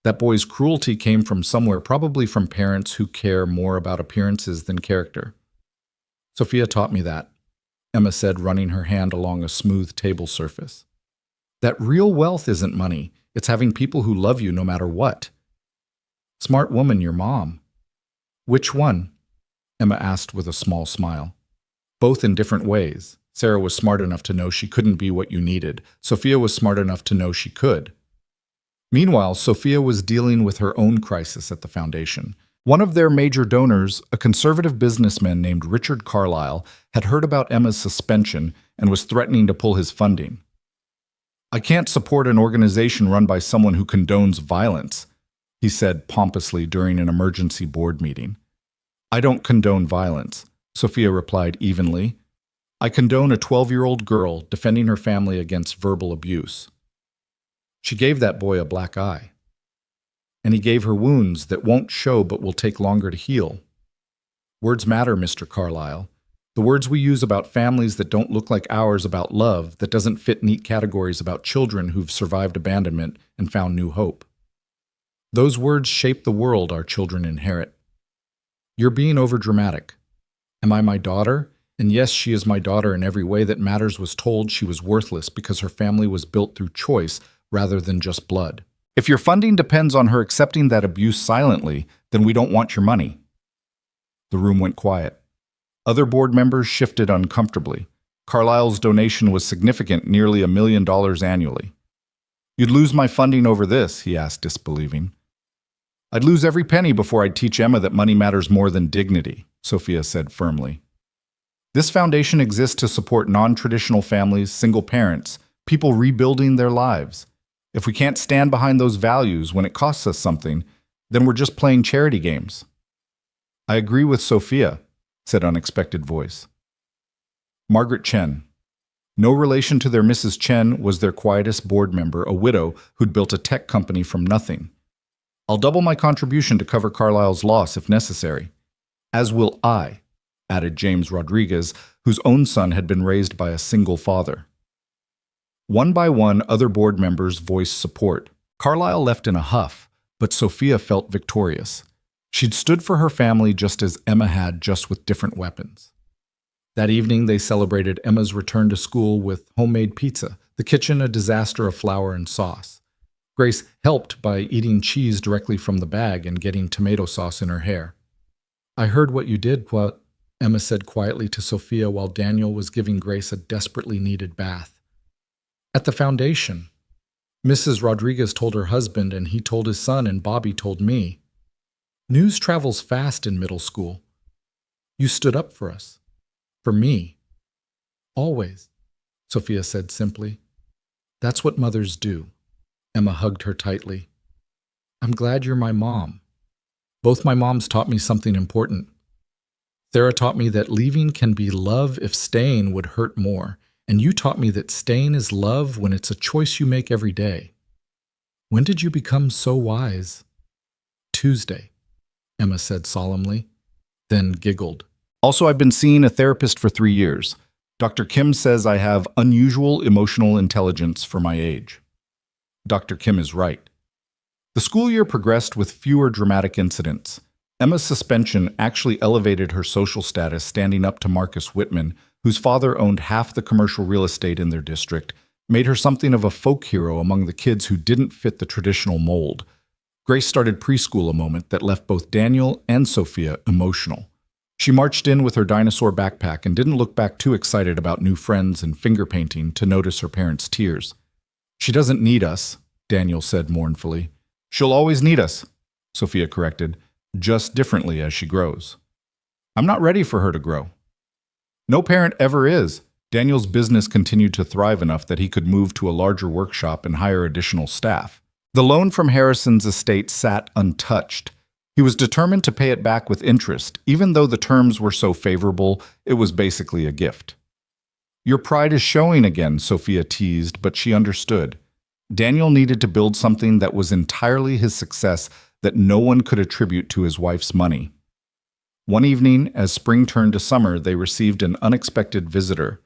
That boy's cruelty came from somewhere, probably from parents who care more about appearances than character." "Sophia taught me that," Emma said, running her hand along a smooth table surface. "That real wealth isn't money. It's having people who love you no matter what." "Smart woman, your mom." "Which one?" Emma asked with a small smile. "Both in different ways. Sarah was smart enough to know she couldn't be what you needed. Sophia was smart enough to know she could." Meanwhile, Sophia was dealing with her own crisis at the foundation. One of their major donors, a conservative businessman named Richard Carlyle, had heard about Emma's suspension and was threatening to pull his funding. "I can't support an organization run by someone who condones violence," he said pompously during an emergency board meeting. "I don't condone violence," Sophia replied evenly. "I condone a 12-year-old girl defending her family against verbal abuse. She gave that boy a black eye. And he gave her wounds that won't show but will take longer to heal. Words matter, Mr. Carlyle. The words we use about families that don't look like ours, about love, that doesn't fit neat categories, about children who've survived abandonment and found new hope. Those words shape the world our children inherit. You're being overdramatic. Am I my daughter? And yes, she is my daughter in every way that matters. Was told she was worthless because her family was built through choice rather than just blood. If your funding depends on her accepting that abuse silently, then we don't want your money." The room went quiet. Other board members shifted uncomfortably. Carlyle's donation was significant, nearly $1 million annually. You'd lose my funding over this, he asked, disbelieving. I'd lose every penny before I'd teach Emma that money matters more than dignity, Sophia said firmly. This foundation exists to support non-traditional families, single parents, people rebuilding their lives. If we can't stand behind those values when it costs us something, then we're just playing charity games. I agree with Sophia, said unexpected voice. Margaret Chen. No relation to their Mrs. Chen, was their quietest board member, a widow who'd built a tech company from nothing. I'll double my contribution to cover Carlyle's loss if necessary. As will I, added James Rodriguez, whose own son had been raised by a single father. One by one, other board members voiced support. Carlyle left in a huff, but Sophia felt victorious. She'd stood for her family just as Emma had, just with different weapons. That evening, they celebrated Emma's return to school with homemade pizza, the kitchen a disaster of flour and sauce. Grace helped by eating cheese directly from the bag and getting tomato sauce in her hair. I heard what you did, Emma said quietly to Sophia while Daniel was giving Grace a desperately needed bath. At the foundation, Mrs. Rodriguez told her husband, and he told his son, and Bobby told me. News travels fast in middle school. You stood up for us. For me. Always, Sophia said simply. That's what mothers do. Emma hugged her tightly. I'm glad you're my mom. Both my moms taught me something important. Sarah taught me that leaving can be love if staying would hurt more, and you taught me that staying is love when it's a choice you make every day. When did you become so wise? Tuesday, Emma said solemnly, then giggled. Also, I've been seeing a therapist for 3 years. Dr. Kim says I have unusual emotional intelligence for my age. Dr. Kim is right. The school year progressed with fewer dramatic incidents. Emma's suspension actually elevated her social status, standing up to Marcus Whitman, whose father owned half the commercial real estate in their district, made her something of a folk hero among the kids who didn't fit the traditional mold. Grace started preschool, a moment that left both Daniel and Sophia emotional. She marched in with her dinosaur backpack and didn't look back too excited about new friends and finger painting to notice her parents' tears. She doesn't need us, Daniel said mournfully. She'll always need us, Sophia corrected, just differently as she grows. I'm not ready for her to grow. No parent ever is. Daniel's business continued to thrive enough that he could move to a larger workshop and hire additional staff. The loan from Harrison's estate sat untouched. He was determined to pay it back with interest. Even though the terms were so favorable, it was basically a gift. Your pride is showing again, Sophia teased, but she understood. Daniel needed to build something that was entirely his success, that no one could attribute to his wife's money. One evening, as spring turned to summer, they received an unexpected visitor.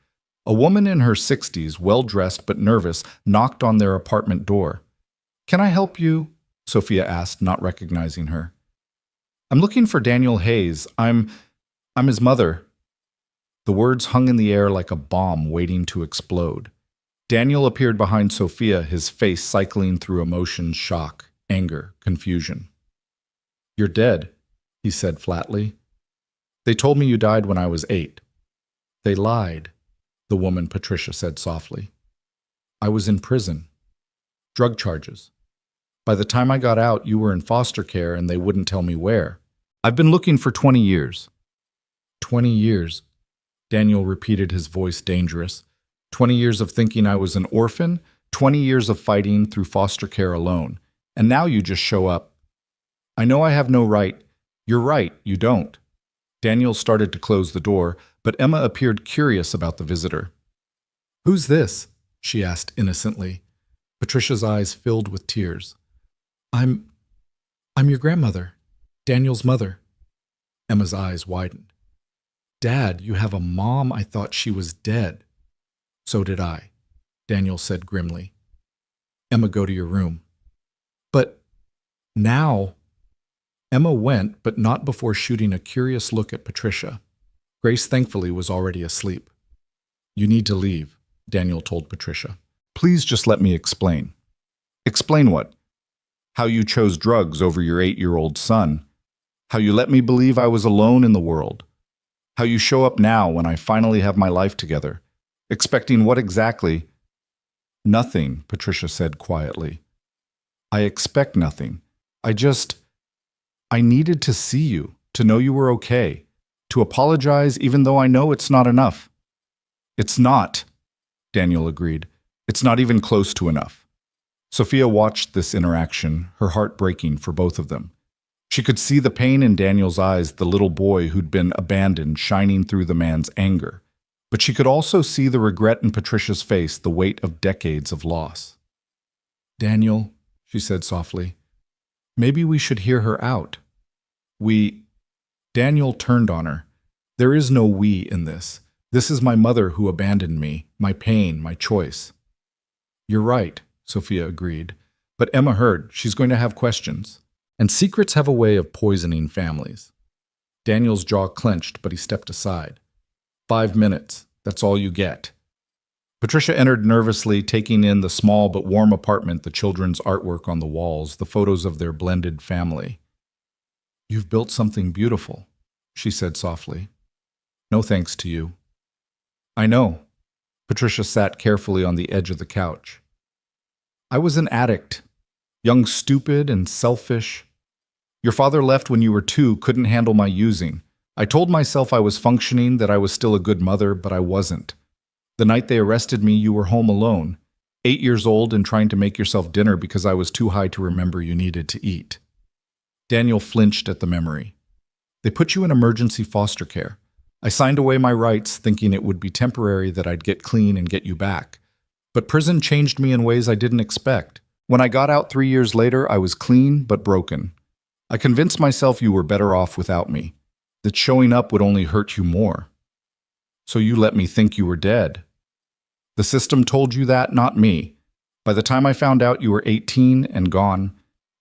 A woman in her 60s, well-dressed but nervous, knocked on their apartment door. Can I help you? Sophia asked, not recognizing her. I'm looking for Daniel Hayes. I'm his mother. The words hung in the air like a bomb waiting to explode. Daniel appeared behind Sophia, his face cycling through emotions, shock, anger, confusion. You're dead, he said flatly. They told me you died when I was 8. They lied, the woman Patricia said softly. I was in prison. Drug charges. By the time I got out, you were in foster care and they wouldn't tell me where. I've been looking for 20 years. 20 years, Daniel repeated, his voice dangerous. 20 years of thinking I was an orphan, 20 years of fighting through foster care alone. And now you just show up. I know I have no right. You're right, you don't. Daniel started to close the door, but Emma appeared curious about the visitor. Who's this? She asked innocently. Patricia's eyes filled with tears. I'm your grandmother, Daniel's mother. Emma's eyes widened. Dad, you have a mom? I thought she was dead. So did I, Daniel said grimly. Emma, go to your room. But now... Emma went, but not before shooting a curious look at Patricia. Grace, thankfully, was already asleep. You need to leave, Daniel told Patricia. Please just let me explain. Explain what? How you chose drugs over your 8-year-old son. How you let me believe I was alone in the world. How you show up now when I finally have my life together. Expecting what exactly? Nothing, Patricia said quietly. I expect nothing. I needed to see you, to know you were okay, to apologize even though I know it's not enough. It's not, Daniel agreed. It's not even close to enough. Sophia watched this interaction, her heart breaking for both of them. She could see the pain in Daniel's eyes, the little boy who'd been abandoned shining through the man's anger. But she could also see the regret in Patricia's face, the weight of decades of loss. Daniel, she said softly, maybe we should hear her out. Daniel turned on her. There is no we in this. This is my mother who abandoned me, my pain, my choice. You're right, Sophia agreed. But Emma heard. She's going to have questions. And secrets have a way of poisoning families. Daniel's jaw clenched, but he stepped aside. 5 minutes. That's all you get. Patricia entered nervously, taking in the small but warm apartment, the children's artwork on the walls, the photos of their blended family. You've built something beautiful, she said softly. No thanks to you. I know. Patricia sat carefully on the edge of the couch. I was an addict, young, stupid, and selfish. Your father left when you were 2, couldn't handle my using. I told myself I was functioning, that I was still a good mother, but I wasn't. The night they arrested me, you were home alone, 8 years old and trying to make yourself dinner because I was too high to remember you needed to eat. Daniel flinched at the memory. They put you in emergency foster care. I signed away my rights, thinking it would be temporary, that I'd get clean and get you back. But prison changed me in ways I didn't expect. When I got out 3 years later, I was clean but broken. I convinced myself you were better off without me, that showing up would only hurt you more. So you let me think you were dead. The system told you that, not me. By the time I found out you were 18 and gone,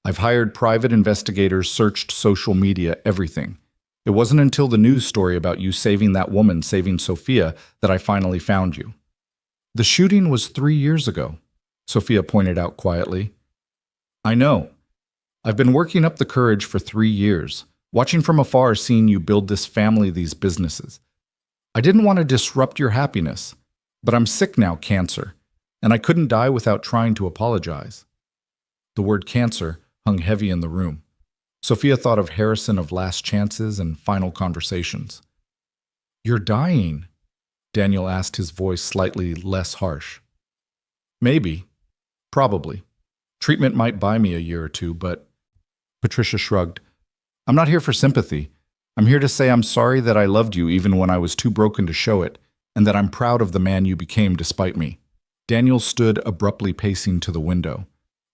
I've hired private investigators, searched social media, everything. It wasn't until the news story about you saving that woman, saving Sophia, that I finally found you. The shooting was 3 years ago, Sophia pointed out quietly. I know. I've been working up the courage for 3 years, watching from afar, seeing you build this family, these businesses. I didn't want to disrupt your happiness, but I'm sick now, cancer, and I couldn't die without trying to apologize. The word cancer hung heavy in the room. Sophia thought of Harrison, of Last Chances and Final Conversations. You're dying, Daniel asked, his voice slightly less harsh. Maybe. Probably. Treatment might buy me a year or 2, but... Patricia shrugged. I'm not here for sympathy. I'm here to say I'm sorry that I loved you even when I was too broken to show it, and that I'm proud of the man you became despite me. Daniel stood abruptly, pacing to the window.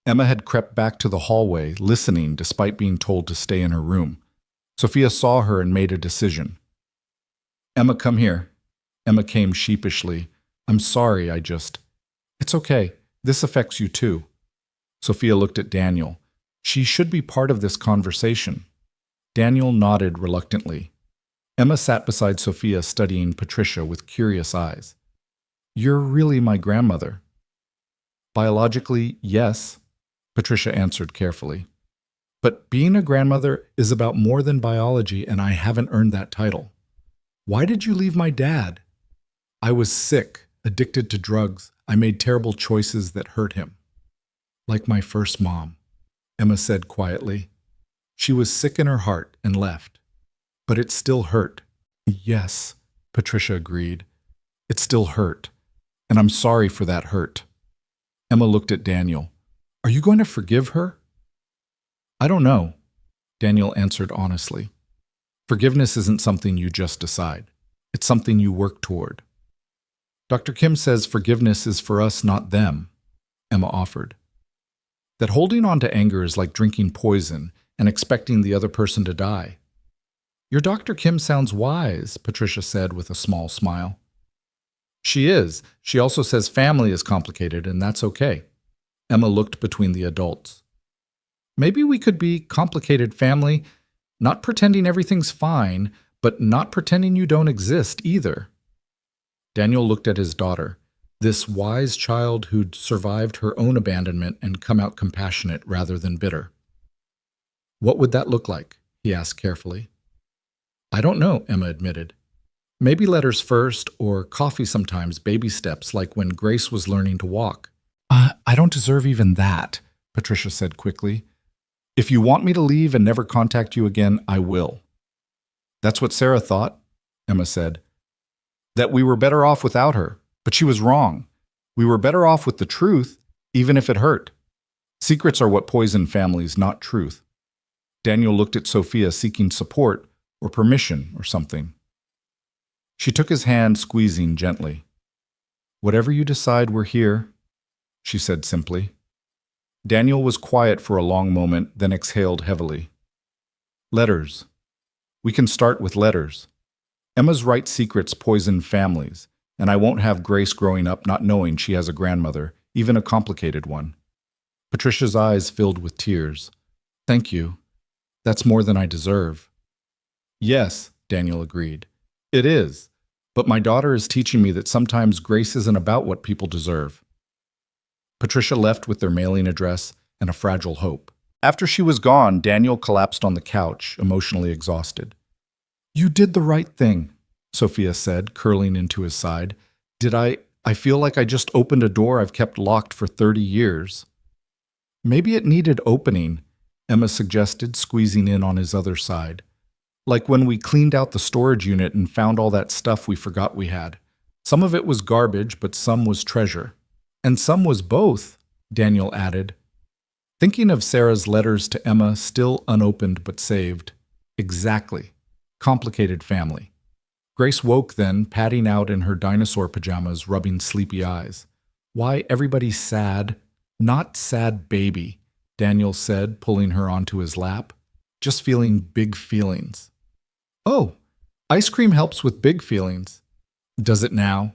Emma had crept back to the hallway, listening despite being told to stay in her room. Sophia saw her and made a decision. Emma, come here. Emma came sheepishly. I'm sorry, It's okay. This affects you too. Sophia looked at Daniel. She should be part of this conversation. Daniel nodded reluctantly. Emma sat beside Sophia, studying Patricia with curious eyes. You're really my grandmother. Biologically, yes, Patricia answered carefully. But being a grandmother is about more than biology, and I haven't earned that title. Why did you leave my dad? I was sick, addicted to drugs. I made terrible choices that hurt him. Like my first mom, Emma said quietly. She was sick in her heart and left. But it still hurt. Yes, Patricia agreed. It still hurt. And I'm sorry for that hurt. Emma looked at Daniel. Are you going to forgive her? I don't know, Daniel answered honestly. Forgiveness isn't something you just decide. It's something you work toward. Dr. Kim says forgiveness is for us, not them, Emma offered. That holding on to anger is like drinking poison and expecting the other person to die. Your Dr. Kim sounds wise, Patricia said with a small smile. She is. She also says family is complicated, and that's okay. Emma looked between the adults. Maybe we could be complicated family, not pretending everything's fine, but not pretending you don't exist either. Daniel looked at his daughter, this wise child who'd survived her own abandonment and come out compassionate rather than bitter. What would that look like? He asked carefully. I don't know, Emma admitted. Maybe letters first, or coffee sometimes, baby steps like when Grace was learning to walk. I don't deserve even that, Patricia said quickly. If you want me to leave and never contact you again, I will. That's what Sarah thought, Emma said. That we were better off without her, but she was wrong. We were better off with the truth, even if it hurt. Secrets are what poison families, not truth. Daniel looked at Sophia seeking support or permission or something. She took his hand, squeezing gently. Whatever you decide, we're here, she said simply. Daniel was quiet for a long moment, then exhaled heavily. Letters. We can start with letters. Emma's right secrets poison families, and I won't have Grace growing up not knowing she has a grandmother, even a complicated one. Patricia's eyes filled with tears. Thank you. That's more than I deserve. Yes, Daniel agreed. It is. But my daughter is teaching me that sometimes grace isn't about what people deserve. Patricia left with their mailing address and a fragile hope. After she was gone, Daniel collapsed on the couch, emotionally exhausted. You did the right thing, Sophia said, curling into his side. Did I feel like I just opened a door I've kept locked for 30 years. Maybe it needed opening, Emma suggested, squeezing in on his other side. Like when we cleaned out the storage unit and found all that stuff we forgot we had. Some of it was garbage, but some was treasure. And some was both, Daniel added. Thinking of Sarah's letters to Emma, still unopened but saved. Exactly. Complicated family. Grace woke then, padding out in her dinosaur pajamas, rubbing sleepy eyes. Why, everybody's sad. Not sad baby, Daniel said, pulling her onto his lap. Just feeling big feelings. Oh, ice cream helps with big feelings. Does it now?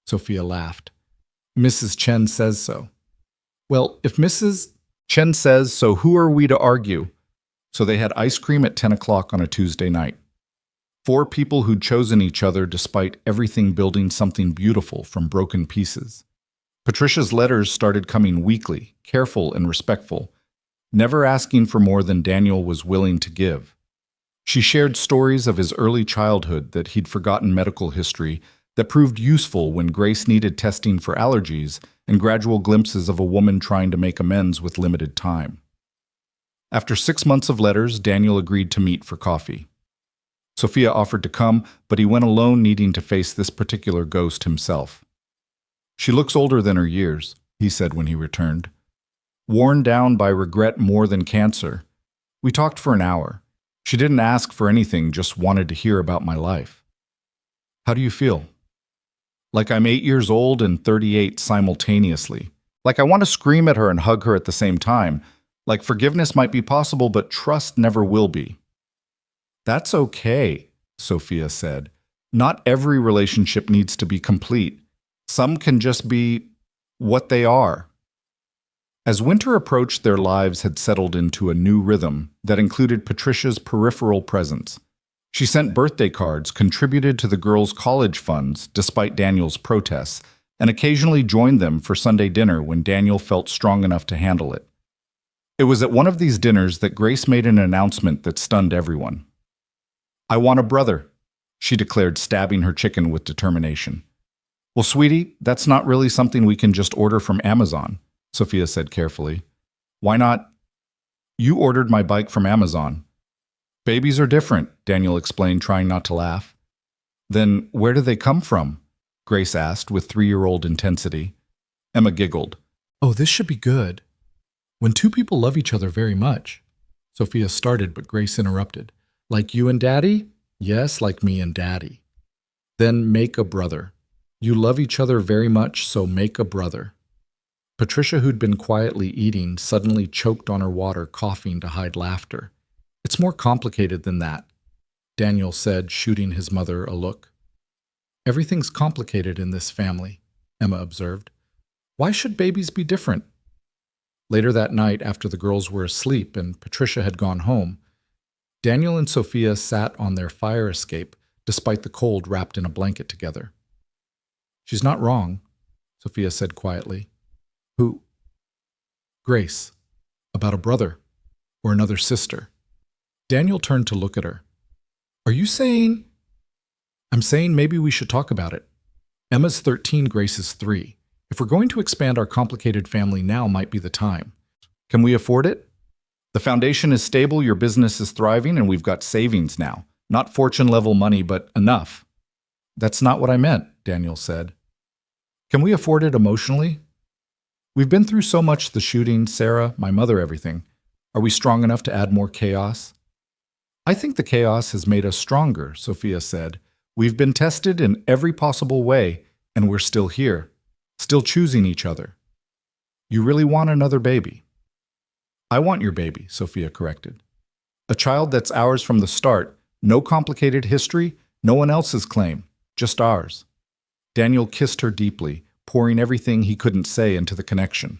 Sophia laughed. Mrs. Chen says so. Well, if Mrs. Chen says so, who are we to argue? So they had ice cream at 10 o'clock on a Tuesday night. 4 people who'd chosen each other despite everything building something beautiful from broken pieces. Patricia's letters started coming weekly, careful and respectful, never asking for more than Daniel was willing to give. She shared stories of his early childhood that he'd forgotten medical history that proved useful when Grace needed testing for allergies and gradual glimpses of a woman trying to make amends with limited time. After 6 months of letters, Daniel agreed to meet for coffee. Sophia offered to come, but he went alone, needing to face this particular ghost himself. She looks older than her years, he said when he returned. Worn down by regret more than cancer. We talked for an hour. She didn't ask for anything, just wanted to hear about my life. How do you feel? Like I'm 8 years old and 38 simultaneously. Like I want to scream at her and hug her at the same time. Like forgiveness might be possible, but trust never will be. That's okay, Sophia said. Not every relationship needs to be complete. Some can just be what they are. As winter approached, their lives had settled into a new rhythm that included Patricia's peripheral presence. She sent birthday cards, contributed to the girls' college funds despite Daniel's protests, and occasionally joined them for Sunday dinner when Daniel felt strong enough to handle it. It was at one of these dinners that Grace made an announcement that stunned everyone. I want a brother, she declared, stabbing her chicken with determination. Well, sweetie, that's not really something we can just order from Amazon, Sophia said carefully. Why not? You ordered my bike from Amazon. Babies are different, Daniel explained, trying not to laugh. Then where do they come from? Grace asked with 3-year-old intensity. Emma giggled. Oh, this should be good. When 2 people love each other very much. Sophia started, but Grace interrupted. Like you and Daddy? Yes, like me and Daddy. Then make a brother. You love each other very much, so make a brother. Patricia, who'd been quietly eating, suddenly choked on her water, coughing to hide laughter. It's more complicated than that, Daniel said, shooting his mother a look. Everything's complicated in this family, Emma observed. Why should babies be different? Later that night, after the girls were asleep and Patricia had gone home, Daniel and Sophia sat on their fire escape, despite the cold, wrapped in a blanket together. She's not wrong, Sophia said quietly. Who? Grace. About a brother or another sister. Daniel turned to look at her. Are you saying? I'm saying maybe we should talk about it. Emma's 13, Grace is 3. If we're going to expand our complicated family, now might be the time. Can we afford it? The foundation is stable, your business is thriving, and we've got savings now. Not fortune-level money, but enough. That's not what I meant, Daniel said. Can we afford it emotionally? We've been through so much, the shooting, Sarah, my mother, everything. Are we strong enough to add more chaos? I think the chaos has made us stronger, Sophia said. We've been tested in every possible way, and we're still here, still choosing each other. You really want another baby? I want your baby, Sophia corrected. A child that's ours from the start, no complicated history, no one else's claim, just ours. Daniel kissed her deeply, pouring everything he couldn't say into the connection.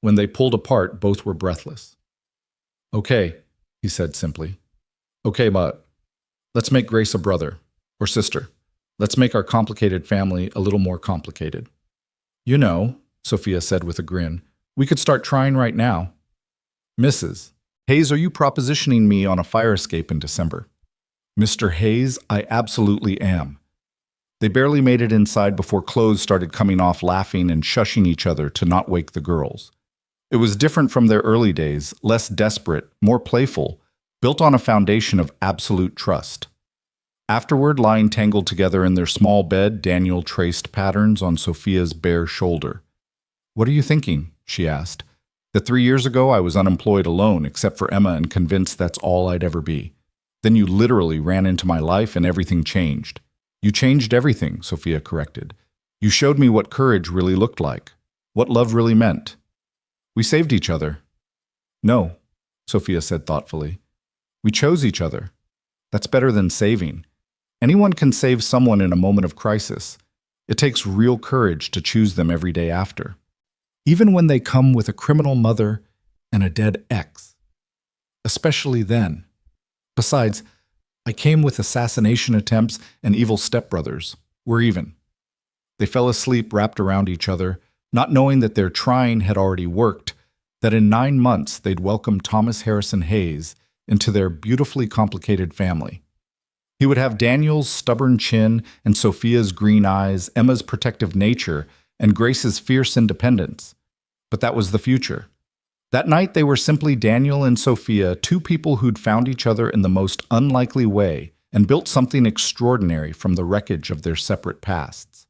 When they pulled apart, both were breathless. Okay, he said simply. Okay, but let's make Grace a brother or sister. Let's make our complicated family a little more complicated. You know, Sophia said with a grin, we could start trying right now. Mrs. Hayes, are you propositioning me on a fire escape in December? Mr. Hayes, I absolutely am. They barely made it inside before clothes started coming off, laughing and shushing each other to not wake the girls. It was different from their early days, less desperate, more playful, built on a foundation of absolute trust. Afterward, lying tangled together in their small bed, Daniel traced patterns on Sophia's bare shoulder. What are you thinking? She asked. That 3 years ago I was unemployed alone except for Emma and convinced that's all I'd ever be. Then you literally ran into my life and everything changed. You changed everything, Sophia corrected. You showed me what courage really looked like, what love really meant. We saved each other. No, Sophia said thoughtfully. We chose each other. That's better than saving. Anyone can save someone in a moment of crisis. It takes real courage to choose them every day after, even when they come with a criminal mother and a dead ex. Especially then. Besides, I came with assassination attempts and evil stepbrothers. We're even. They fell asleep wrapped around each other, not knowing that their trying had already worked, that in 9 months they'd welcome Thomas Harrison Hayes into their beautifully complicated family. He would have Daniel's stubborn chin and Sophia's green eyes, Emma's protective nature, and Grace's fierce independence. But that was the future. That night they were simply Daniel and Sophia, two people who'd found each other in the most unlikely way and built something extraordinary from the wreckage of their separate pasts.